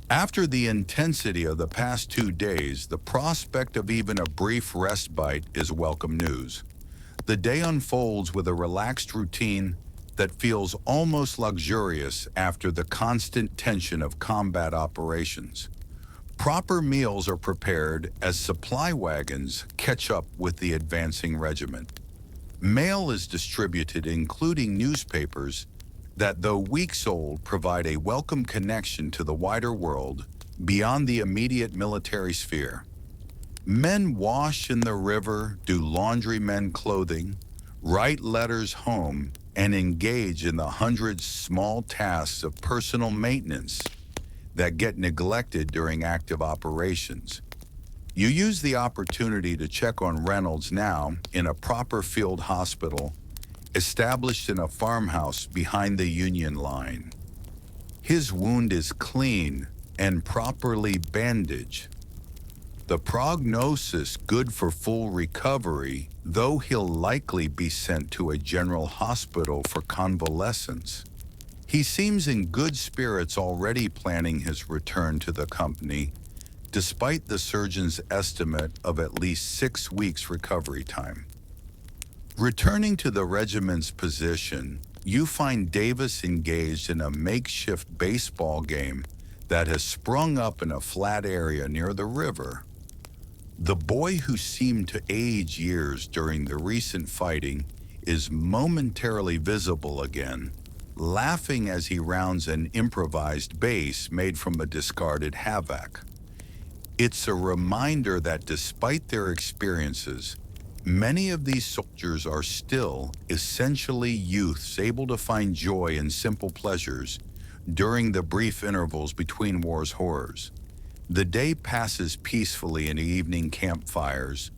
After the intensity of the past 2 days, the prospect of even a brief respite is welcome news. The day unfolds with a relaxed routine that feels almost luxurious after the constant tension of combat operations. Proper meals are prepared as supply wagons catch up with the advancing regiment. Mail is distributed, including newspapers that, though weeks old, provide a welcome connection to the wider world beyond the immediate military sphere. Men wash in the river, do laundry men clothing, write letters home, and engage in the hundreds small tasks of personal maintenance that get neglected during active operations. You use the opportunity to check on Reynolds, now in a proper field hospital, established in a farmhouse behind the Union line. His wound is clean and properly bandaged. The prognosis good for full recovery, though he'll likely be sent to a general hospital for convalescence. He seems in good spirits, already planning his return to the company, despite the surgeon's estimate of at least 6 weeks recovery time. Returning to the regiment's position, you find Davis engaged in a makeshift baseball game that has sprung up in a flat area near the river. The boy, who seemed to age years during the recent fighting, is momentarily visible again, laughing as he rounds an improvised base made from a discarded havoc. It's a reminder that despite their experiences, many of these soldiers are still essentially youths, able to find joy in simple pleasures during the brief intervals between war's horrors. The day passes peacefully in evening campfires,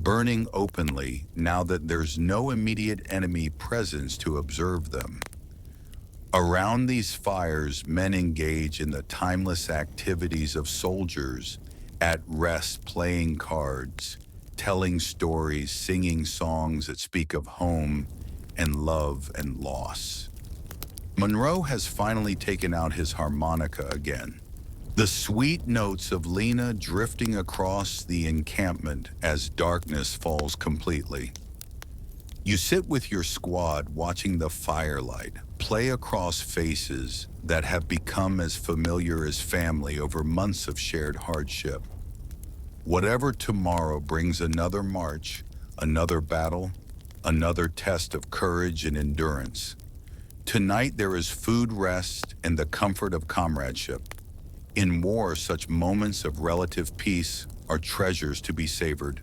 burning openly now that there's no immediate enemy presence to observe them. Around these fires, men engage in the timeless activities of soldiers, at rest playing cards, telling stories, singing songs that speak of home and love and loss. Monroe has finally taken out his harmonica again. The sweet notes of Lena drifting across the encampment as darkness falls completely. You sit with your squad watching the firelight play across faces that have become as familiar as family over months of shared hardship. Whatever tomorrow brings, another march, another battle, another test of courage and endurance. Tonight there is food, rest, and the comfort of comradeship. In war, such moments of relative peace are treasures to be savored,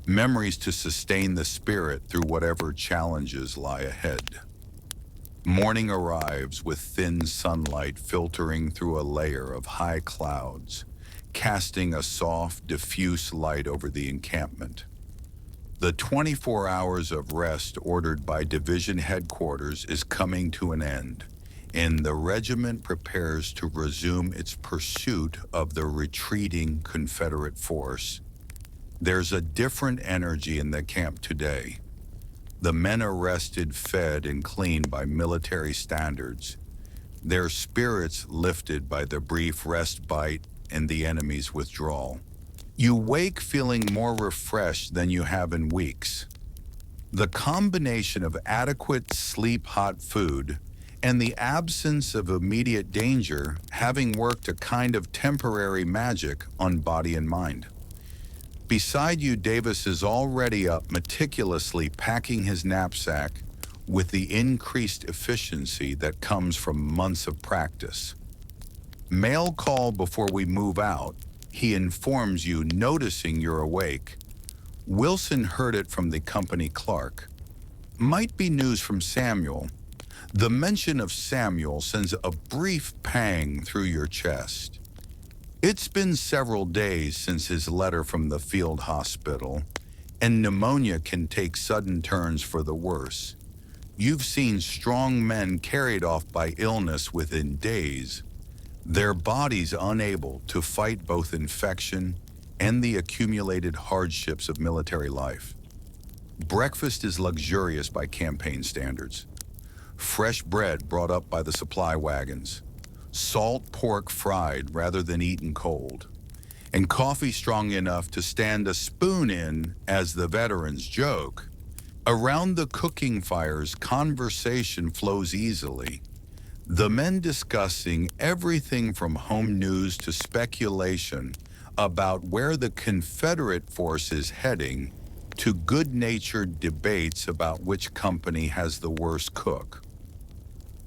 memories to sustain the spirit through whatever challenges lie ahead. Morning arrives with thin sunlight filtering through a layer of high clouds, casting a soft, diffuse light over the encampment. The 24 hours of rest ordered by division headquarters is coming to an end, and the regiment prepares to resume its pursuit of the retreating Confederate force. There's a different energy in the camp today. The men are rested, fed, and cleaned by military standards, their spirits lifted by the brief respite and the enemy's withdrawal. You wake feeling more refreshed than you have in weeks. The combination of adequate sleep, hot food, and the absence of immediate danger having worked a kind of temporary magic on body and mind. Beside you, Davis is already up, meticulously packing his knapsack with the increased efficiency that comes from months of practice. Mail call before we move out, he informs you, noticing you're awake. Wilson heard it from the company clerk. Might be news from Samuel. The mention of Samuel sends a brief pang through your chest. It's been several days since his letter from the field hospital, and pneumonia can take sudden turns for the worse. You've seen strong men carried off by illness within days, their bodies unable to fight both infection and the accumulated hardships of military life. Breakfast is luxurious by campaign standards. Fresh bread brought up by the supply wagons, salt pork fried rather than eaten cold, and coffee strong enough to stand a spoon in, as the veterans joke. Around the cooking fires, conversation flows easily, the men discussing everything from home news to speculation about where the Confederate force is heading, to good-natured debates about which company has the worst cook.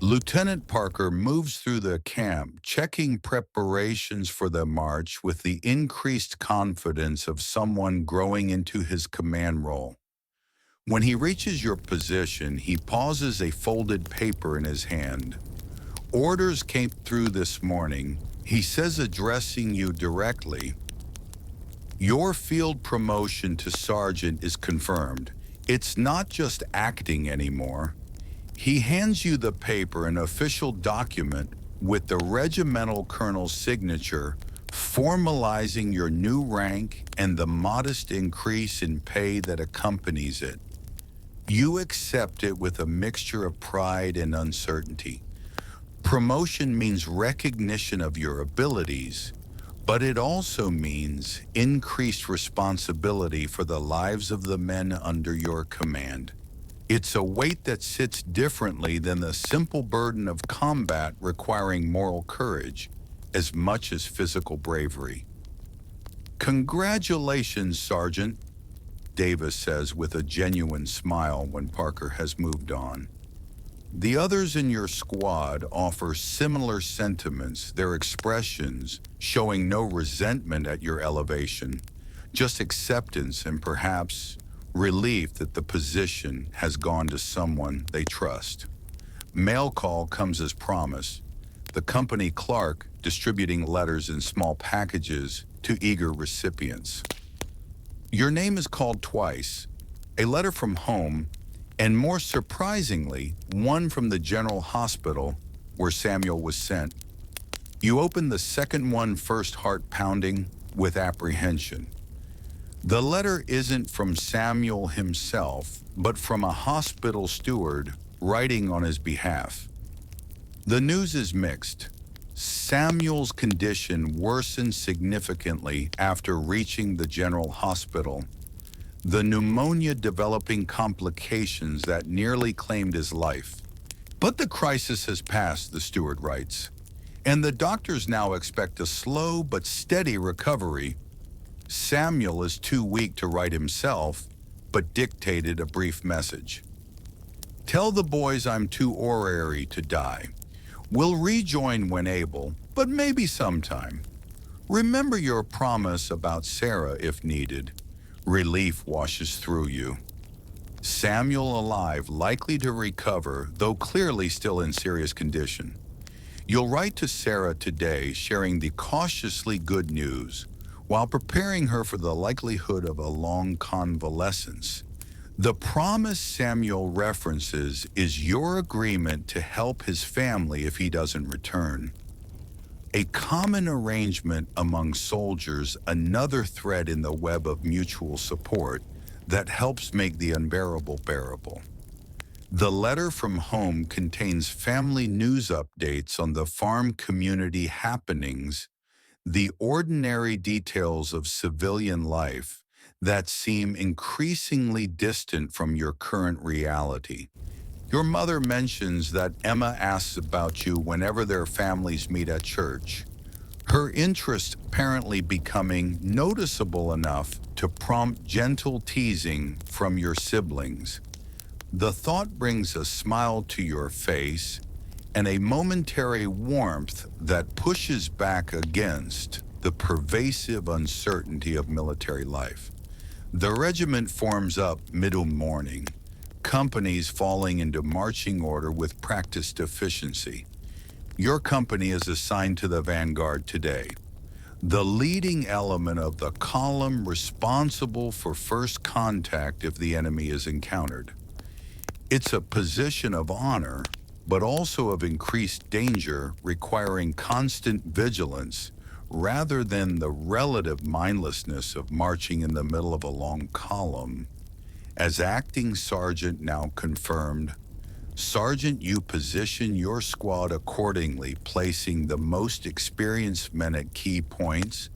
Lieutenant Parker moves through the camp, checking preparations for the march with the increased confidence of someone growing into his command role. When he reaches your position, he pauses, a folded paper in his hand. Orders came through this morning, he says, addressing you directly. Your field promotion to sergeant is confirmed. It's not just acting anymore. He hands you the paper, an official document with the regimental colonel's signature, formalizing your new rank and the modest increase in pay that accompanies it. You accept it with a mixture of pride and uncertainty. Promotion means recognition of your abilities, but it also means increased responsibility for the lives of the men under your command. It's a weight that sits differently than the simple burden of combat, requiring moral courage as much as physical bravery. Congratulations, Sergeant, Davis says with a genuine smile when Parker has moved on. The others in your squad offer similar sentiments, their expressions showing no resentment at your elevation, just acceptance and perhaps relief that the position has gone to someone they trust. Mail call comes as promised, the company clerk distributing letters in small packages to eager recipients. Your name is called twice, a letter from home, and more surprisingly, one from the general hospital where Samuel was sent. You open the second one first, heart pounding with apprehension. The letter isn't from Samuel himself, but from a hospital steward writing on his behalf. The news is mixed. Samuel's condition worsened significantly after reaching the general hospital, the pneumonia developing complications that nearly claimed his life. But the crisis has passed, the steward writes, and the doctors now expect a slow but steady recovery. Samuel is too weak to write himself, but dictated a brief message. Tell the boys I'm too orrery to die. We'll rejoin when able, but maybe sometime. Remember your promise about Sarah if needed. Relief washes through you. Samuel alive, likely to recover, though clearly still in serious condition. You'll write to Sarah today, sharing the cautiously good news, while preparing her for the likelihood of a long convalescence. The promise Samuel references is your agreement to help his family if he doesn't return. A common arrangement among soldiers, another thread in the web of mutual support that helps make the unbearable bearable. The letter from home contains family news updates on the farm community happenings, the ordinary details of civilian life that seem increasingly distant from your current reality. Your mother mentions that Emma asks about you whenever their families meet at church, her interest apparently becoming noticeable enough to prompt gentle teasing from your siblings. The thought brings a smile to your face and a momentary warmth that pushes back against the pervasive uncertainty of military life. The regiment forms up middle morning, companies falling into marching order with practiced efficiency. Your company is assigned to the vanguard today, the leading element of the column responsible for first contact if the enemy is encountered. It's a position of honor, but also of increased danger, requiring constant vigilance rather than the relative mindlessness of marching in the middle of a long column. As acting sergeant now confirmed, Sergeant, you position your squad accordingly, placing the most experienced men at key points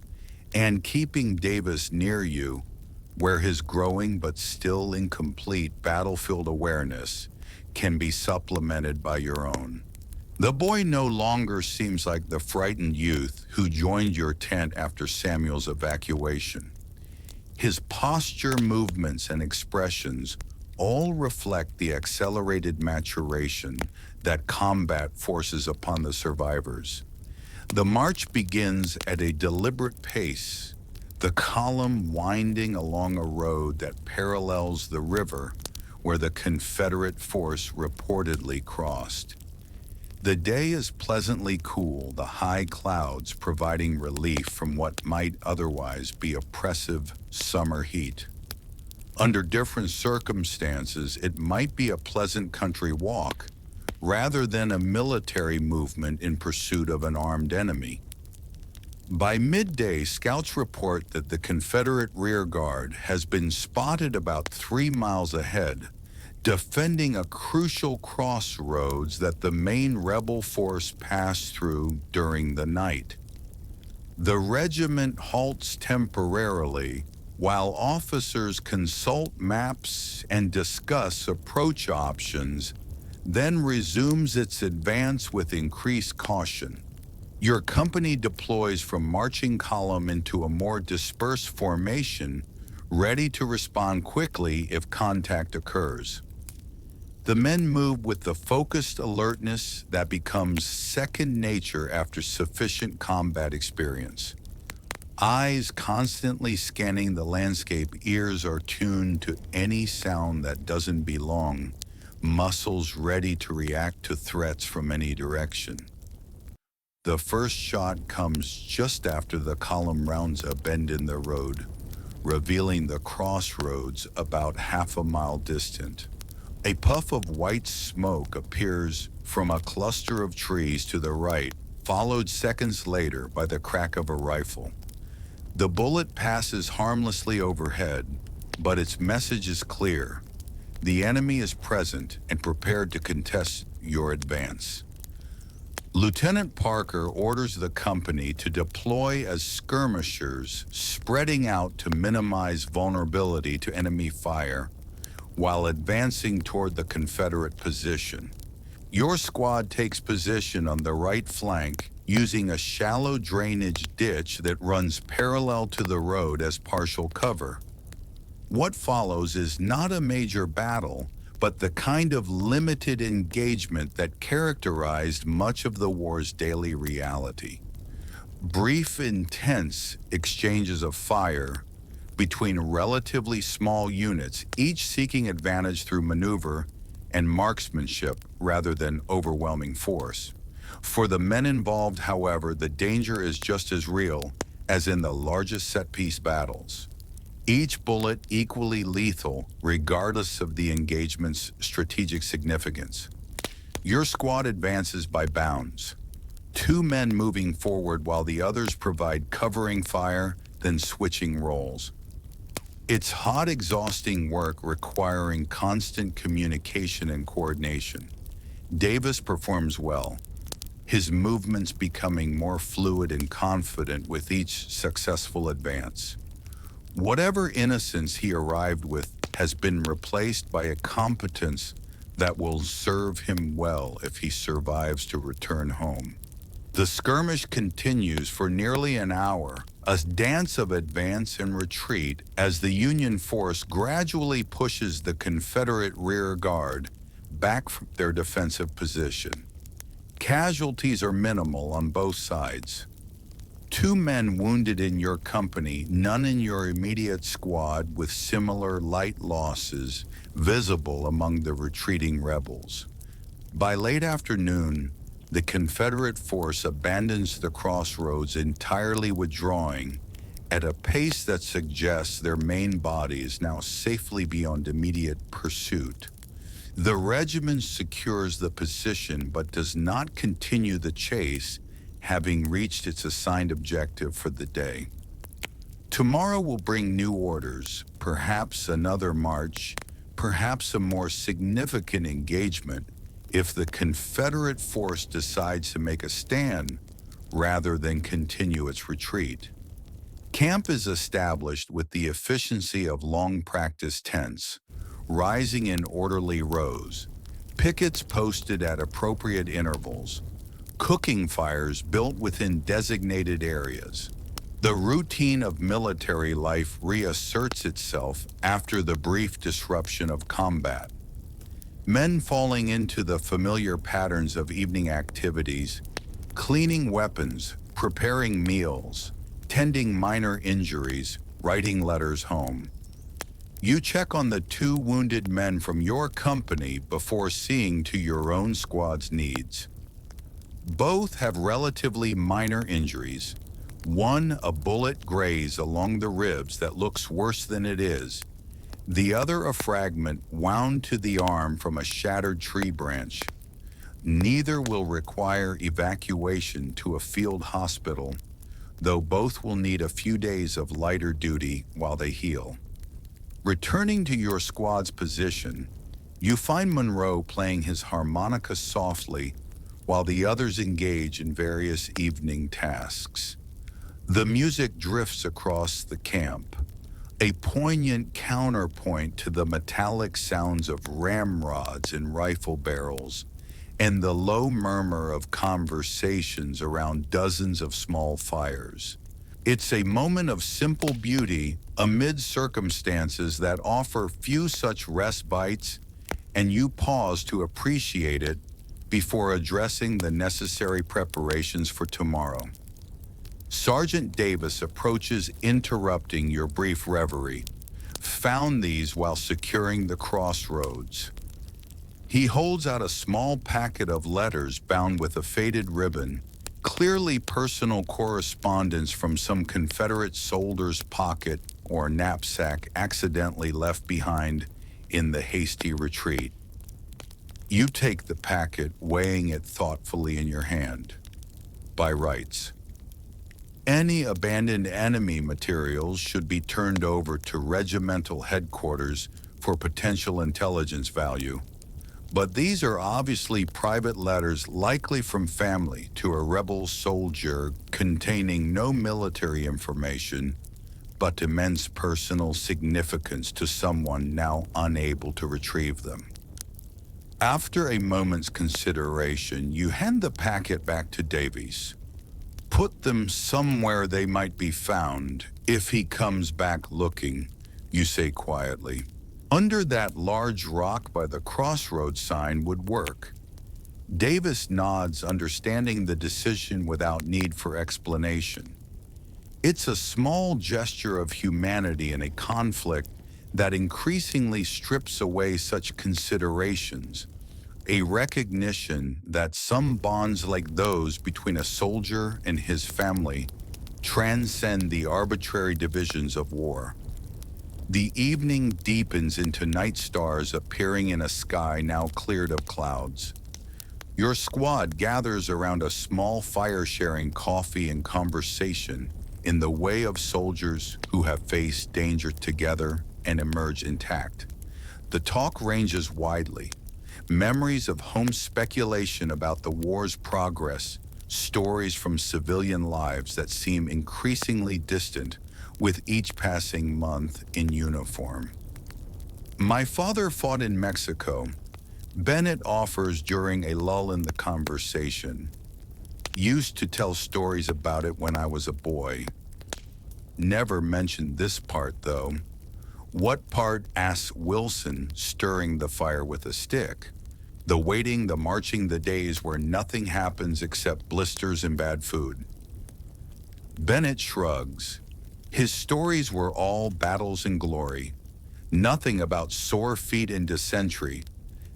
and keeping Davis near you, where his growing but still incomplete battlefield awareness can be supplemented by your own. The boy no longer seems like the frightened youth who joined your tent after Samuel's evacuation. His posture, movements, and expressions all reflect the accelerated maturation that combat forces upon the survivors. The march begins at a deliberate pace, the column winding along a road that parallels the river where the Confederate force reportedly crossed. The day is pleasantly cool, the high clouds providing relief from what might otherwise be oppressive summer heat. Under different circumstances, it might be a pleasant country walk rather than a military movement in pursuit of an armed enemy. By midday, scouts report that the Confederate rear guard has been spotted about 3 miles ahead, defending a crucial crossroads that the main rebel force passed through during the night. The regiment halts temporarily while officers consult maps and discuss approach options, then resumes its advance with increased caution. Your company deploys from marching column into a more dispersed formation, ready to respond quickly if contact occurs. The men move with the focused alertness that becomes second nature after sufficient combat experience. Eyes constantly scanning the landscape, ears are tuned to any sound that doesn't belong, muscles ready to react to threats from any direction. The first shot comes just after the column rounds a bend in the road, revealing the crossroads about half a mile distant. A puff of white smoke appears from a cluster of trees to the right, followed seconds later by the crack of a rifle. The bullet passes harmlessly overhead, but its message is clear. The enemy is present and prepared to contest your advance. Lieutenant Parker orders the company to deploy as skirmishers, spreading out to minimize vulnerability to enemy fire while advancing toward the Confederate position. Your squad takes position on the right flank using a shallow drainage ditch that runs parallel to the road as partial cover. What follows is not a major battle, but the kind of limited engagement that characterized much of the war's daily reality. Brief, intense exchanges of fire between relatively small units, each seeking advantage through maneuver and marksmanship rather than overwhelming force. For the men involved, however, the danger is just as real as in the largest set-piece battles. Each bullet equally lethal regardless of the engagement's strategic significance. Your squad advances by bounds, two men moving forward while the others provide covering fire, then switching roles. It's hot, exhausting work requiring constant communication and coordination. Davis performs well, his movements becoming more fluid and confident with each successful advance. Whatever innocence he arrived with has been replaced by a competence that will serve him well if he survives to return home. The skirmish continues for nearly an hour, a dance of advance and retreat as the Union force gradually pushes the Confederate rear guard back from their defensive position. Casualties are minimal on both sides. Two men wounded in your company, none in your immediate squad with similar light losses visible among the retreating rebels. By late afternoon, the Confederate force abandons the crossroads, entirely withdrawing at a pace that suggests their main body is now safely beyond immediate pursuit. The regiment secures the position but does not continue the chase, having reached its assigned objective for the day. Tomorrow will bring new orders, perhaps another march, perhaps a more significant engagement if the Confederate force decides to make a stand rather than continue its retreat. Camp is established with the efficiency of long-practice tents, rising in orderly rows, pickets posted at appropriate intervals, cooking fires built within designated areas. The routine of military life reasserts itself after the brief disruption of combat. Men falling into the familiar patterns of evening activities, cleaning weapons, preparing meals, tending minor injuries, writing letters home. You check on the two wounded men from your company before seeing to your own squad's needs. Both have relatively minor injuries. One, a bullet graze along the ribs that looks worse than it is. The other, a fragment wound to the arm from a shattered tree branch. Neither will require evacuation to a field hospital, though both will need a few days of lighter duty while they heal. Returning to your squad's position, you find Monroe playing his harmonica softly while the others engage in various evening tasks. The music drifts across the camp, a poignant counterpoint to the metallic sounds of ramrods and rifle barrels, and the low murmur of conversations around dozens of small fires. It's a moment of simple beauty amid circumstances that offer few such respites, and you pause to appreciate it before addressing the necessary preparations for tomorrow. Sergeant Davis approaches, interrupting your brief reverie. Found these while securing the crossroads. He holds out a small packet of letters bound with a faded ribbon, clearly personal correspondence from some Confederate soldier's pocket or knapsack accidentally left behind in the hasty retreat. You take the packet, weighing it thoughtfully in your hand. By rights, any abandoned enemy materials should be turned over to regimental headquarters for potential intelligence value. But these are obviously private letters, likely from family to a rebel soldier, containing no military information, but immense personal significance to someone now unable to retrieve them. After a moment's consideration, you hand the packet back to Davies. Put them somewhere they might be found if he comes back looking, you say quietly. Under that large rock by the crossroads sign would work. Davis nods, understanding the decision without need for explanation. It's a small gesture of humanity in a conflict that increasingly strips away such considerations, a recognition that some bonds like those between a soldier and his family transcend the arbitrary divisions of war. The evening deepens into night stars appearing in a sky now cleared of clouds. Your squad gathers around a small fire, sharing coffee and conversation in the way of soldiers who have faced danger together and emerge intact. The talk ranges widely. Memories of home, speculation about the war's progress, stories from civilian lives that seem increasingly distant with each passing month in uniform. My father fought in Mexico, Bennett offers during a lull in the conversation. Used to tell stories about it when I was a boy. Never mentioned this part, though. What part? Asks Wilson, stirring the fire with a stick. The waiting, the marching, the days where nothing happens except blisters and bad food. Bennett shrugs. His stories were all battles and glory. Nothing about sore feet and dysentery.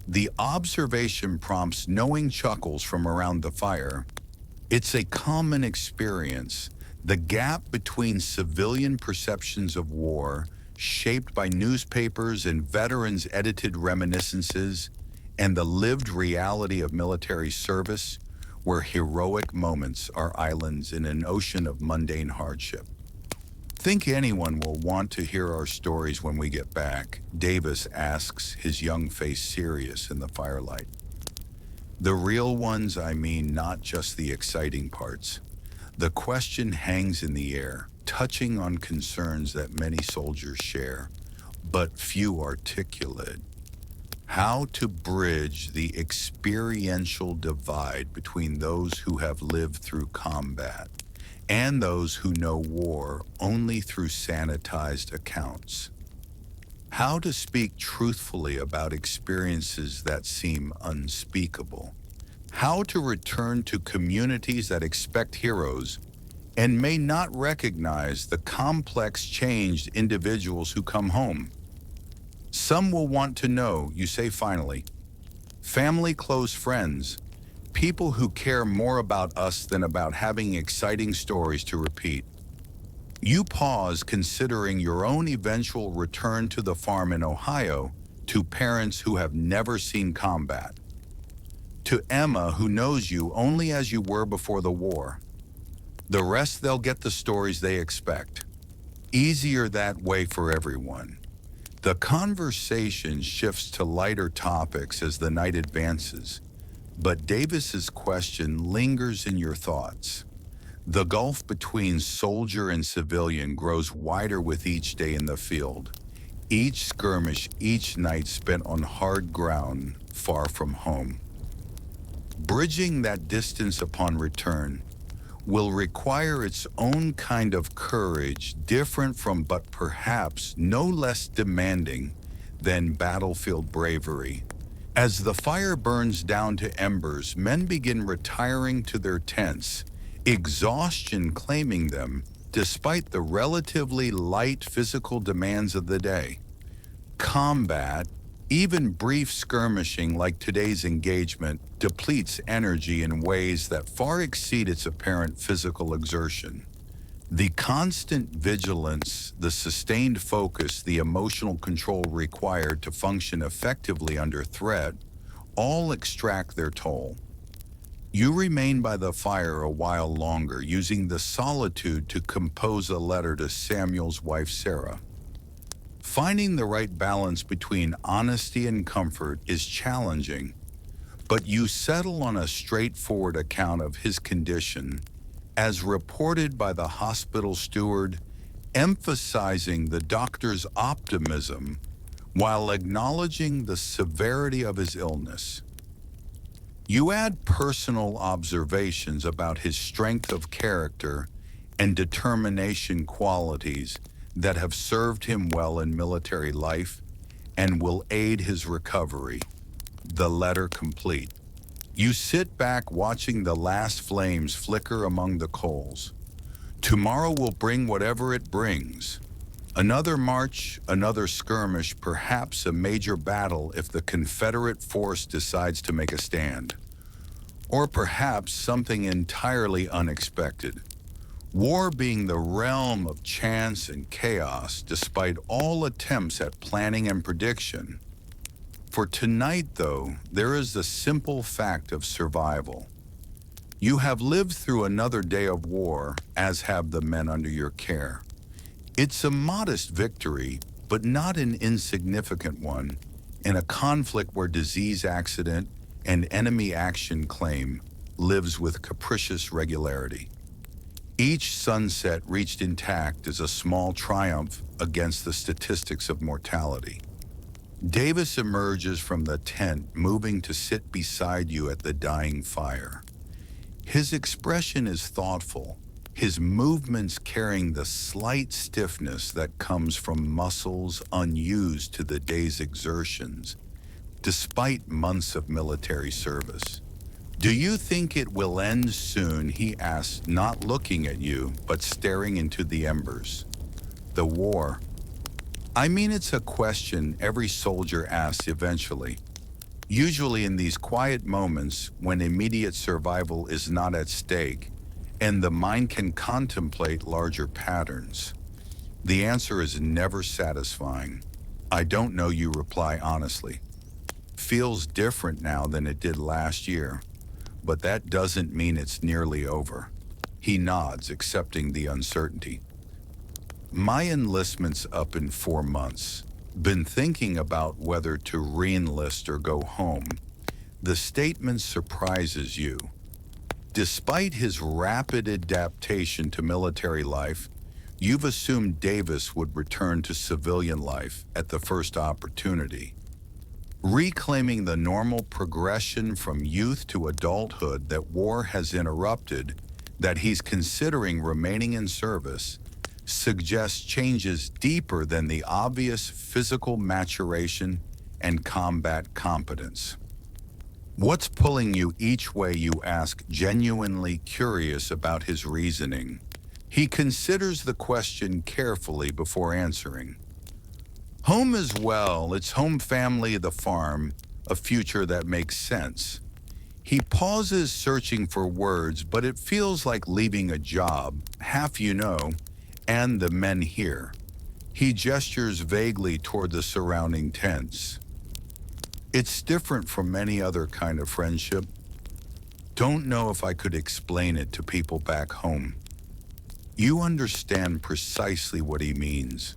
The observation prompts knowing chuckles from around the fire. It's a common experience. The gap between civilian perceptions of war, shaped by newspapers and veterans' edited reminiscences, and the lived reality of military service, where heroic moments are islands in an ocean of mundane hardship. Think anyone will want to hear our stories when we get back? Davis asks, his young face serious in the firelight. The real ones, I mean, not just the exciting parts. The question hangs in the air, touching on concerns that many soldiers share, but few articulate. How to bridge the experiential divide between those who have lived through combat and those who know war only through sanitized accounts. How to speak truthfully about experiences that seem unspeakable. How to return to communities that expect heroes and may not recognize the complex, changed individuals who come home. Some will want to know, you say finally. Family, close friends, people who care more about us than about having exciting stories to repeat. You pause, considering your own eventual return to the farm in Ohio, to parents who have never seen combat. To Emma, who knows you only as you were before the war. The rest, they'll get the stories they expect. Easier that way for everyone. The conversation shifts to lighter topics as the night advances, but Davis's question lingers in your thoughts. The gulf between soldier and civilian grows wider with each day in the field, each skirmish, each night spent on hard ground far from home. Bridging that distance upon return will require its own kind of courage, different from but perhaps no less demanding than battlefield bravery. As the fire burns down to embers, men begin retiring to their tents, exhaustion claiming them despite the relatively light physical demands of the day. Combat, even brief skirmishing like today's engagement, depletes energy in ways that far exceed its apparent physical exertion. The constant vigilance, the sustained focus, the emotional control required to function effectively under threat all extract their toll. You remain by the fire a while longer, using the solitude to compose a letter to Samuel's wife Sarah. Finding the right balance between honesty and comfort is challenging, but you settle on a straightforward account of his condition, as reported by the hospital steward, emphasizing the doctor's optimism while acknowledging the severity of his illness. You add personal observations about his strength of character and determination qualities that have served him well in military life and will aid his recovery. The letter complete. You sit back watching the last flames flicker among the coals. Tomorrow will bring whatever it brings. Another march, another skirmish, perhaps a major battle if the Confederate force decides to make a stand. Or perhaps something entirely unexpected. War being the realm of chance and chaos, despite all attempts at planning and prediction. For tonight, though, there is the simple fact of survival. You have lived through another day of war, as have the men under your care. It's a modest victory, but not an insignificant one, in a conflict where disease accident and enemy action claim lives with capricious regularity. Each sunset reached intact is a small triumph against the statistics of mortality. Davis emerges from the tent, moving to sit beside you at the dying fire. His expression is thoughtful, his movements carrying the slight stiffness that comes from muscles unused to the day's exertions, despite months of military service. "Do you think it will end soon?" he asks, not looking at you, but staring into the embers. "The war." I mean, it's a question every soldier asks eventually. Usually in these quiet moments when immediate survival is not at stake and the mind can contemplate larger patterns. The answer is never satisfying. "I don't know," you reply honestly. "Feels different now than it did last year, but that doesn't mean it's nearly over." He nods, accepting the uncertainty. "My enlistment's up in 4 months. Been thinking about whether to re-enlist or go home." The statement surprises you. Despite his rapid adaptation to military life, you've assumed Davis would return to civilian life at the first opportunity. Reclaiming the normal progression from youth to adulthood that war has interrupted, that he's considering remaining in service, suggests changes deeper than the obvious physical maturation and combat competence. "What's pulling you each way?" you ask, genuinely curious about his reasoning. He considers the question carefully before answering. "Home as well. It's home, family, the farm, a future that makes sense." He pauses, searching for words, but it feels like leaving a job, half you know, and the men here. He gestures vaguely toward the surrounding tents. "It's different from any other kind of friendship. Don't know if I could explain it to people back home." You understand precisely what he means.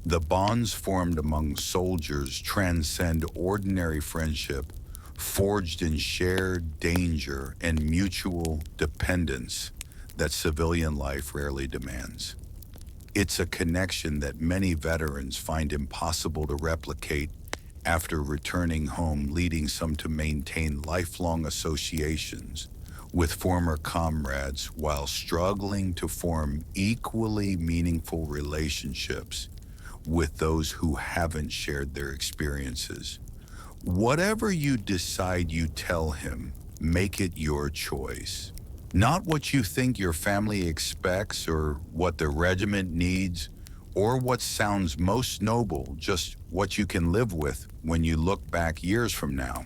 The bonds formed among soldiers transcend ordinary friendship, forged in shared danger and mutual dependence that civilian life rarely demands. It's a connection that many veterans find impossible to replicate after returning home, leading some to maintain lifelong associations with former comrades while struggling to form equally meaningful relationships with those who haven't shared their experiences. Whatever you decide, you tell him, make it your choice. Not what you think your family expects or what the regiment needs or what sounds most noble, just what you can live with when you look back years from now.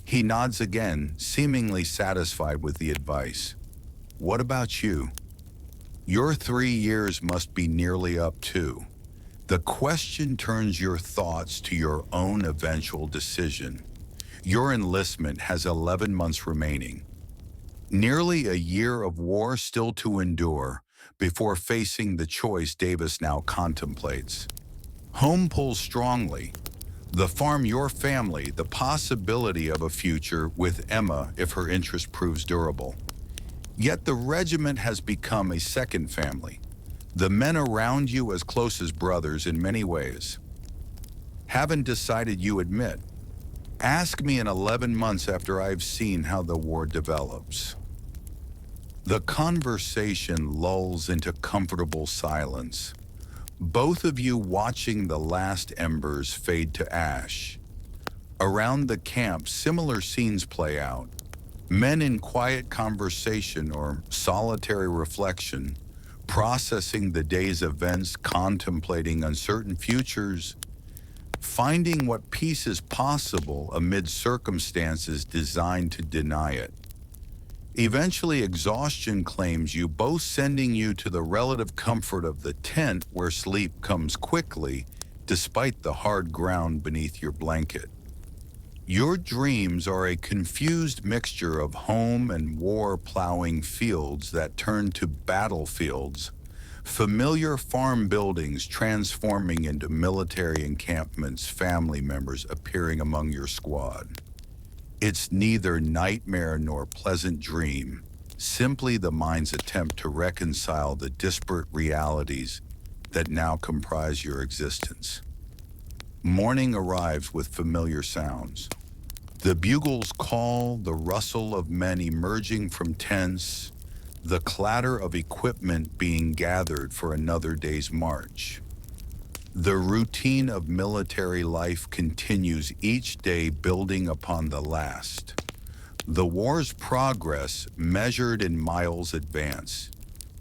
He nods again, seemingly satisfied with the advice. "What about you?" Your 3 years must be nearly up too. The question turns your thoughts to your own eventual decision. Your enlistment has 11 months remaining. Nearly a year of war still to endure before facing the choice Davis now contemplates. Home pulls strongly. The farm, your family, the possibility of a future with Emma if her interest proves durable. Yet the regiment has become a second family. The men around you as close as brothers in many ways. Haven't decided, you admit. Ask me in 11 months after I've seen how the war develops. The conversation lulls into comfortable silence. Both of you watching the last embers fade to ash. Around the camp, similar scenes play out. Men in quiet conversation or solitary reflection, processing the day's events, contemplating uncertain futures, finding what peace is possible amid circumstances designed to deny it. Eventually, exhaustion claims you, both sending you to the relative comfort of the tent where sleep comes quickly, despite the hard ground beneath your blanket. Your dreams are a confused mixture of home and war plowing fields that turn to battlefields, familiar farm buildings transforming into military encampments, family members appearing among your squad. It's neither nightmare nor pleasant dream, simply the mind's attempt to reconcile the disparate realities that now comprise your existence. Morning arrives with familiar sounds. The bugle's call, the rustle of men emerging from tents, the clatter of equipment being gathered for another day's march. The routine of military life continues, each day building upon the last. The war's progress measured in miles advance.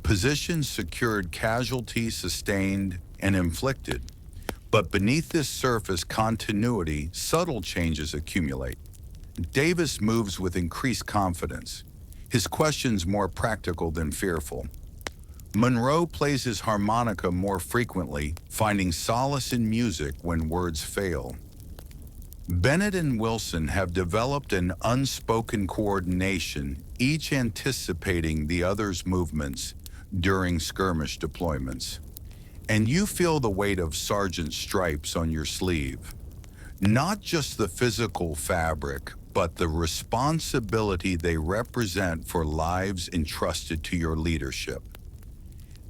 Positions secured, casualties sustained and inflicted. But beneath this surface continuity, subtle changes accumulate. Davis moves with increased confidence, his questions more practical than fearful. Monroe plays his harmonica more frequently, finding solace in music when words fail. Bennett and Wilson have developed an unspoken coordination, each anticipating the other's movements during skirmish deployments. And you feel the weight of sergeant stripes on your sleeve. Not just the physical fabric, but the responsibility they represent for lives entrusted to your leadership.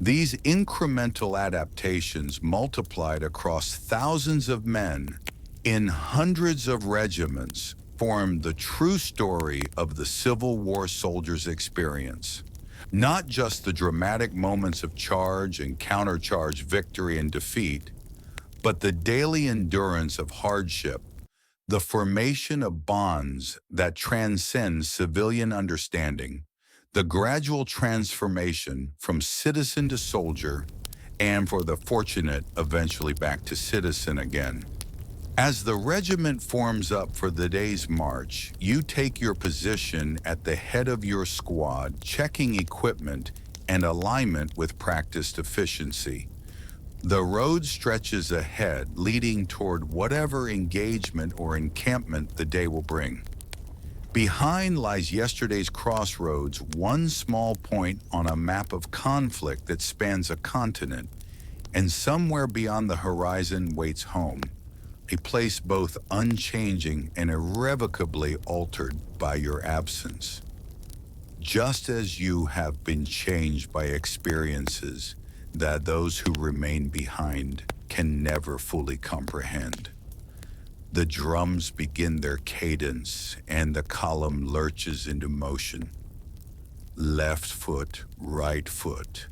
These incremental adaptations multiplied across thousands of men in hundreds of regiments form the true story of the Civil War soldier's experience. Not just the dramatic moments of charge and countercharge, victory and defeat, but the daily endurance of hardship, the formation of bonds that transcend civilian understanding, the gradual transformation from citizen to soldier, and for the fortunate, eventually back to citizen again. As the regiment forms up for the day's march, you take your position at the head of your squad, checking equipment and alignment with practiced efficiency. The road stretches ahead, leading toward whatever engagement or encampment the day will bring. Behind lies yesterday's crossroads, one small point on a map of conflict that spans a continent, and somewhere beyond the horizon waits home, a place both unchanging and irrevocably altered by your absence. Just as you have been changed by experiences that those who remain behind can never fully comprehend. The drums begin their cadence and the column lurches into motion. Left foot, right foot.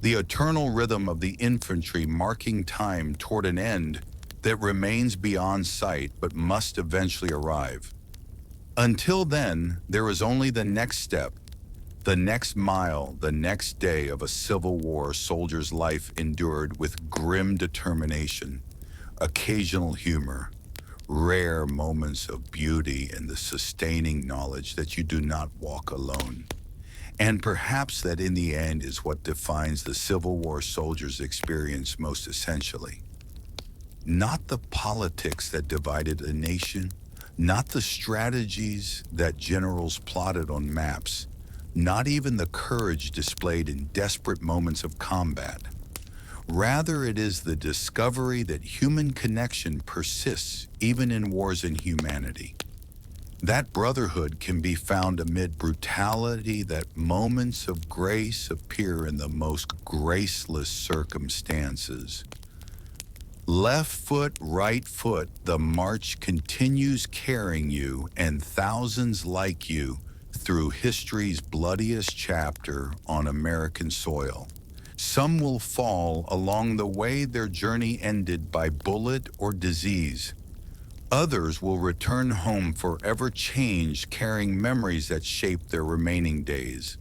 The eternal rhythm of the infantry marking time toward an end that remains beyond sight but must eventually arrive. Until then, there is only the next step, the next mile, the next day of a Civil War soldier's life endured with grim determination, occasional humor, rare moments of beauty, and the sustaining knowledge that you do not walk alone. And perhaps that in the end is what defines the Civil War soldier's experience most essentially. Not the politics that divided a nation, not the strategies that generals plotted on maps, not even the courage displayed in desperate moments of combat. Rather, it is the discovery that human connection persists even in wars in humanity. That brotherhood can be found amid brutality, that moments of grace appear in the most graceless circumstances. Left foot, right foot, the march continues carrying you and thousands like you through history's bloodiest chapter on American soil. Some will fall along the way, their journey ended by bullet or disease. Others will return home forever changed, carrying memories that shape their remaining days.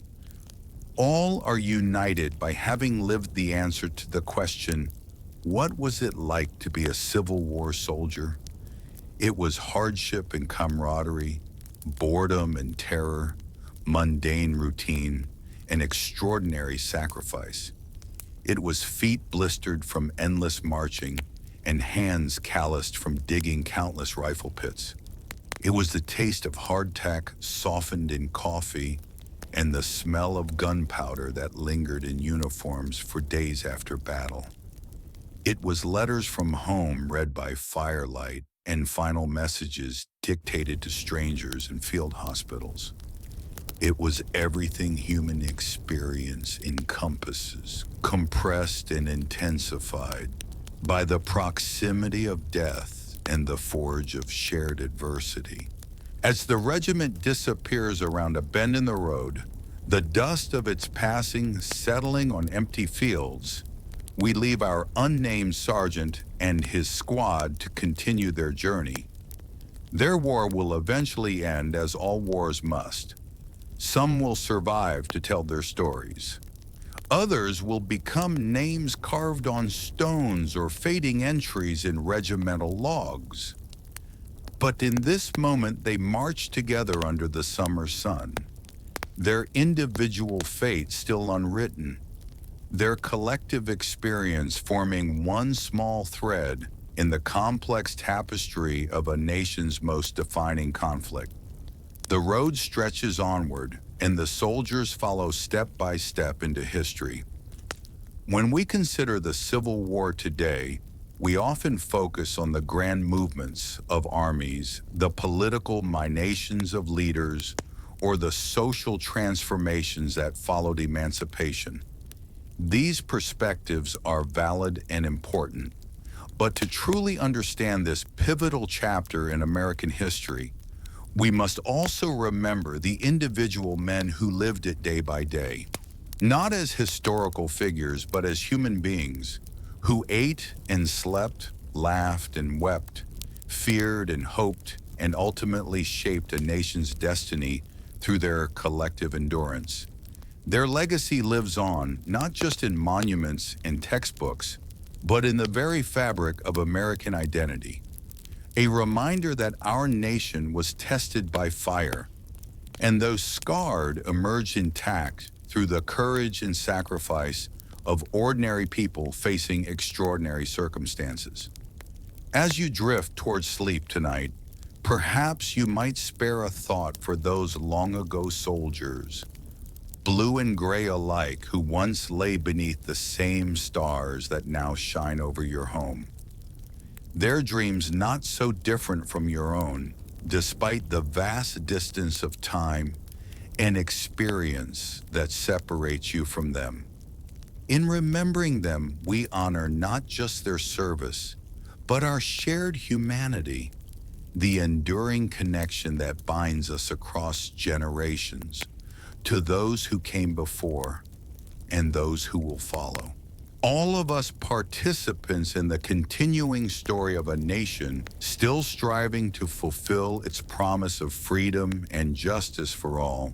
All are united by having lived the answer to the question, what was it like to be a Civil War soldier? It was hardship and camaraderie, boredom and terror, mundane routine, and extraordinary sacrifice. It was feet blistered from endless marching and hands calloused from digging countless rifle pits. It was the taste of hardtack softened in coffee and the smell of gunpowder that lingered in uniforms for days after battle. It was letters from home read by firelight and final messages dictated to strangers in field hospitals. It was everything human experience encompasses, compressed and intensified by the proximity of death and the forge of shared adversity. As the regiment disappears around a bend in the road, the dust of its passing settling on empty fields, we leave our unnamed sergeant and his squad to continue their journey. Their war will eventually end, as all wars must. Some will survive to tell their stories. Others will become names carved on stones or fading entries in regimental logs. But in this moment, they march together under the summer sun, their individual fate still unwritten, their collective experience forming one small thread in the complex tapestry of a nation's most defining conflict. The road stretches onward, and the soldiers follow step by step into history. When we consider the Civil War today, we often focus on the grand movements of armies, the political machinations of leaders, or the social transformations that followed emancipation. These perspectives are valid and important, but to truly understand this pivotal chapter in American history, we must also remember the individual men who lived it day by day, not as historical figures, but as human beings who ate and slept, laughed and wept, feared and hoped, and ultimately shaped a nation's destiny through their collective endurance. Their legacy lives on, not just in monuments and textbooks, but in the very fabric of American identity. A reminder that our nation was tested by fire, and those scarred emerged intact through the courage and sacrifice of ordinary people facing extraordinary circumstances. As you drift towards sleep tonight, perhaps you might spare a thought for those long ago soldiers, blue and gray alike, who once lay beneath the same stars that now shine over your home. Their dreams not so different from your own, despite the vast distance of time and experience that separates you from them. In remembering them, we honor not just their service, but our shared humanity, the enduring connection that binds us across generations, to those who came before and those who will follow. All of us participants in the continuing story of a nation still striving to fulfill its promise of freedom and justice for all,